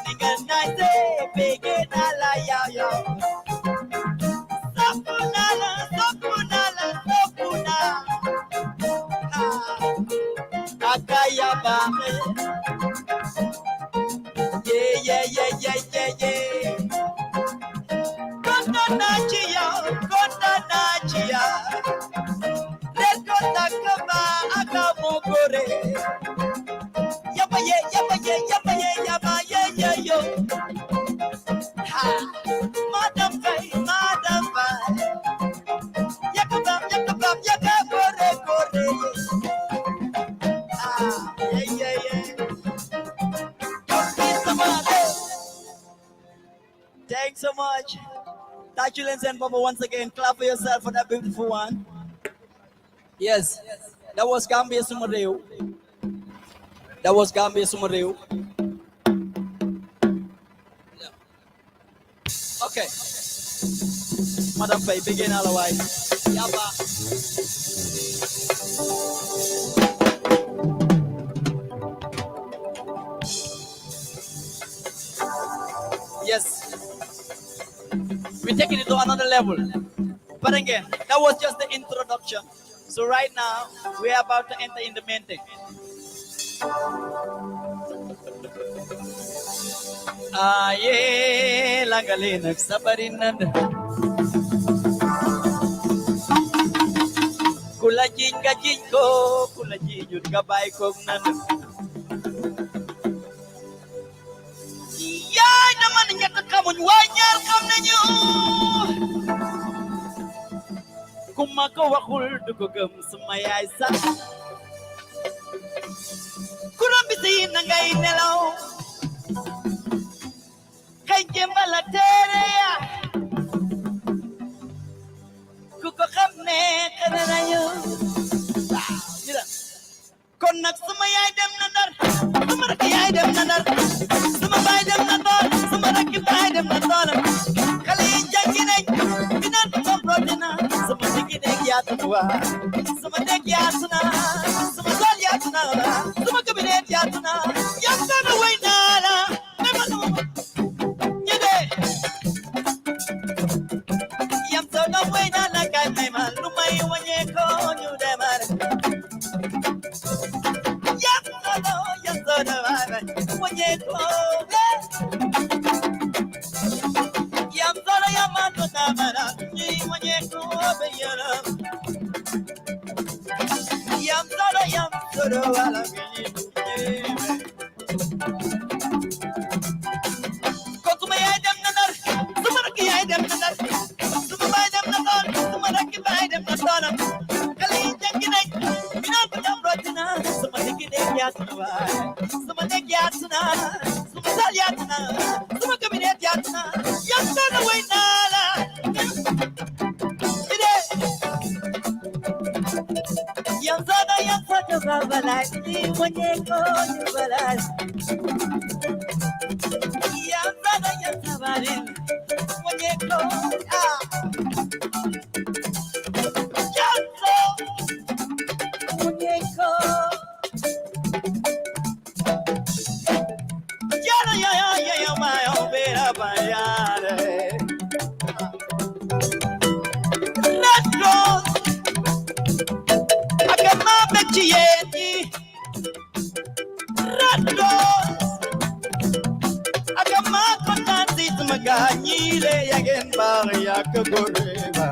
Nigga nice, begenala, yo. Sapunala. Akayaba. Yeah. Kota Nachia. Let's go Takaba, Akamogore. Yaba, yo. Ha, Madam Fay. Yakabam, Yakabore. Yeah. Thanks so much. Tajulens and Baba, once again, clap for yourself for that beautiful one. Yes, that was Gambia Sumareu. Okay. Madam Pay, begin alawai. Yaba. Yes. We're taking it to another level. But again, that was just the introduction. So right now, we are about to enter in the main thing. Aye, langalin sabarin kulajin gajin ko, kulajin yun gabay ko nan. Yay naman niya kakamun wanyar kam nanyo. Kumakawakul dugugam sumayay sa. Kurambisin ng ngay nelaw. Kay jembala tereya. Kukakam ne kananayo. Mira. Konak sumayay dem nadar. Sumarakiyay dem nadar. Sumabay dem nadar. Sumarakibay dem nadar. Kaliin janginay. Binan pagkaprotina. Sumatikideg yatwa. Sumatek yatuna. Sumasal yatuna. Sumakabinet yatuna. Yatuna way nala. Nemanu. Yede. Yamsona way nala kay may malumay wanyeko nyudemar. Yamsona wanyeko. Yamsona yamano namara. Wanyeko beyara. Yamsona wala gini. Kotumay dem nanar. Sumarakiyay dem nanar. Sumabay dem nanar. Sumarakibay dem nanar. Kaliin janginay. Pinapagam rotina. Sumatikinig yatuna. Sumatig yatuna. Sumasal yatuna. Sumakabinet yatuna. Yamsona way nala. Yamsona babalay. Wanyeko balay. Yamsona yamsabarin. Wanyeko. Yamso. Wanyeko. Yara ya mayo vera bayare. Let's go. Akama bechieti. Let's go. Akama konanti maganyile yagen bariya kagoreba.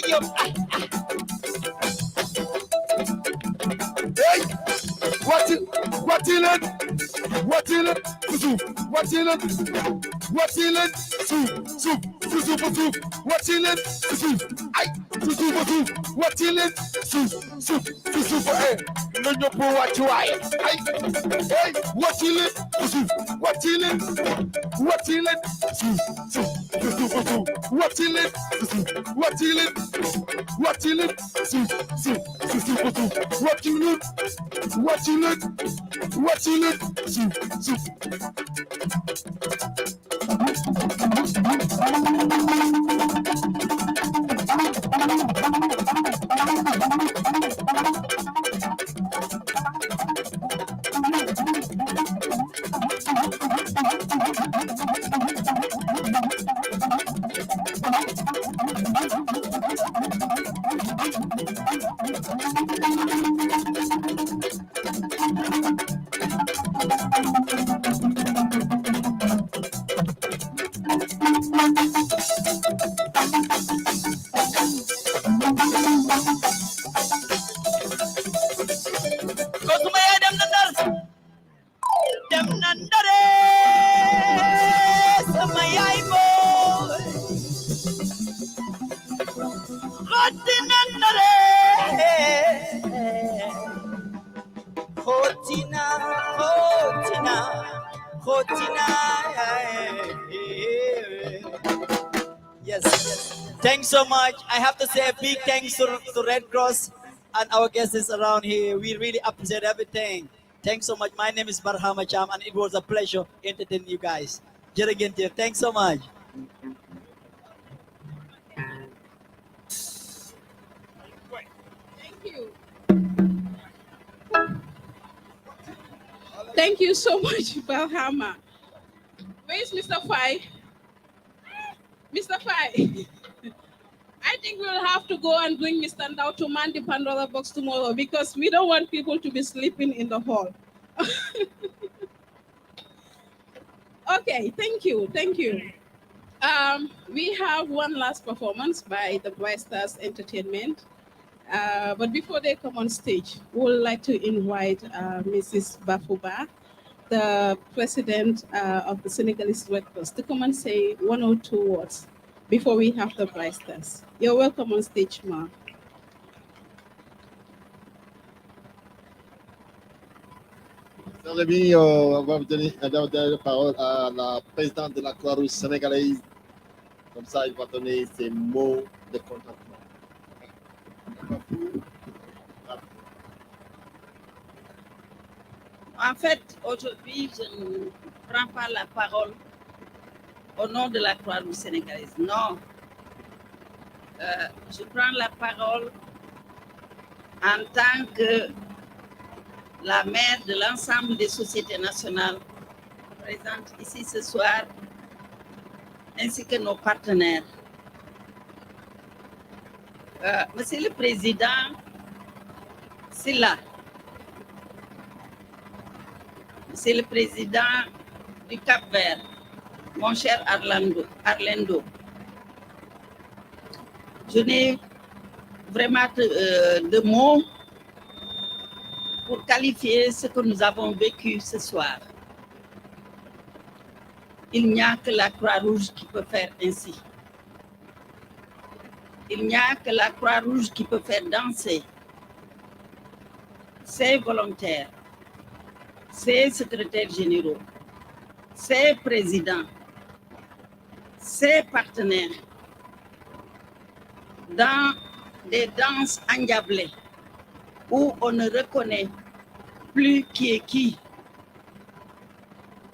Ayo. Hey, what it? What in it? What in it? What in it? What in it? Soup. What in it? Soup. Ay, soup. What in it? Soup. Hey, no no po what you ay. Hey, what in it? Soup. What in it? What in it? Soup. What in it? What in it? What in it? Soup. What in it? What in it? What in it? Soup. Kosumaya dem nandar. Dem nandare. Samayay mo. Roti nandare. Hotina. Yes. Thanks so much. I have to say a big thanks to Red Cross and our guests around here. We really appreciate everything. Thanks so much. My name is Barhama Cham, and it was a pleasure entertaining you guys. Jërëjëf. Thanks so much. Thank you. Thank you so much, Balhama. Where's Mr. Fai? Mr. Fai. I think we'll have to go and bring Mr. Ndao to man the Pandora box tomorrow because we don't want people to be sleeping in the hall. Okay, thank you. We have one last performance by the Bright Stars Entertainment. But before they come on stage, we would like to invite Mrs. Bafouba, the president of the Senegalese Red Cross, to come and say one or two words before we have the Bright Stars. You're welcome on stage, Ma. Chers amis, on va donner la parole à la présidente de la Croix-Rouge sénégalaise. Comme ça, il va donner ses mots de contentement. En fait, aujourd'hui, je ne prends pas la parole au nom de la Croix-Rouge sénégalaise. Non. Je prends la parole en tant que la mère de l'ensemble des sociétés nationales présentes ici ce soir, ainsi que nos partenaires. Monsieur le Président Silla, Monsieur le Président du Cap-Vert, mon cher Arlendo, je n'ai vraiment de mots pour qualifier ce que nous avons vécu ce soir. Il n'y a que la Croix-Rouge qui peut faire ainsi. Il n'y a que la Croix-Rouge qui peut faire danser ses volontaires, ses secrétaires généraux, ses présidents, ses partenaires dans des danses endiablées où on ne reconnaît plus qui est qui.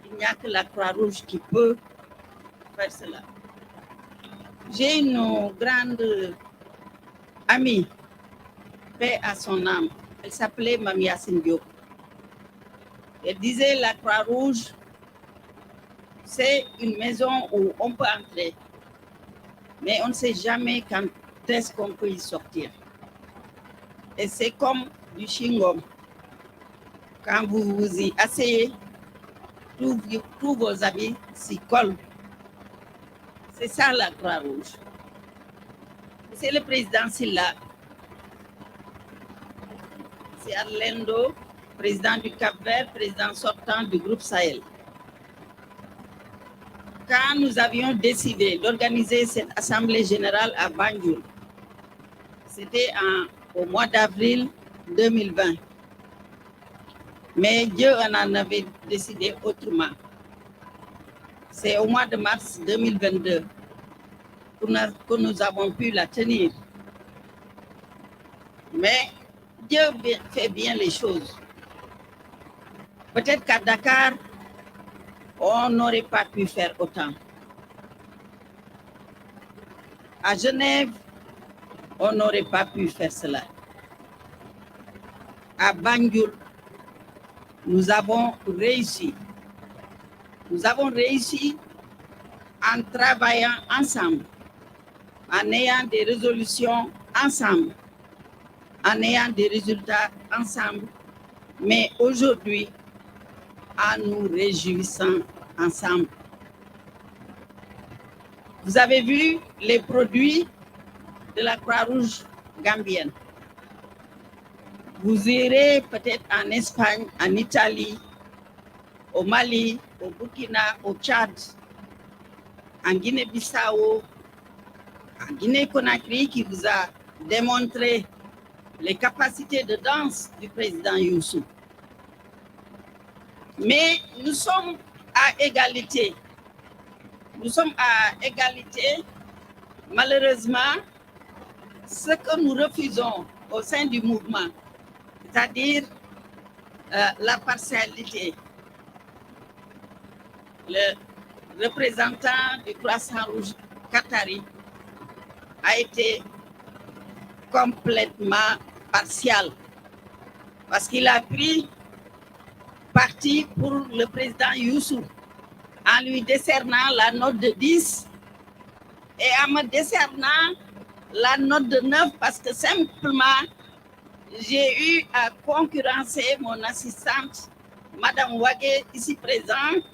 Il n'y a que la Croix-Rouge qui peut faire cela. J'ai une grande amie, paix à son âme. Elle s'appelait Mami Yacine Diop. Elle disait la Croix-Rouge, c'est une maison où on peut entrer, mais on ne sait jamais quand est-ce qu'on peut y sortir. Et c'est comme du chewing-gum. Quand vous vous y asseyez, tous vos habits s'y collent. C'est ça la Croix-Rouge. C'est le président Silla, c'est Arlendo, président du Cap-Vert, président sortant du groupe Sahel. Quand nous avions décidé d'organiser cette assemblée générale à Banjul, c'était au mois d'avril 2020. Mais Dieu en avait décidé autrement. C'est au mois de mars 2022 que nous avons pu la tenir. Mais Dieu fait bien les choses. Peut-être qu'à Dakar, on n'aurait pas pu faire autant. À Genève, on n'aurait pas pu faire cela. À Banjul, nous avons réussi. Nous avons réussi en travaillant ensemble, en ayant des résolutions ensemble, en ayant des résultats ensemble, mais aujourd'hui, en nous réjouissant ensemble. Vous avez vu les produits de la Croix-Rouge gambienne. Vous irez peut-être en Espagne, en Italie, au Mali, au Burkina, au Tchad, en Guinée-Bissau, en Guinée-Conakry, qui vous a démontré les capacités de danse du président Youssou. Mais nous sommes à égalité. Nous sommes à égalité. Malheureusement, ce que nous refusons au sein du mouvement, c'est-à-dire la partialité. Le représentant du Croissant-Rouge qatari a été complètement partial parce qu'il a pris parti pour le président Youssou en lui décernant la note de 10 et en me décernant la note de 9 parce que simplement j'ai eu à concurrencer mon assistante, Madame Wagé, ici présente,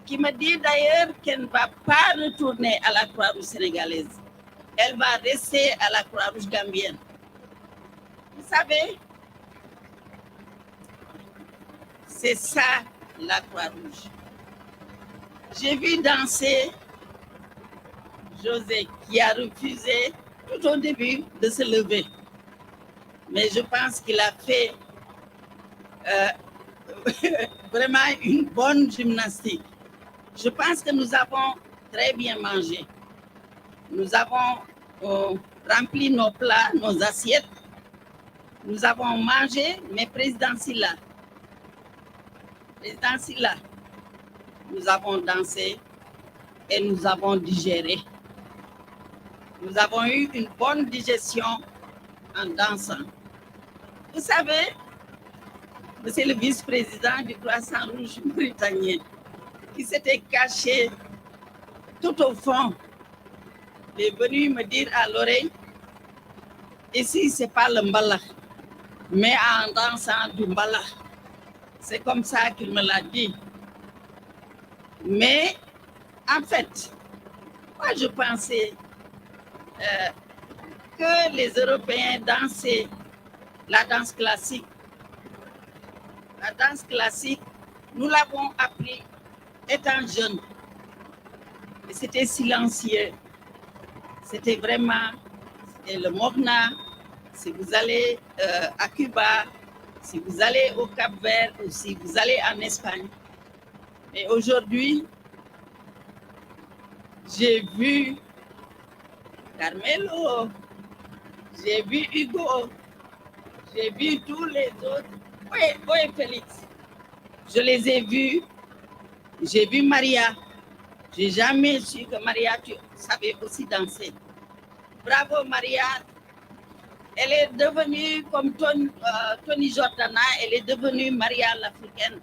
qui me dit d'ailleurs qu'elle ne va pas retourner à la Croix-Rouge sénégalaise. Elle va rester à la Croix-Rouge gambienne. Vous savez, c'est ça la Croix-Rouge. J'ai vu danser José qui a refusé tout au début de se lever. Mais je pense qu'il a fait vraiment une bonne gymnastique. Je pense que nous avons très bien mangé. Nous avons rempli nos plats, nos assiettes. Nous avons mangé, mais président Silla, nous avons dansé et nous avons digéré. Nous avons eu une bonne digestion en dansant. Vous savez, c'est le vice-président du Croissant-Rouge mauritanien qui s'était caché tout au fond. Il est venu me dire à l'oreille, ici, ce n'est pas le mbala, mais en dansant du mbala. C'est comme ça qu'il me l'a dit. Mais, en fait, moi, je pensais que les Européens dansaient la danse classique. La danse classique, nous l'avons appris étant jeunes. Et c'était silencieux. C'était vraiment le Morna. Si vous allez à Cuba, si vous allez au Cap-Vert ou si vous allez en Espagne. Et aujourd'hui, j'ai vu Carmelo, j'ai vu Hugo, j'ai vu tous les autres. Oui, Félix. Je les ai vus. J'ai vu Maria. J'ai jamais su que Maria, tu savais aussi danser. Bravo Maria. Elle est devenue comme Tony Jordana, elle est devenue Maria l'Africaine.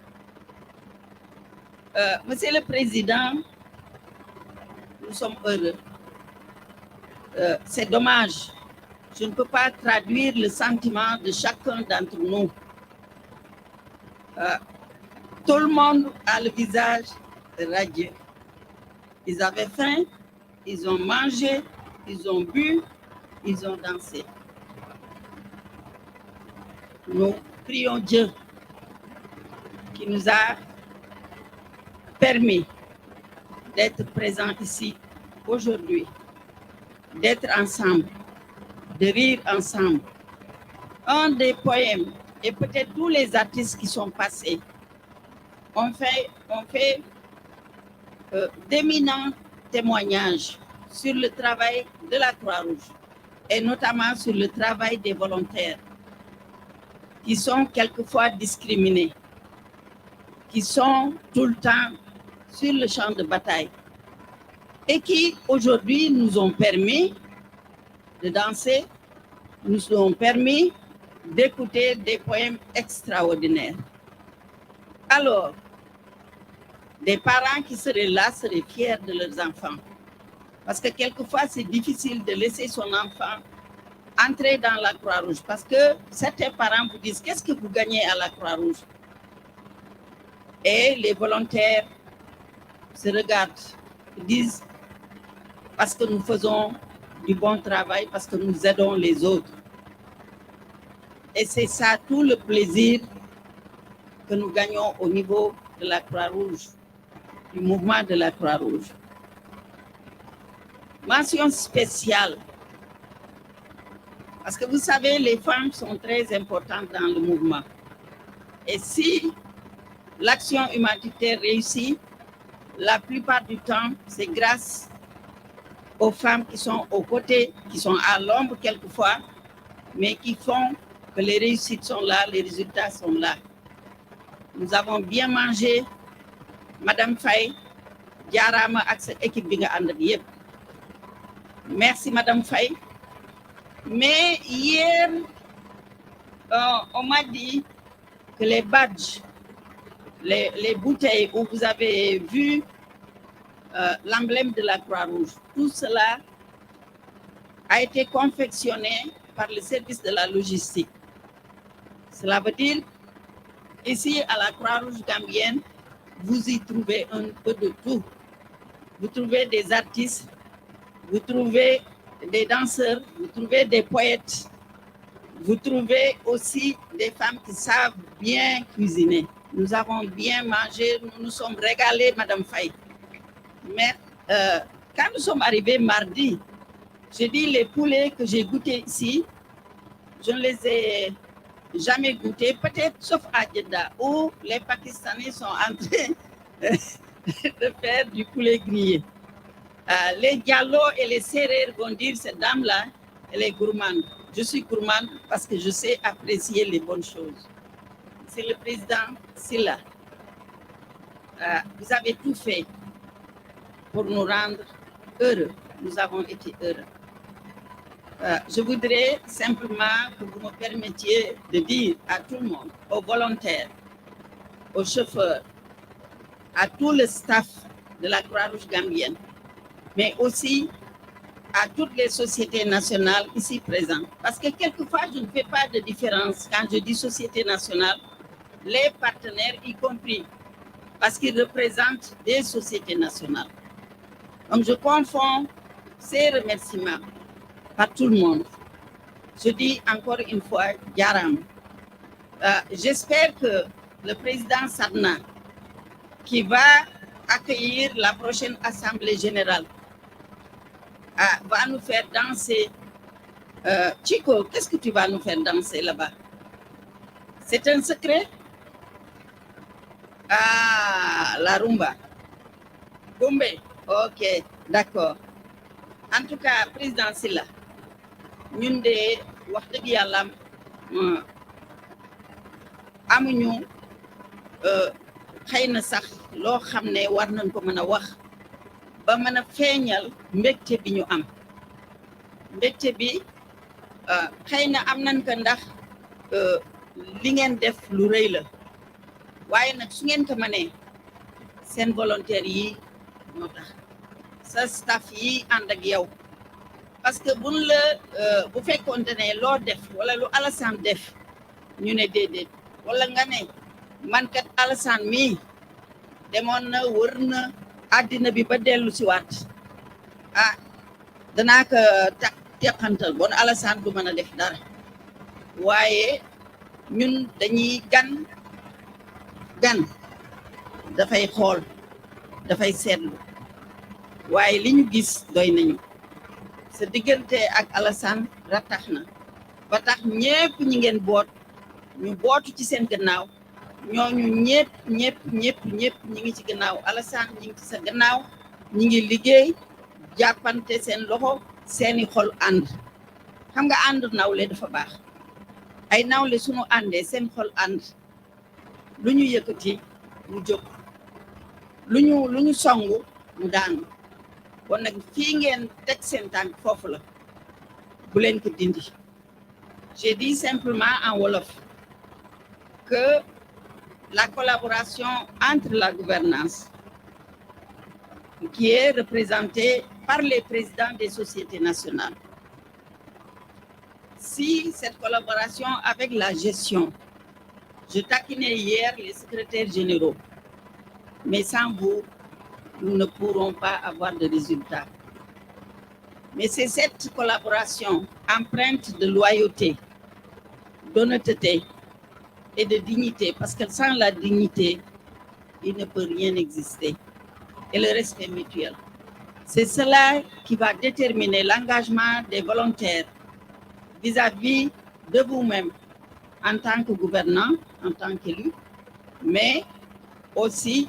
Monsieur le Président, nous sommes heureux. C'est dommage. Je ne peux pas traduire le sentiment de chacun d'entre nous. Tout le monde a le visage radieux. Ils avaient faim, ils ont mangé, ils ont bu, ils ont dansé. Nous prions Dieu qui nous a permis d'être présents ici aujourd'hui, d'être ensemble, de rire ensemble. Un des poèmes, et peut-être tous les artistes qui sont passés, ont fait d'éminents témoignages sur le travail de la Croix-Rouge et notamment sur le travail des volontaires qui sont quelquefois discriminés, qui sont tout le temps sur le champ de bataille et qui aujourd'hui nous ont permis de danser, nous ont permis d'écouter des poèmes extraordinaires. Alors, des parents qui seraient là seraient fiers de leurs enfants. Parce que quelquefois, c'est difficile de laisser son enfant entrer dans la Croix-Rouge. Parce que certains parents vous disent, qu'est-ce que vous gagnez à la Croix-Rouge? Et les volontaires se regardent, disent, parce que nous faisons du bon travail, parce que nous aidons les autres. Et c'est ça tout le plaisir que nous gagnons au niveau de la Croix-Rouge, du mouvement de la Croix-Rouge. Mention spéciale, parce que vous savez, les femmes sont très importantes dans le mouvement. Et si l'action humanitaire réussit, la plupart du temps, c'est grâce aux femmes qui sont aux côtés, qui sont à l'ombre quelquefois, mais qui font que les réussites sont là, les résultats sont là. Nous avons bien mangé, Madame Faye, Diarama ak sa équipe bi nga ànd ak yépp. Merci Madame Faye. Mais hier, on m'a dit que les badges, les bouteilles où vous avez vu l'emblème de la Croix-Rouge, tout cela a été confectionné par le service de la logistique. Cela veut dire, ici à la Croix-Rouge gambienne, vous y trouvez un peu de tout. Vous trouvez des artistes, vous trouvez des danseurs, vous trouvez des poètes, vous trouvez aussi des femmes qui savent bien cuisiner. Nous avons bien mangé, nous nous sommes régalés, Madame Faye. Mais quand nous sommes arrivés mardi, j'ai dit les poulets que j'ai goûtés ici, je ne les ai jamais goûtés, peut-être sauf à Jeddah, où les Pakistanais sont en train de faire du poulet grillé. Les Diallo et les Sérères vont dire, cette dame-là, elle est gourmande. Je suis gourmande parce que je sais apprécier les bonnes choses. C'est le président Silla. Vous avez tout fait pour nous rendre heureux. Nous avons été heureux. Je voudrais simplement que vous me permettiez de dire à tout le monde, aux volontaires, aux chauffeurs, à tout le staff de la Croix-Rouge gambienne, mais aussi à toutes les sociétés nationales ici présentes. Parce que quelquefois, je ne fais pas de différence quand je dis société nationale, les partenaires y compris, parce qu'ils représentent des sociétés nationales. Donc je confonds ces remerciements par tout le monde. Je dis encore une fois, Yaram. J'espère que le président Sadna, qui va accueillir la prochaine Assemblée générale, va nous faire danser. Chico, qu'est-ce que tu vas nous faire danser là-bas? C'est un secret? Ah, la rumba. Gombe, ok, d'accord. En tout cas, président Silla, ñun de wax dëgg yàlla amuñu xëy na sax loo xam ne war nañ ko mën a wax ba mën a feeñal mbégte bi ñu am mbégte bi xëy na am nañ ko ndax li ngeen def lu rëy la waaye nag su ngeen ko mënee seen volontaire yi moo tax sa staff yi ànd ak yow parce que buñ la bu fekkoonte ne loo def wala lu Alassane def ñu ne déedéet wala nga ne man kat Alassane mii demoon na wër na àddina bi ba dellu si waat danaa ko teqantal bon Alassane du mën a def dara waaye ñun dañuy gan dafay xool dafay seetlu waaye li ñu gis doy nañu sa diggante ak Alassane ratax na ba tax ñépp ñi ngeen boot ñu bootu ci seen gannaaw ñooñu ñépp ñi ngi ci gannaaw Alassane ñi ngi ci sa gannaaw ñi ngi liggéey jàppante seen loxo seeni xol ànd xam nga ànd nawle dafa baax ay nawle suñu àndee seen xol ànd lu ñu yëkkati mu jóg lu ñu songu mu daanu kon nag fii ngeen teg seen tànk foofu la bu leen ko dindi. J'ai dit simplement en wolof que la collaboration entre la gouvernance qui est représentée par les présidents des sociétés nationales, si cette collaboration avec la gestion, je taquinais hier les secrétaires généraux, mais sans vous, nous ne pourrons pas avoir de résultats. Mais c'est cette collaboration empreinte de loyauté, d'honnêteté et de dignité, parce que sans la dignité, il ne peut rien exister, et le respect mutuel. C'est cela qui va déterminer l'engagement des volontaires vis-à-vis de vous-même en tant que gouvernant, en tant qu'élu, mais aussi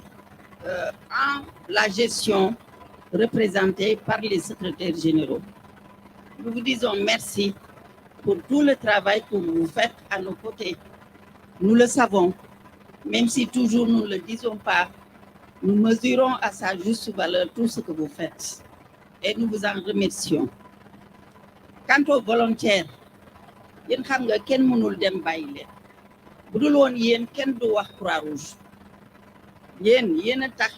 en la gestion représentée par les secrétaires généraux. Nous vous disons merci pour tout le travail que vous faites à nos côtés. Nous le savons, même si toujours nous ne le disons pas, nous mesurons à sa juste valeur tout ce que vous faites et nous vous en remercions. Quant aux volontaires, yéen xam nga kenn mënul dem bàyyi leen bu dul woon yéen kenn du wax Croix-Rouge yéen a tax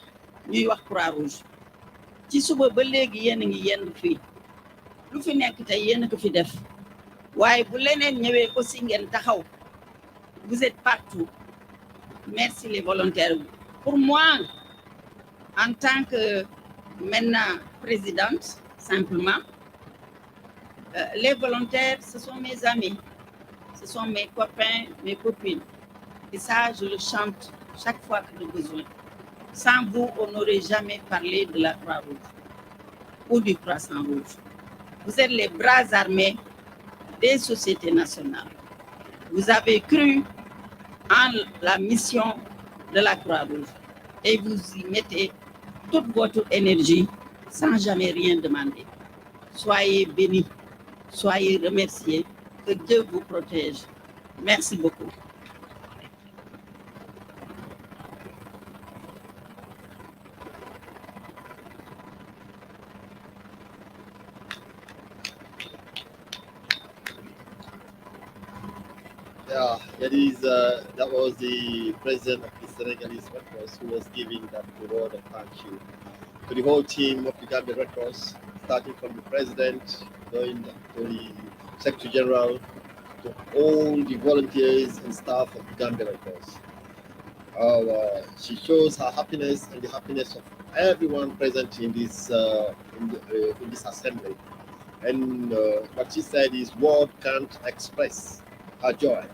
ñuy wax Croix-Rouge ci suba ba léegi yéen a ngi yenn fii lu fi nekk tey yéen a ko fi def waaye bu leneen ñëwee aussi ngeen taxaw vous êtes partout. Merci les volontaires. Pour moi, en tant que maintenant présidente, simplement, les volontaires, ce sont mes amis, ce sont mes copains, mes copines. Et ça, je le chante chaque fois que j'ai besoin. Sans vous, on n'aurait jamais parlé de la Croix-Rouge ou du Croissant-Rouge. Vous êtes les bras armés des sociétés nationales. Vous avez cru en la mission de la Croix-Rouge et vous y mettez toute votre énergie sans jamais rien demander. Soyez bénis, soyez remerciés, que Dieu vous protège. Merci beaucoup. Yeah, that was the president of the Senegalese Red Cross who was giving that word of thank you to the whole team of the Gambia Red Cross, starting from the president, going to the Secretary General, to all the volunteers and staff of the Gambia Red Cross. She shows her happiness and the happiness of everyone present in this in this assembly. And what she said is, word can't express her joy.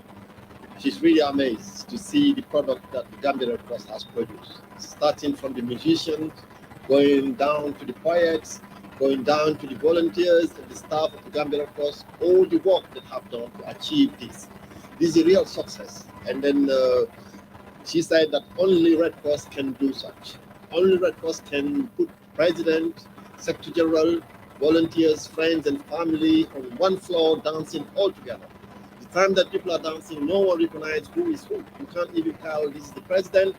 She's really amazed to see the product that the Gambia Red Cross has produced, starting from the musicians, going down to the poets, going down to the volunteers and the staff of the Gambia Red Cross, all the work that have done to achieve this. This is a real success. And then she said that only Red Cross can do such. Only Red Cross can put president, secretary general, volunteers, friends and family on one floor dancing all together. The time that people are dancing, no one recognizes who is who. You can't even tell this is the president,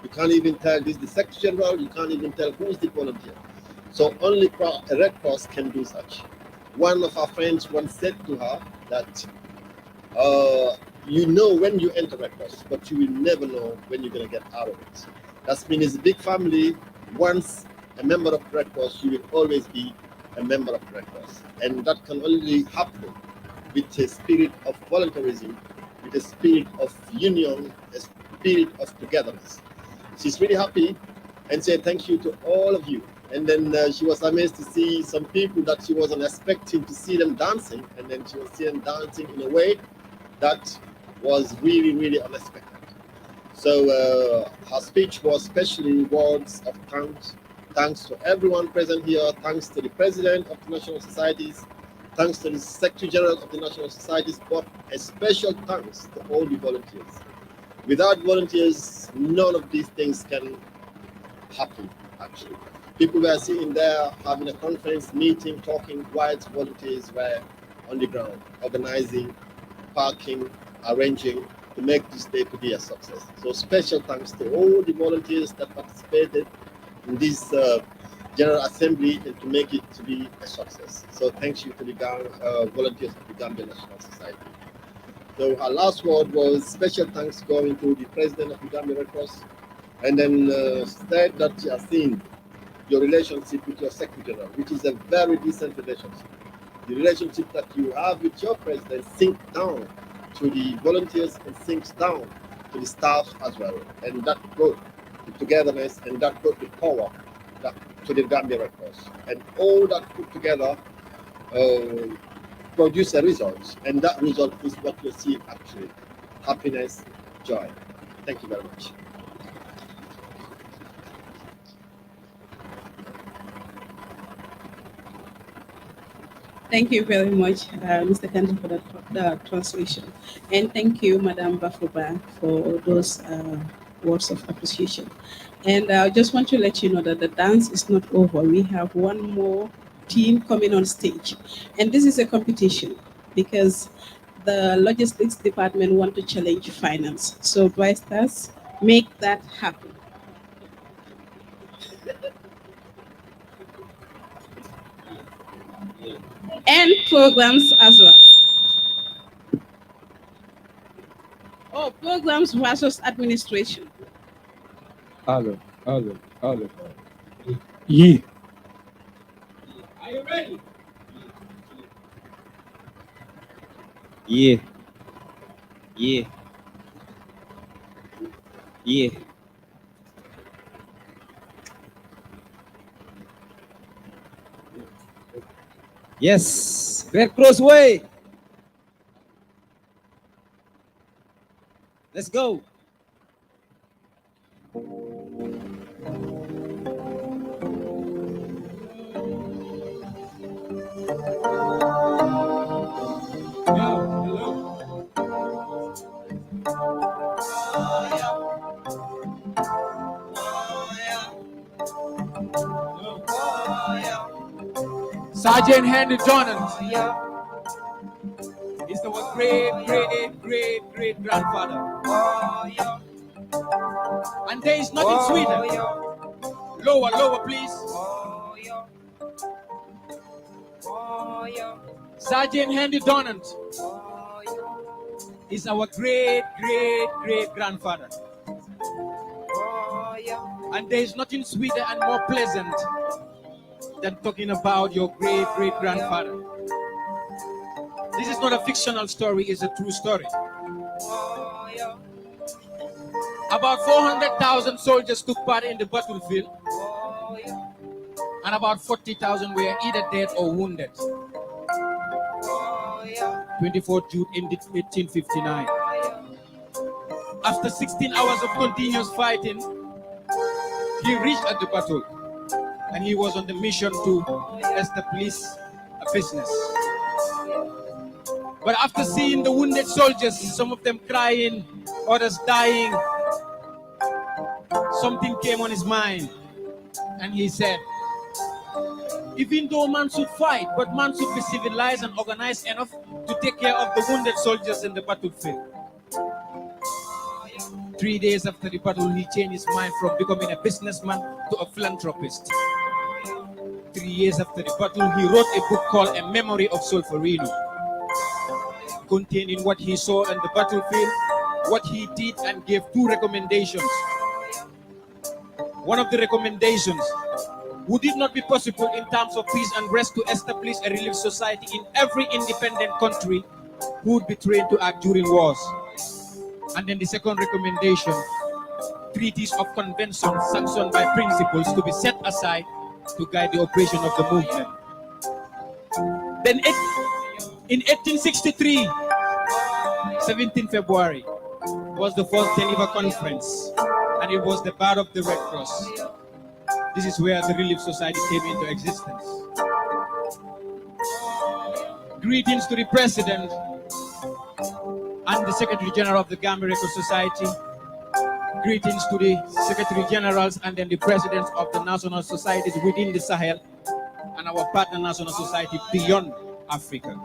you can't even tell this is the secretary general, you can't even tell who is the volunteer. So only a Red Cross can do such. One of our friends once said to her that you know when you enter Red Cross, but you will never know when you're going to get out of it. That means it's a big family. Once a member of Red Cross, you will always be a member of Red Cross. And that can only happen with a spirit of voluntarism, with a spirit of union, a spirit of togetherness. She's really happy and said thank you to all of you And then she was amazed to see some people that she wasn't expecting to see them dancing. And then she was seeing them dancing in a way that was really, really unexpected. So her speech was especially words of thanks. Thanks to everyone present here. Thanks to the President of the National Societies. Thanks to the Secretary General of the National Societies. But a special thanks to all the volunteers. Without volunteers, none of these things can happen, actually. People were sitting there having a conference, meeting, talking, while volunteers were on the ground, organizing, parking, arranging to make this day to be a success. So special thanks to all the volunteers that participated in this General Assembly and to make it to be a success. So thank you to the volunteers of the Gambia National Society. So our last word was special thanks going to the President of the Gambia Red Cross, and then said that you have seen your relationship with your Secretary General, which is a very decent relationship. The relationship that you have with your President sinks down to the volunteers and sinks down to the staff as well. And that brought the togetherness and that brought the power to the Gambia Red Cross. And all that put together produce a result. And that result is what you see actually. Happiness, joy. Thank you very much. Thank you very much, Mr. Kanji, for that translation. And thank you, Madam Bafuba, for those words of appreciation. And I just want to let you know that the dance is not over. We have one more team coming on stage. And this is a competition because the logistics department want to challenge finance. So, Vice Stars, make that happen. And programs as well. Oh, programs versus administration. Hello. Yeah. Are you ready? Yeah. Yes. Red Cross way. Let's go. Sergeant Henry Donald is our great grandfather. And there is nothing sweeter. Lower, please. Sergeant Henry Donald is our great grandfather. And there is nothing sweeter and more pleasant than talking about your great grandfather. This is not a fictional story, it's a true story. About 400,000 soldiers took part in the battlefield, and about 40,000 were either dead or wounded. 24th June 1859. After 16 hours of continuous fighting, he reached at the battle, and he was on the mission to establish a business. But after seeing the wounded soldiers, some of them crying, others dying, something came on his mind, and he said, even though man should fight, but man should be civilized and organized enough to take care of the wounded soldiers in the battlefield. 3 days after the battle, he changed his mind from becoming a businessman to a philanthropist. 3 years after the battle, he wrote a book called A Memory of Solferino, containing what he saw on the battlefield, what he did, and gave 2 recommendations. One of the recommendations: would it not be possible in times of peace and rest to establish a relief society in every independent country who would be trained to act during wars? And then the second recommendation: treaties of conventions sanctioned by principles to be set aside to guide the operation of the movement. Then in 1863, 17 February, was the first Geneva Conference, and it was the birth of the Red Cross. This is where the Relief Society came into existence. Greetings to the President and the Secretary General of the Gambia Red Cross Society. Greetings to the Secretary Generals and then the Presidents of the national societies within the Sahel and our partner national society beyond Africa.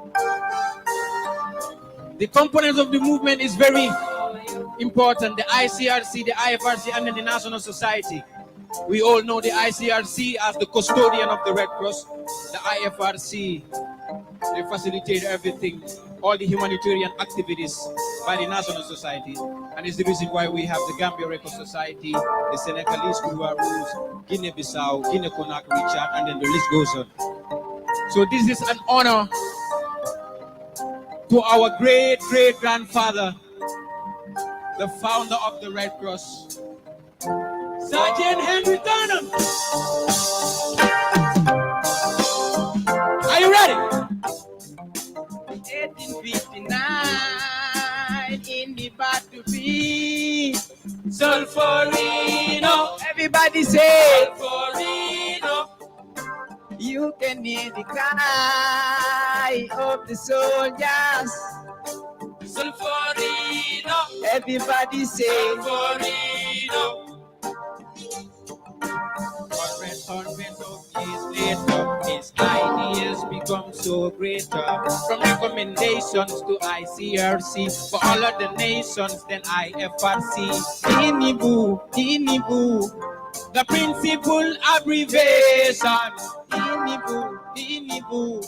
The components of the movement is very important. The ICRC, the IFRC, and then the National Society. We all know the ICRC as the custodian of the Red Cross. The IFRC, they facilitate everything, all the humanitarian activities by the National Society. And it's the reason why we have the Gambia Red Cross Society, the Senegalese Kouarous, Guinea-Bissau, Guinea-Conakry, Richard, and then the list goes on. So this is an honor to our great-great-grandfather, the founder of the Red Cross, Sergeant Henry Dunham. Are you ready? 1859 in the battlefield, Solferino. Everybody say Solferino. You can hear the cry of the soldiers. Solferino. Everybody say Solferino. 100 of years later, his ideas become so greater. From recommendations to ICRC, for all of the nations, then IFRC. Inibu, the principal abbreviation. Inibu,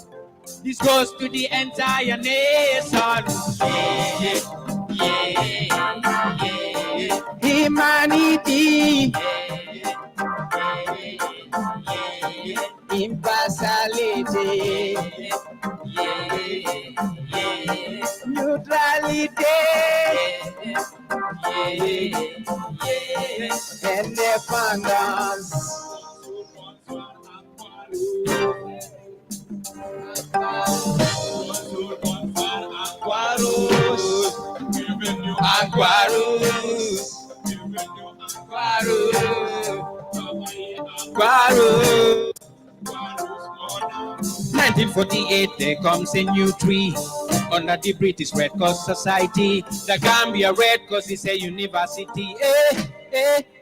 this goes to the entire nation. Humanity. Impartiality, neutrality, independence. Aquarius. 1948, there comes a new tree under the British Red Cross Society. The Gambia Red Cross is a university.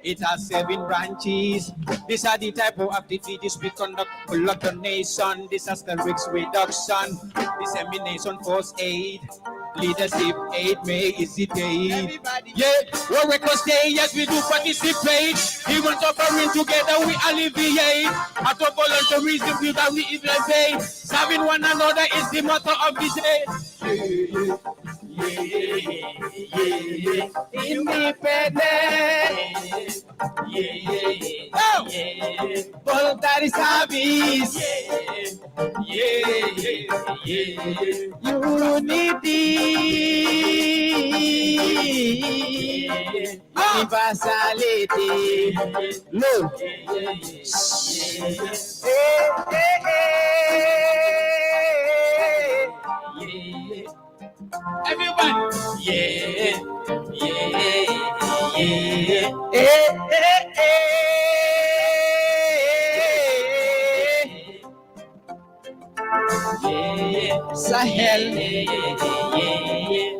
It has 7 branches. These are the type of activities we conduct for the nation. Disaster risk reduction, dissemination, first aid, leadership aid, may hesitate. Yeah, what Red Cross Day, yes, we do participate. Even suffering together, we alleviate. Out of voluntarism, we can reiterate. Serving one another is the motto of this day. Independent. Voluntary service. Unity. Universality. Look. Everybody.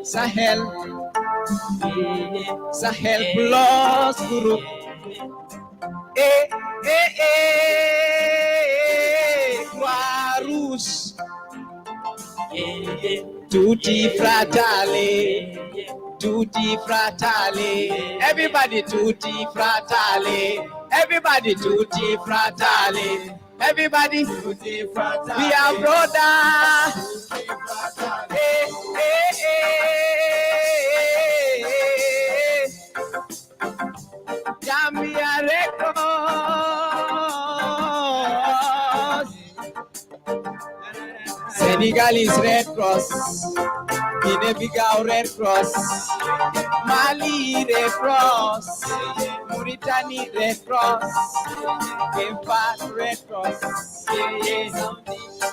Sahel, Sahel plus group. Warus, tutti fratelli, tutti fratelli. Everybody tutti fratelli, everybody tutti fratelli. Everybody, we are brothers. Gambia Red Cross, Senegalese Red Cross, Guinea-Bissau Red Cross, Mali Red Cross, Mauritania Red Cross, Cape Verde Red Cross,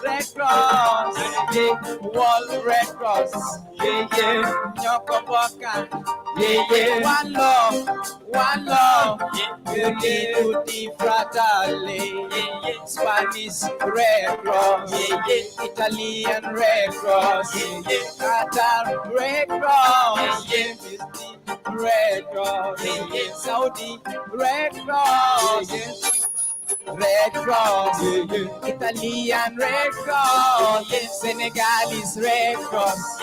Red Cross, World Red Cross, Nyokoboka, one love, Tutti Fratelli, Spanish Red Cross, Italian Red Cross, Qatar Red Cross, Red Cross, Saudi Red Cross, Red Cross, Italian Red Cross, Senegalese Red Cross.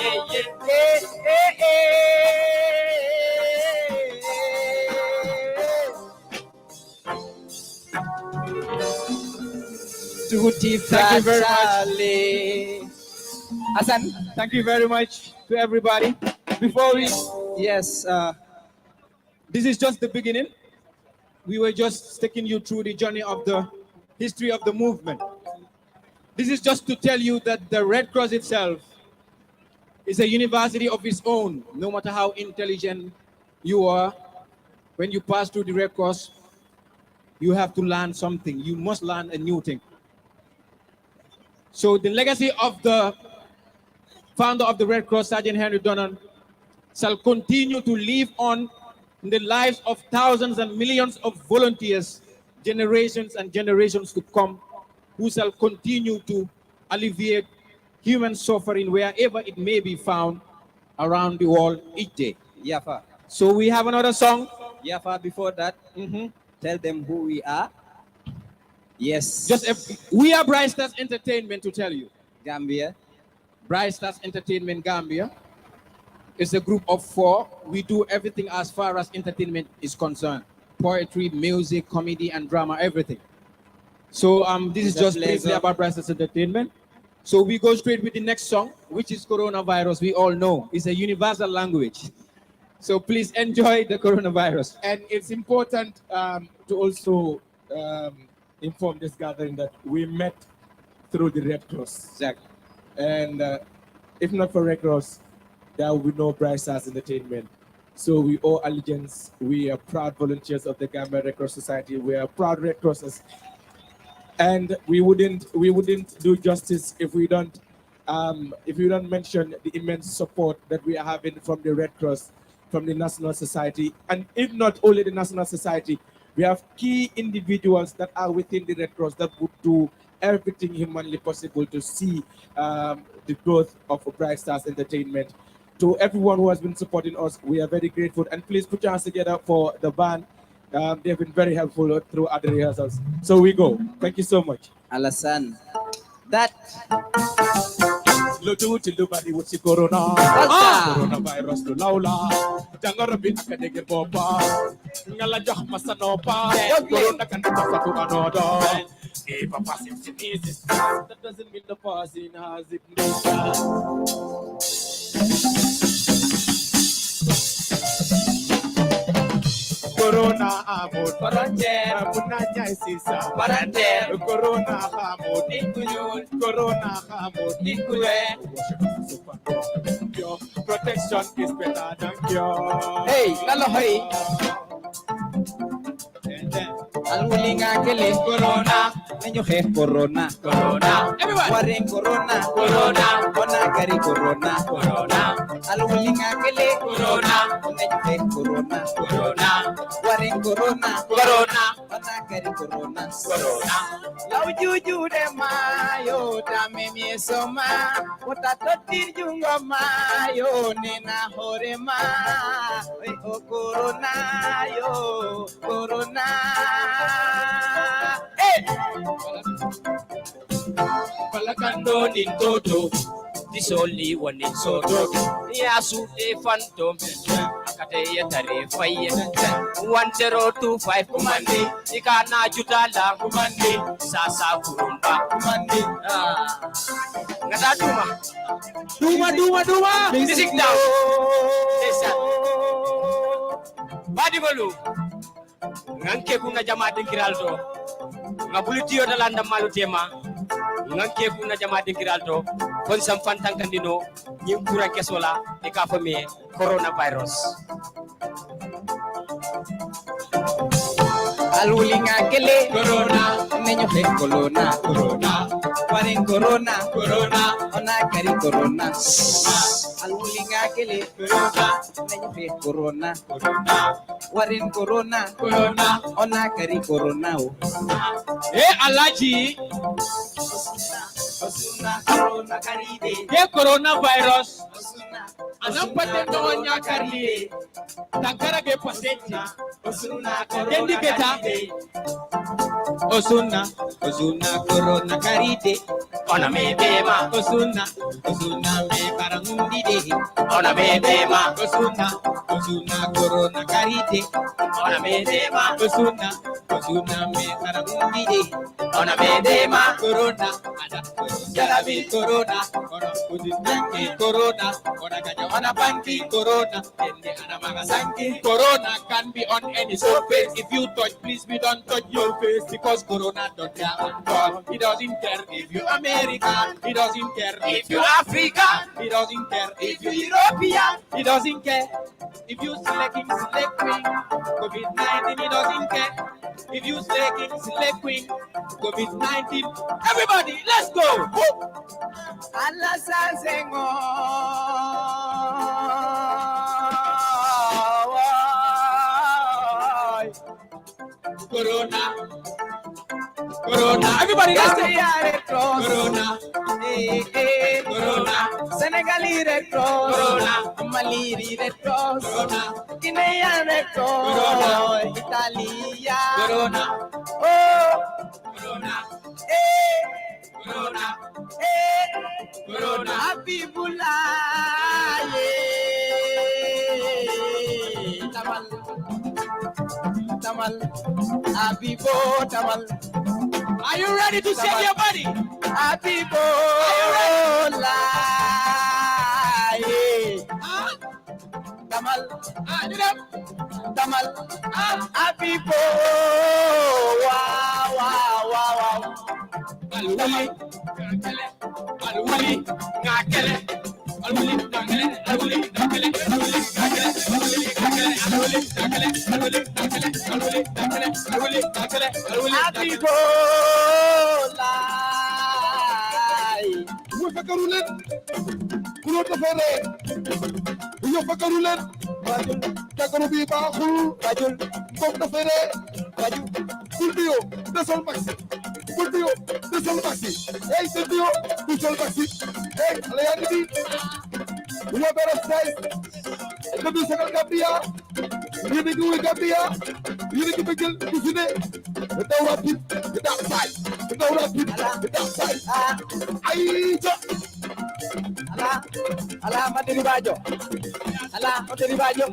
Tutti Thank you very much. Fratelli. Hassan, thank you very much to everybody. Before we, yes, this is just the beginning. We were just taking you through the journey of the history of the movement. This is just to tell you that the Red Cross itself is a university of its own. No matter how intelligent you are, when you pass through the Red Cross, you have to learn something. You must learn a new thing. So the legacy of the founder of the Red Cross, Sergeant Henry Donnan, shall continue to live on in the lives of thousands and millions of volunteers, generations and generations to come, who shall continue to alleviate human suffering wherever it may be found around the world each day. Yafa. So we have another song. Yafa, before that, tell them who we are. Yes. We are Bright Stars Entertainment, to tell you. Gambia. Bright Stars Entertainment Gambia is a group of 4. We do everything as far as entertainment is concerned. Poetry, music, comedy, and drama, everything. So this is just briefly about Bright Stars Entertainment. So we go straight with the next song, which is Coronavirus. We all know it's a universal language. So please enjoy the coronavirus. And it's important to also inform this gathering that we met through the Red Cross. Exactly. And if not for Red Cross, there will be no Bright Stars Entertainment. So we owe allegiance. We are proud volunteers of the Gambia Red Cross Society. We are proud Red Crossers. And we wouldn't do justice if we don't mention the immense support that we are having from the Red Cross, from the National Society, and if not only the National Society, we have key individuals that are within the Red Cross that would do everything humanly possible to see the growth of Bright Stars Entertainment. To everyone who has been supporting us, we are very grateful. And please put your hands together for the band. They've been very helpful throughout the rehearsals. So we go. Thank you so much. Alasan. That. Lututi lubadi wuti corona. Coronavirus to laula. Jangan bin akadegir bopa. Ngala jah masanopa. Corona kan satu anoda. If a passing disease, that doesn't mean the passing has ignition. Corona amod paranjer munanya sisa paranjer corona amod nikuyun corona amod nikuye protection is better than cure. Hey, lalo hey. Almulinga kele corona, nenyo he corona, corona. Everyone. Waring corona, corona. Kona kari corona, corona. Almulinga kele corona, nenyo he corona, corona. Waring corona, corona. Kona kari corona, corona. Lau juju de mayo tame miesoma, potato tirjungo mayo nena hore ma, oh corona yo, corona. Palakando in toto, this only one in soto. Yasu a phantom, Akate Tare Fire 1025 Kumandi, Ikana Jutala Kumandi, Sasa Kurumba Kumandi. Duma. Music now. Badibolu. Nganke kuna jamaa dingiralto ngabulitiyo dalanda malu tema nganke kuna jamaa dingiralto kon sam fantankandino ñim kuran kesola e ka fami coronavirus Alulinga kele corona neño he corona paren corona ona kari corona alulinga kele corona neño he corona warin corona ona kari corona Alaji osuna corona karibe ke coronavirus anan paten do nya karli tankara ge pasenti osuna kendi keta osuna corona karide ona me bema osuna me barangundi de ona me bema osuna corona karide ona me bema osuna me barangundi de ona me bema corona ada jarabi corona ona kudinke corona ona ganya ona banki corona ende ana magasanki corona can be on any surface. If you touch, please be don't touch your face because corona don't care at all. He doesn't care if you American. He doesn't care if you African. He doesn't care if you European. He doesn't care if you selecting queen. COVID-19. He doesn't care if you selecting queen. COVID-19. Everybody, let's go. Allah sasengo Corona, everybody, let's go. Corona, Corona, Senegali Red Cross, Corona, Maliri Red Cross, Corona, Guinea Red Cross, Corona, Italia, Corona, oh, Corona, Corona, Corona, Habibullah, Tamal, Habibo, Tamal. Are you ready to shake your body? Habibo, Tamal, Tamal, Habibo, wow. Alwali, ngakele, alwali, Hey, Silvio, Visual Maxi. Hey, Leandri. You are better size. The Visual Gabia. You need to Gabia. You need to begin to see it. The rapid, the outside. The rapid, the outside. Ala materi bajo. Ala materi bajo.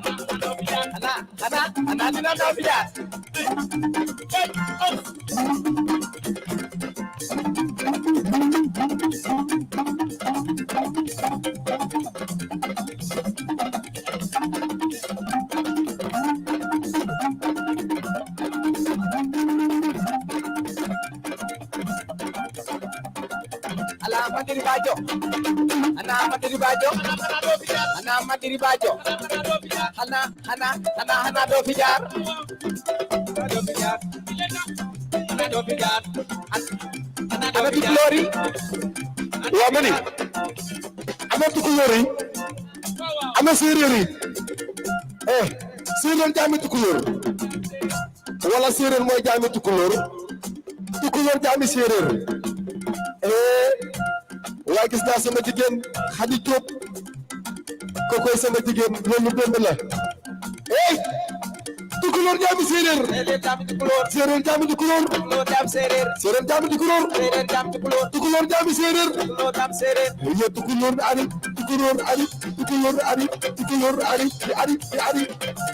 Ana tidak tahu biar. Alamat diri bajo, alamat diri bajo, alamat diri bajo, ana do bijar, ana do bijar, ana di glory, Wa mani. Ama tukulori. Ama siriri. Siren jami tukulor. Wala siren moy jami tukulor. Tukulor jami sirer. Waa gis naa sama jigéen Xadi Jóob ko koy sama jigéen loolu démb la tukulóor jaami séeréer séeréer jaami tukulóor séeréer jaami tukulóor tukulóor jaami séeréer yo tukulóor ari tukulóor ari tukulóor ari tukulóor ari ari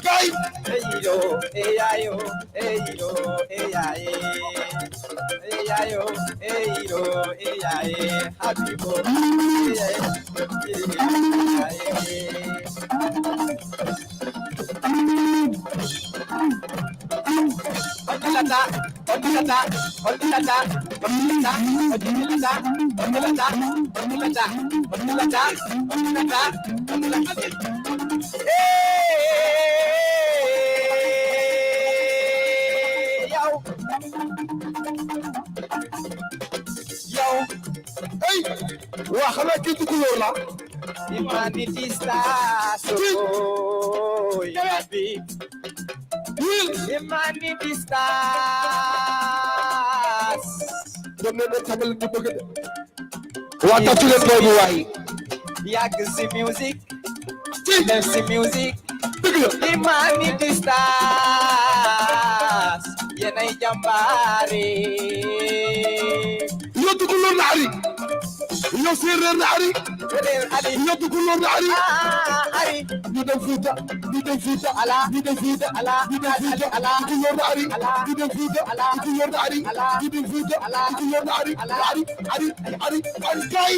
kay eyo eyayo eyo eyaye eyayo eyo eyaye habibo eyaye Ondilata, ondilata, ondilata, ondilata, ondilata, Hey, waa xanaa kii tukulóor la. Humanity stars, oh, yeah, big. Humanity stars. Dem leen rek xamal ñu bëgg de. Waa tàccu leen booy bu waay. Yàgg si music. Def si music. Humanity stars. Yéenay jàmbaare. Yow tukulóor la Ari. Yow séeréer la Ari. Yow tukulóor la Ari. Ñu dem Fuuta. Ñu dem Fuuta. Ñu dem Fuuta. Ñu dem Fuuta. Tukulóor la Ari. Ñu dem Fuuta. Tukulóor la Ari. Ñu dem Fuuta. Tukulóor la Ari. Ari kay.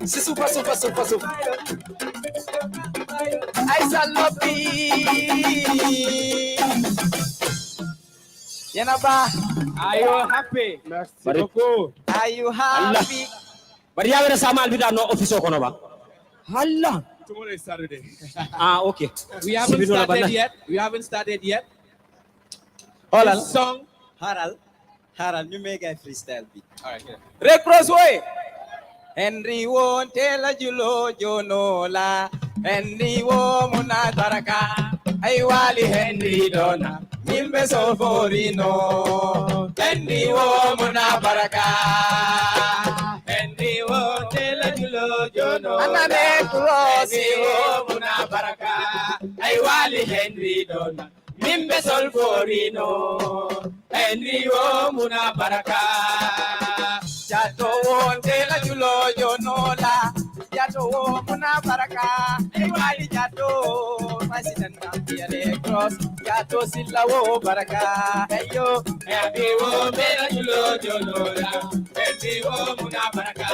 Sisu, passo. Aisa Lopi. Yanaba, are you happy? Merci beaucoup. Are you happy? But you have a samal with no officer konoba. Allah. Tomorrow is Saturday. Okay. We haven't started yet. Hold on. This song. Haral, you make a freestyle beat. All right, here. Red Cross way. Henry won't tell a julo jonola. Henry won't munataraka. I wali Henry dona. Milbe solforino. Henry won't munabaraka. Henry won't tell a julo jonola. Anane cross. Henry won't munabaraka. I wali Henry dona. Mimbe solforino. Henry won't munabaraka. Jato wonte la julo jonola. Jato wo muna baraka. Iwali jato. President Gambia Red Cross. Jato silla wo baraka. Ayo. Happy wo mera julo jonola. Happy wo muna baraka.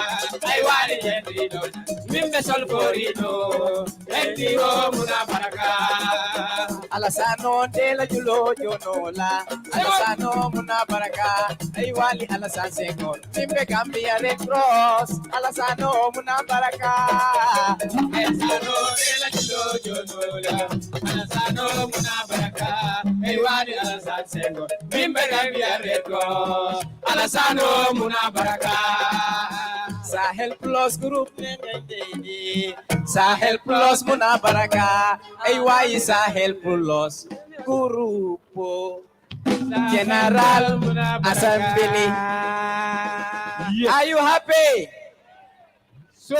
Iwali Henry don. Mimbe solforino. Happy wo muna baraka. Alasano de la julo jonola. Alasano muna baraka. Iwali alasan sengon. Mimbe Gambia Red Cross. Alasano muna baraka. Alasano de la julo jonola. Alasano muna baraka. Iwali alasan sengon. Mimbe Gambia Red Cross. Alasano muna baraka. Sahel Plus Group Sahel Plus muna baraka. Iwali Sahel Plus Grupo General Assembly. Are you happy? So,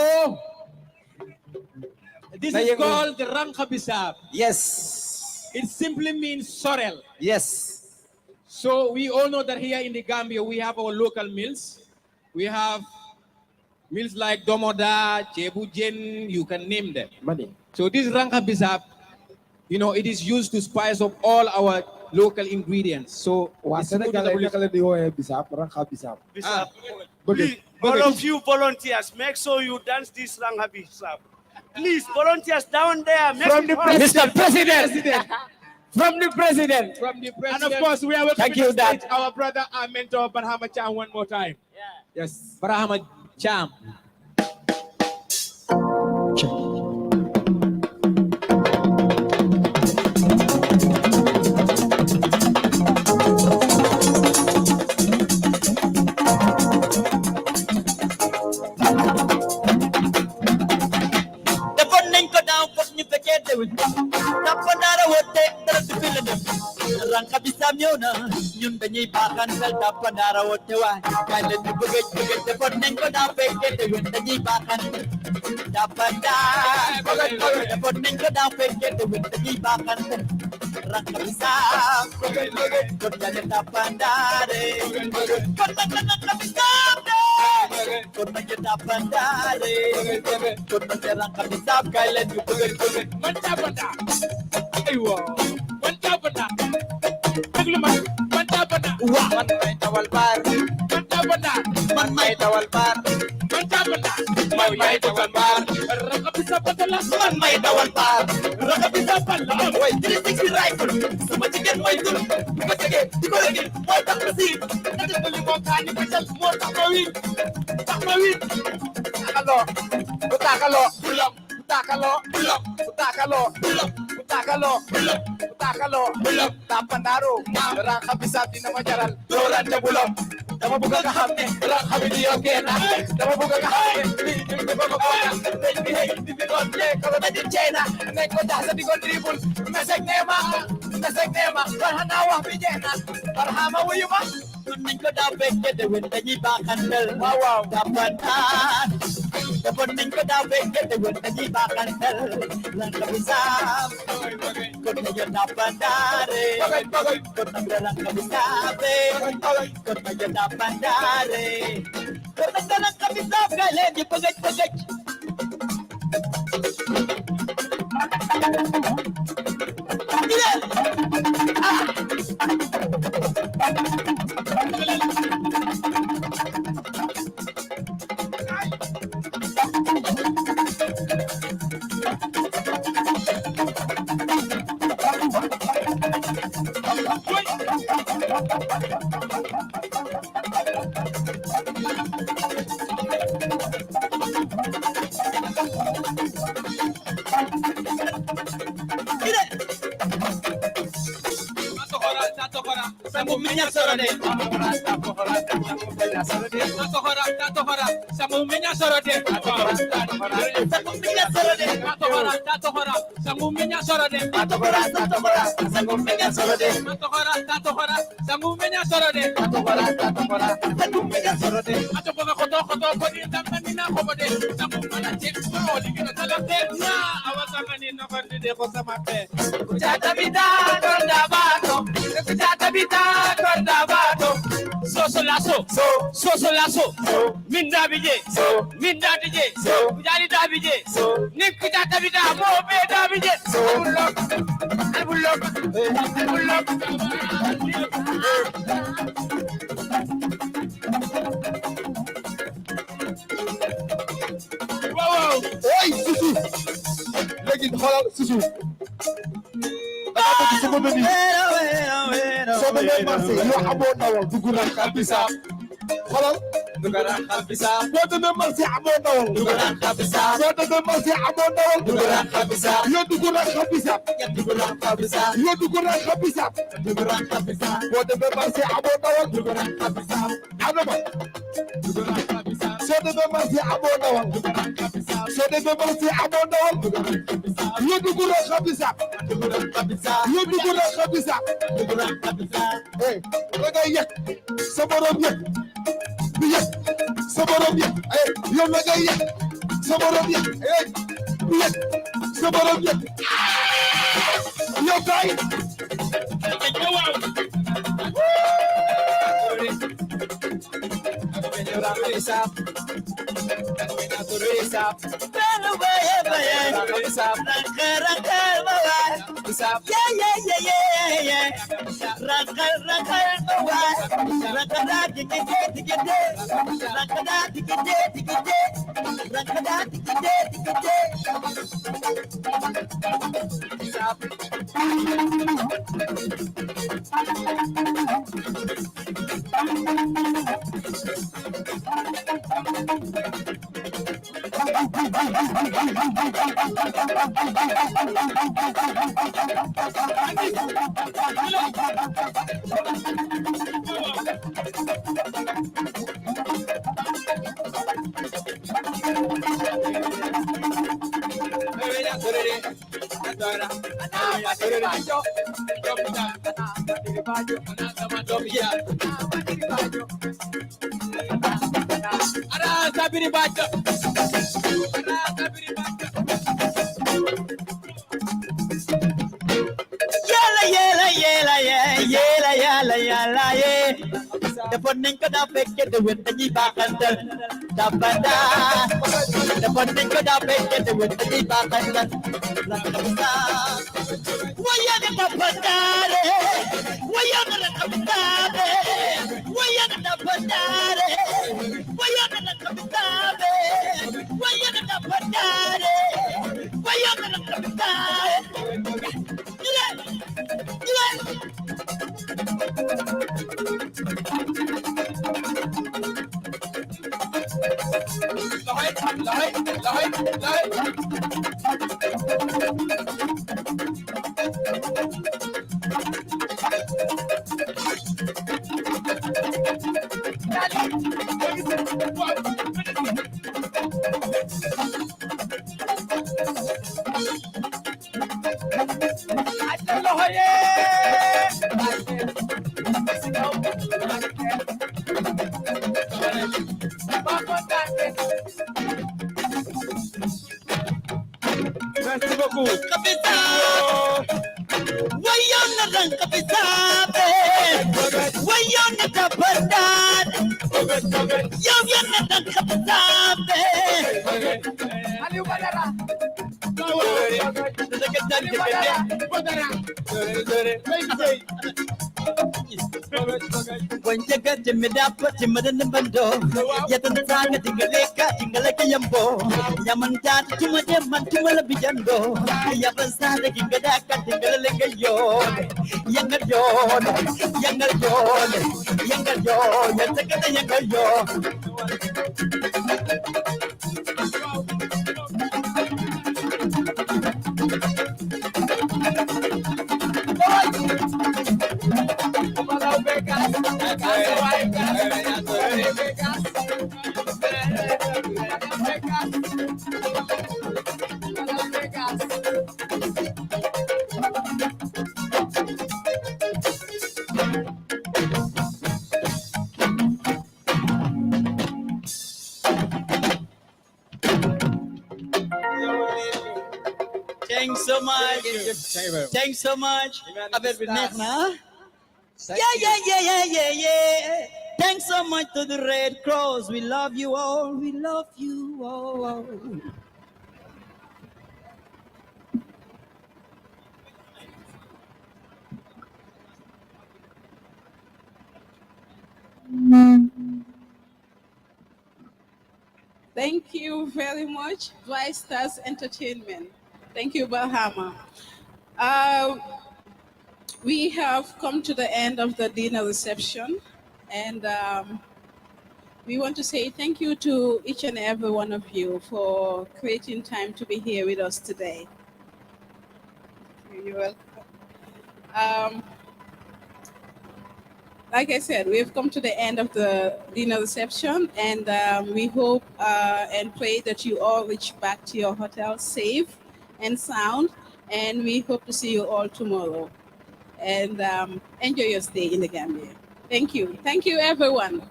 this is called the Rankabisab. Yes. It simply means sorrel. Yes. So, we all know that here in the Gambia, we have our local mills. We have mills like Domoda, Chebujen, you can name them. So, this Rankabisab, you know, it is used to spice up all our local ingredients. So, Please, all of you volunteers, make sure you dance this Ranga Bisab. Please, volunteers down there. From the Mr. President. From the President. And of course, we are welcoming Thank you, Dad. our brother, our mentor, Barhama Cham, one more time. Yes, Barhama Cham. ñun dañuy baaxantal dapandara wote waay kay leen ñu bëgg defoon nañ ko daa fekke te wén dañuy baaxantal dapandara defoon nañ ko daa fekke te wén dañuy baaxantal rakka bi saaf kon nga ne dapandare kon nag na rakka bi saaf kon nag ne dapandare kon nag ne rakka bi saaf kay leen ñu bëgg man dapanda aywa man dapanda déglu ma man dapanda man may tawal baar man dapanda man may tawal baar man dapanda man may tawal baar rakka bi saaf la man may tawal baar rakka bi saaf la way 360 rifle sama jigéen mooy tur ma tegee di ko léegi mooy tax ma siir nga def li moo kaani ba jël moo tax ma wiin takaloo bulok takaloo tapandaro rakka bi saaf dina ma jaral doorante bulok dama bëgg nga xam ne rakka bi di yokkee na dama bëgg nga xam ne di ko ko dañ bi hey di ko je ko na di chena ne ko jaxsa di ko dribble mesek neema hana wax bi jeena barhama wuyuma kon nañ ko daa fekke te wén dañuy baaxantal waaw dapandar defoon nañ ko daa fekke te wén dañuy baaxantal rakka bi saaf kon nañu dapandare kon nañu rakka bi saafe kon nañu dapandare kon nañu rakka bi saaf kay leen di pëgëj Samu minya sorode samu minya sorode samu minya sorode atoko ko ko ni tamani na ko bode samu mana tek ko ligina talate na awasanga ni no ko de ko samate kujata bida korda bato kujata bida korda bato soso laso minda bije kujali da bije ni kujata bida mo be da bije bulok wow oy susu léegi xoolal susu sama demi soo demee marché yoo xamoo ndawal dugg na xabisa xoolal dugg na xabisa boo demee marché amoo ndawal dugg na xabisa boo demee marché amoo ndawal dugg na xabisa yoo dugg na xabisa yoo dugg na xabisa boo demee marché amoo ndawal dugg na xabisa adama dugg na xabisa soo demee marché amoo ndawal soo demee marché amoo ndawal yoo dugg na xabisa yoo dugg na xabisa eh da ngay yëg sa borom yëg bi yëg sa borom yëg eh yow da ngay yëg sa borom yëg eh bi yëg sa borom yëg yow kay Yala yala yala yala yala yala ye. The funding could have picked the winter back and the banda. The funding could have picked the winter back and the why are the bandare? Why are the bandare? Why are the bandare? Why are the bandare? Why are the bandare? Why are the bandare? Merci beaucoup. Wayana kapisabe, wayana tapadan, yawna kapisabe. Aliu badara. Wanjaga jemedapa jemedan bando, yatan sanga tingaleka tingaleka yambo, yamantat cuma deman cuma lebih jando, yabasada kingadaka tingaleka yo, yangayon, yangayon, yangayon, yantakata yangayon. Thanks so much. Thanks so much. Abet Binekna. Yeah. Thanks so much to the Red Cross. We love you all. We love you all. Thank you very much, Bright Stars Entertainment. Thank you, Bahama. We have come to the end of the dinner reception, and we want to say thank you to each and every one of you for creating time to be here with us today. You're welcome. Like I said, we've come to the end of the dinner reception, and we hope and pray that you all reach back to your hotel safe and sound, and we hope to see you all tomorrow. And enjoy your stay in the Gambia. Thank you. Thank you, everyone.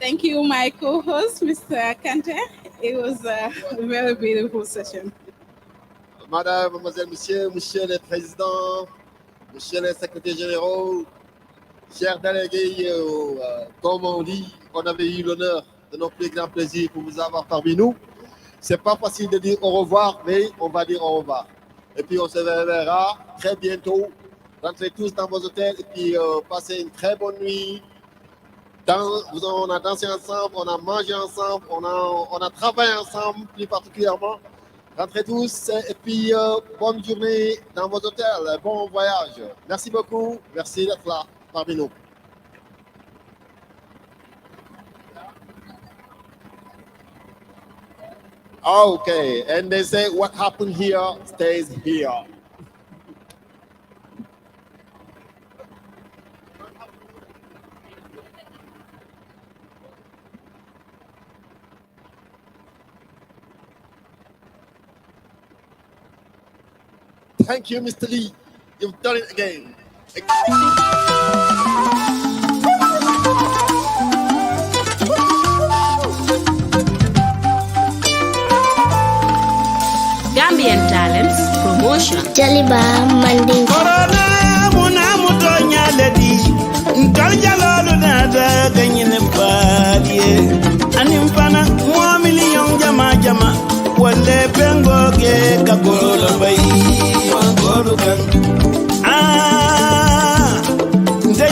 Thank you, my co-host, Mr. Kante. It was a very beautiful session. Madame, mademoiselle, monsieur le président, monsieur le secrétaire général, chers délégués, comme on dit, on avait eu l'honneur de notre plus grand plaisir pour vous avoir parmi nous. C'est pas facile de dire au revoir, mais on va dire au revoir. Et puis on se reverra très bientôt. Rentrez tous dans vos hôtels et puis passez une très bonne nuit. On a dansé ensemble, on a mangé ensemble, on a travaillé ensemble plus particulièrement. Rentrez tous et puis bonne journée dans vos hôtels, bon voyage. Merci beaucoup, merci d'être là parmi nous. Okay, and they say what happened here stays here. Thank you, Mr. Lee. You've done it again. Gambian Talents Promotion. Jaliba Manding. Corona muna mutonya ledi. Nkal jalalu nada ganyine badie. Animpana mo million jama. Wale pengo ke kagola bai. Magoro kan.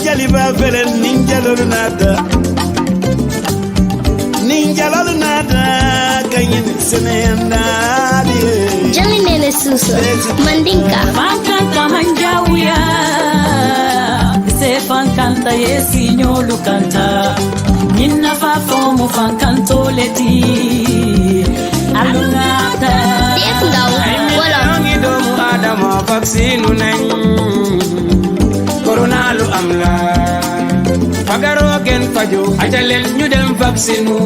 Jaliba vele ninja lolu nada. Ninja lolu nada ganyine senenda. Jali nene suso Mandinka. Fankanta manjawuya se fankanta yesi nyolu kanta Ninna fa fomu fankanto leti Alungata Dek ndaw wala Domu Adama vaccine nañ Corona lu am la Fagaro gen fajo ajalel ñu dem vaccine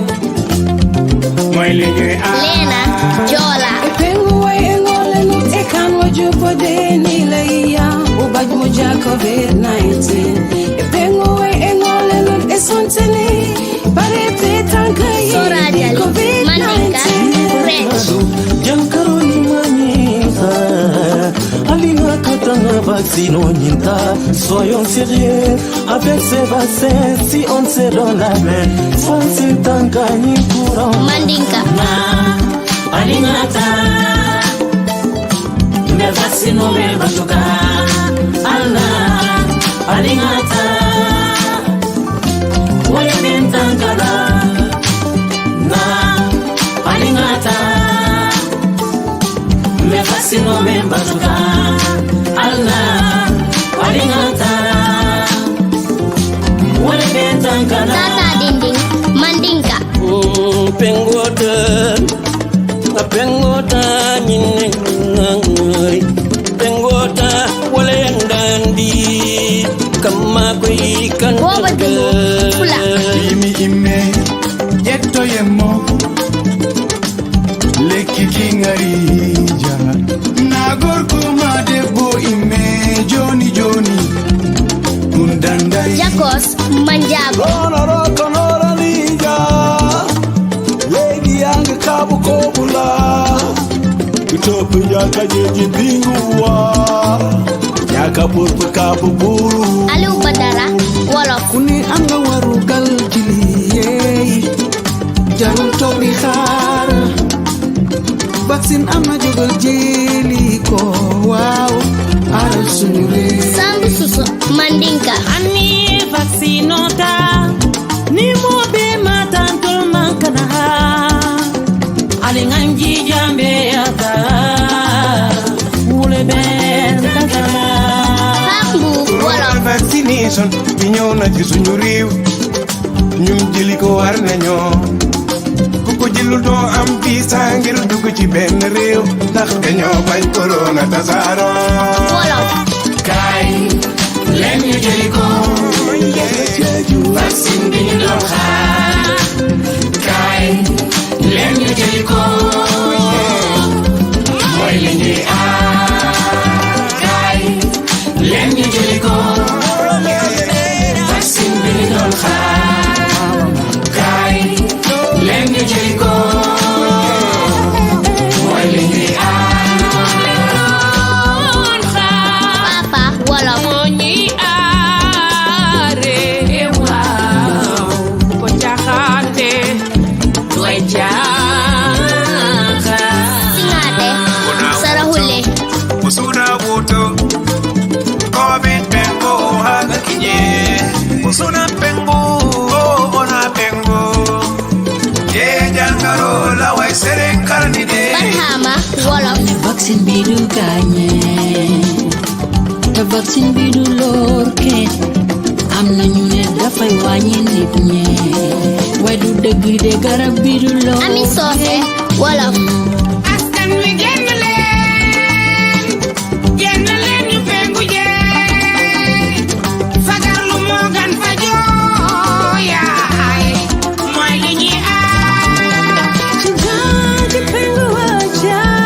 moy li ñuy Lena Jola COVID-19 Epengo engole esonteni Pare petanka Sora Jali Mandinka French Jankaroni manita Alina katanga vaccine nyinta Soyons sérieux avec ces vaccins Si on se donne la main Fonsi tanka ni courant Mandinka Alina ta Me vaccine me batuka Allah alingata wale bentangala na alingata me fasino me batuka Allah alingata wale bentangala Tata dinding Mandinka pengota nyine ngangari pengota wale yandandi kama koi kan ime yeto yemo leki kingarija nagor kuma debo ime joni undandai Jakos Manjago Konora ninja lady yange kabu kobula kutopu yaka jeji bingua yaka purpu kabu buru Alu Badara Wolof kuni anga warugal jili jarul tobi khar vaccine ama jogal jeli ko wow aral sunure Sambu Suso Mandinka Ani vaccinota ni mobe matantul mankana alinganji jambe yata ule ben takana Hambu Wolof vaccination bi ñëw na ci suñu réew ñum jëli ko war nañu ku ko jëlul doo am visa ngir dugg ci benn réew ndax dañoo bañ corona tasaaro Wolof kay leen ñu jëli ko vaccine bi ñu doon xaar kay leen ñu jëli ko mooy li ñuy aar kay leen ñu jëli ko vaccine bi ñu doon xaar kay leen ñu jëli ko mooy li ñuy aar Papa Wolof moo ñuy aare waaw ko jaxaate doy jaaxa Singate Sarahule Usuna wuto COVID pengo haga kinye Usuna pengo ona pengo Ye jangaro la way seren karnide Barhama Wolof vaccine bi du gaañe te vaccine bi du lor kenn am na ñu ne dafay wàññi nit ñi waaye du dëgg de garab bi du lor Ami Sose Wolof askan wi génn leen ñu pengu jee fagar lu moo gan fajoo yaay mooy li ñuy aar ci gaaji pengu wajaa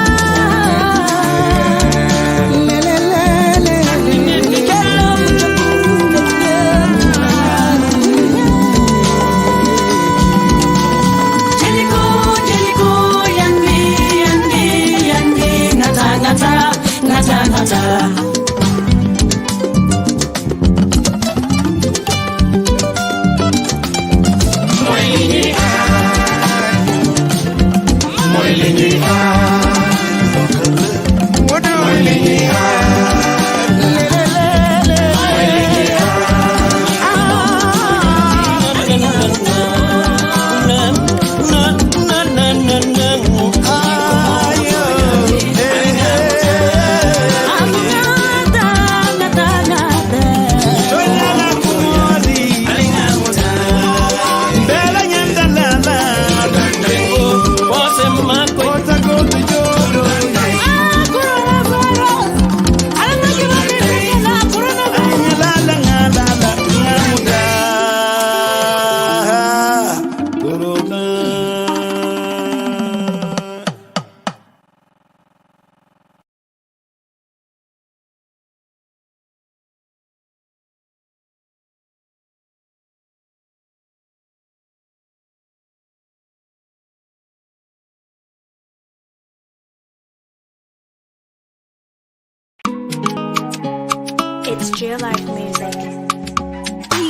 It's Jill Art Music.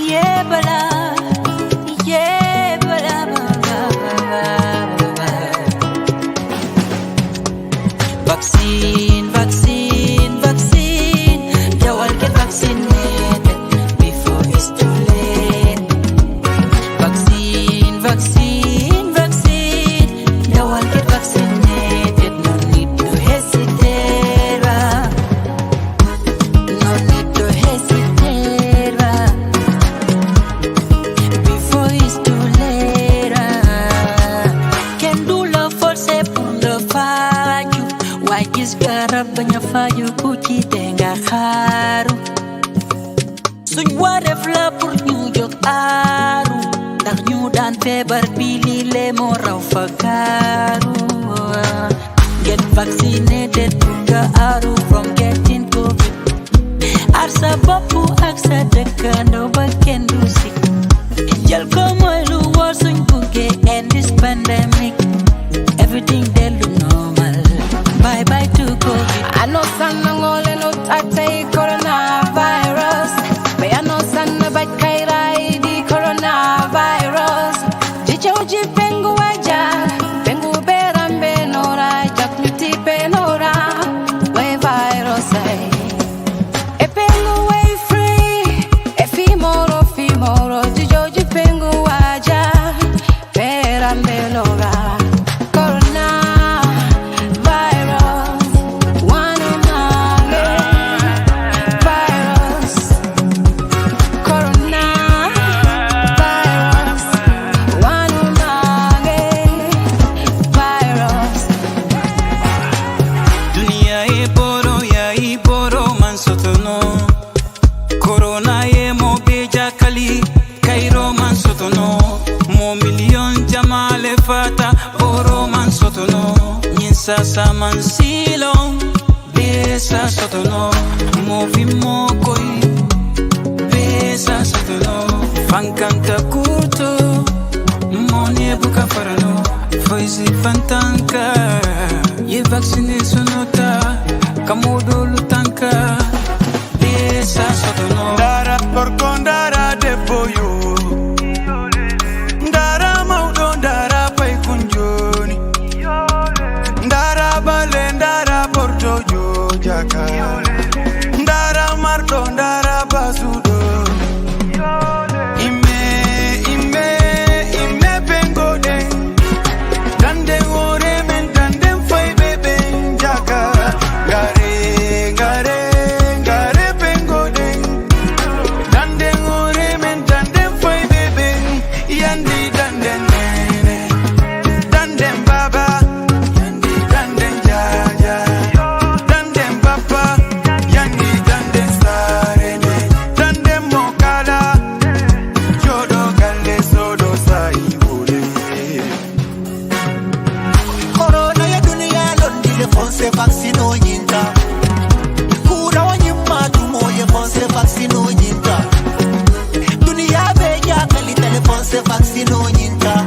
Yeah, vaccine, vaccine, vaccine. You all get vaccinated before it's too late. Vaccine, vaccine, vaccine. You all get vaccinated. No need to hesitate. No need to hesitate. Before it's too late. Can do love for sepun the fire. Why is garab banya fayu kuchi tenga haru. Suñ waref la pour ñu jog aru. Ndax ñu daan feebar bi li le mo raw fa garu. Get vaccinated pour nga aru from getting COVID. Ar sa boppu ak sa dëkkandoo ba kenn du si. Jël ko mooy lu war suñ buggee end this pandemic. Everything they look normal. Bye bye to COVID. I know some ngole no tatay coronavirus. But I know some bad kairai di coronavirus. Jichoji pengu aja, pengu berambe nora, jakmiti penora, we virus ay. E pengu way free, e fimoro, jichoji pengu aja, berambe nora. Sasa mansilong besa sotono movi mokoi besa sotono fankanta kuto monie buka farano foisi fantanka ye vaccine sonota kamodo lutanka besa sotono dara por condara de boyo dara maudo dara pai kunjoni Ndara porto yo jaka Ndara marto ndara basudo Ime pengo den Dande ore men dande fai bebe jaka Gare pengo den Dande ore men dande fai bebe Yandi dande nene Dande baba Vaccino yinta Kura wanyima tumoye fonse vaccino yinta Dunia beja kali telefonse vaccino yinta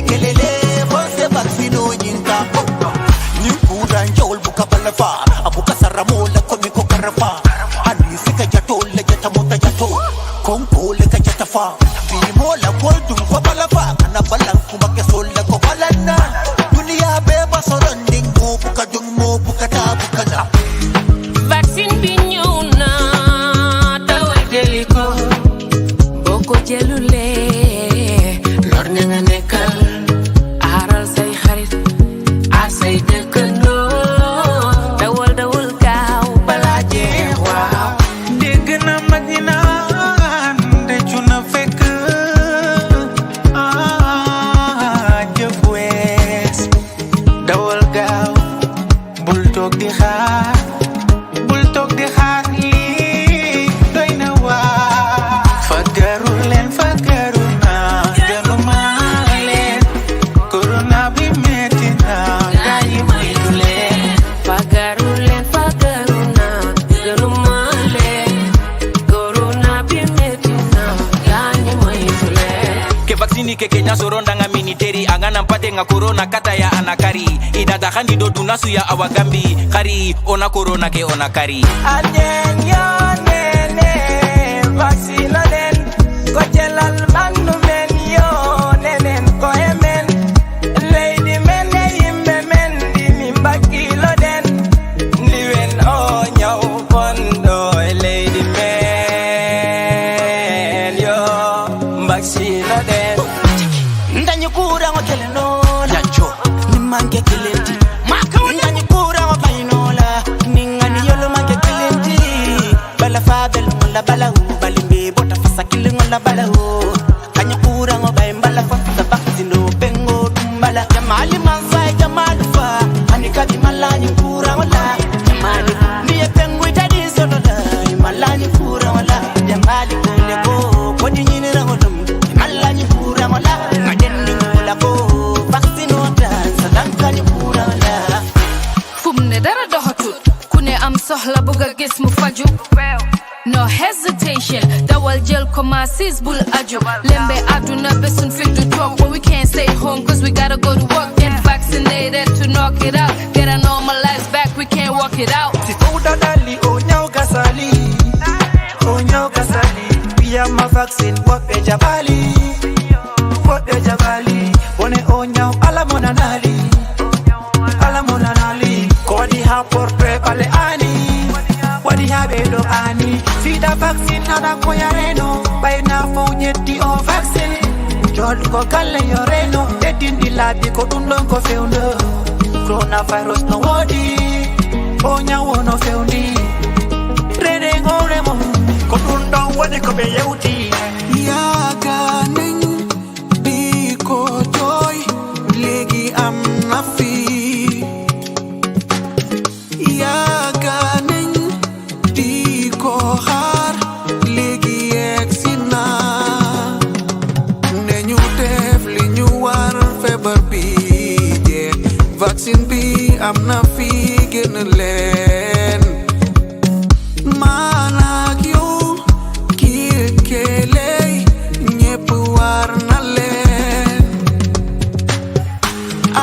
Kelele fonse vaccino yinta Ni kura njol buka balafa Abu dawal gaaw bul toog di xaar lii doy na waar fagaru leen fagaru na gënuma leen corona bi metti na gaa yi moytu leen fagaru na gënuma leen corona bi metti na gaa yi moytu leen ke vaccine ke Kenya soronda nga military angana mpate nga corona kata ya anakari idada khandi do dunasu ya awagambi kari ona corona ke ona kari Anyen yo nene vaccine den ko jelal magnu men yo nenen ko emen lady men e yimbe men di mimbaki lo den liwen o nyaw bondo lady men yo vaccine den ndanyu kura ngokele no nacho nimange kilenti ndanyu kura ngobainola ningani yolo mange kilenti bala fabel ngola bala hu balimbe bota fasakile ngola bala hu kanyu kura ngobaimbala fasa bakzino pengo dumbala jamali manzai jamali fa anikadi malani kura ngola jamali niye pengo itadi sonola malani kura ngola jamali kule ko kodi nyine rangodum malani kura ngola ngadendi ngola ko vaccine ota sadanka kura ngola fumne dara doxatul ku ne am soxla bëgg a gis mu faju no hesitation dawal jël commences bul aju lembe aduna besun fit to talk but we can't stay home cause we gotta go to work get vaccinated to knock it out get our normal lives back we can't walk it out Sifuda dali onyaw kasali pia ma vaccine wote jabali bone onyaw ala monanali kodi ha porte pale ani wadi ha bedo ani sida vaccine nana koyareno bayna fo nyeti o vaccine jol ko galle yoreno edindi labi ko dundon ko fewndo coronavirus no wodi onyaw no fewndi rene ngore mo ko dundon woni ko be yewti yaga nen bi ko joy legi am nafi yaga nen di ko xaar legi exina ne ñu def li ñu war febar bi je vaccine bi am na fi gën leen manak yow kii keley ñepp war na leen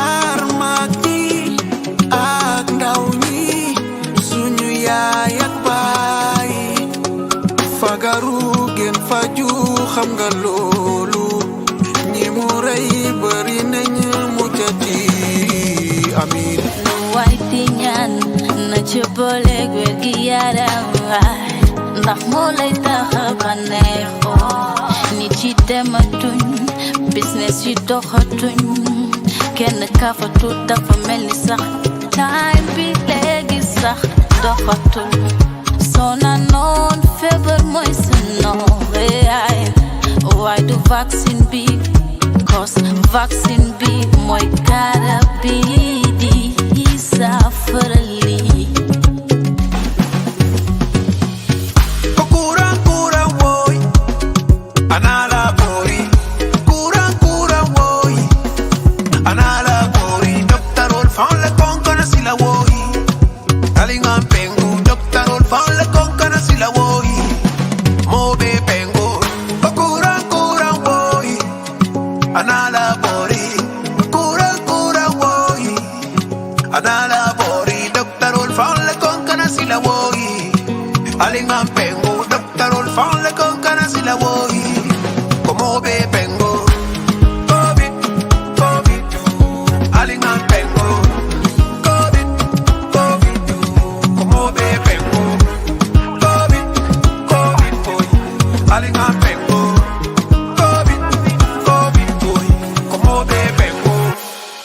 aar mag ñi ak ndaw ñi suñu yaay ak baay fagaru gën faju xam nga loolu ñi mu rey bari nañ mu jati amin Why tinyan na chupole gwegi yaram ndax moo lay tax a bànneexoo nit yi dematuñ business yi doxatuñ kenn kafatut dafa mel ni sax time bi léegi sax doxatul soo na noon feebar mooy sa noon why do vaccine bi cause vaccine bi mooy garab bi di saafara lii Kura woy anala boy kura woy anala boy doctor ol fan le konkana sila woy talinga pengu doctor ol fan le konkana sila woy mobe pengu kura woy anala boy kura woy anala boy doctor ol fan le konkana sila woy alinga pengu doctor ol fan le konkana sila woy como be pengu covid alinga pengu covid como be pengu covid alinga pengu covid como be pengu.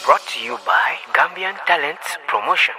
Brought to you by Gambian Talents Promotion.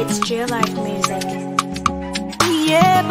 It's Jill Art Music. Yeah,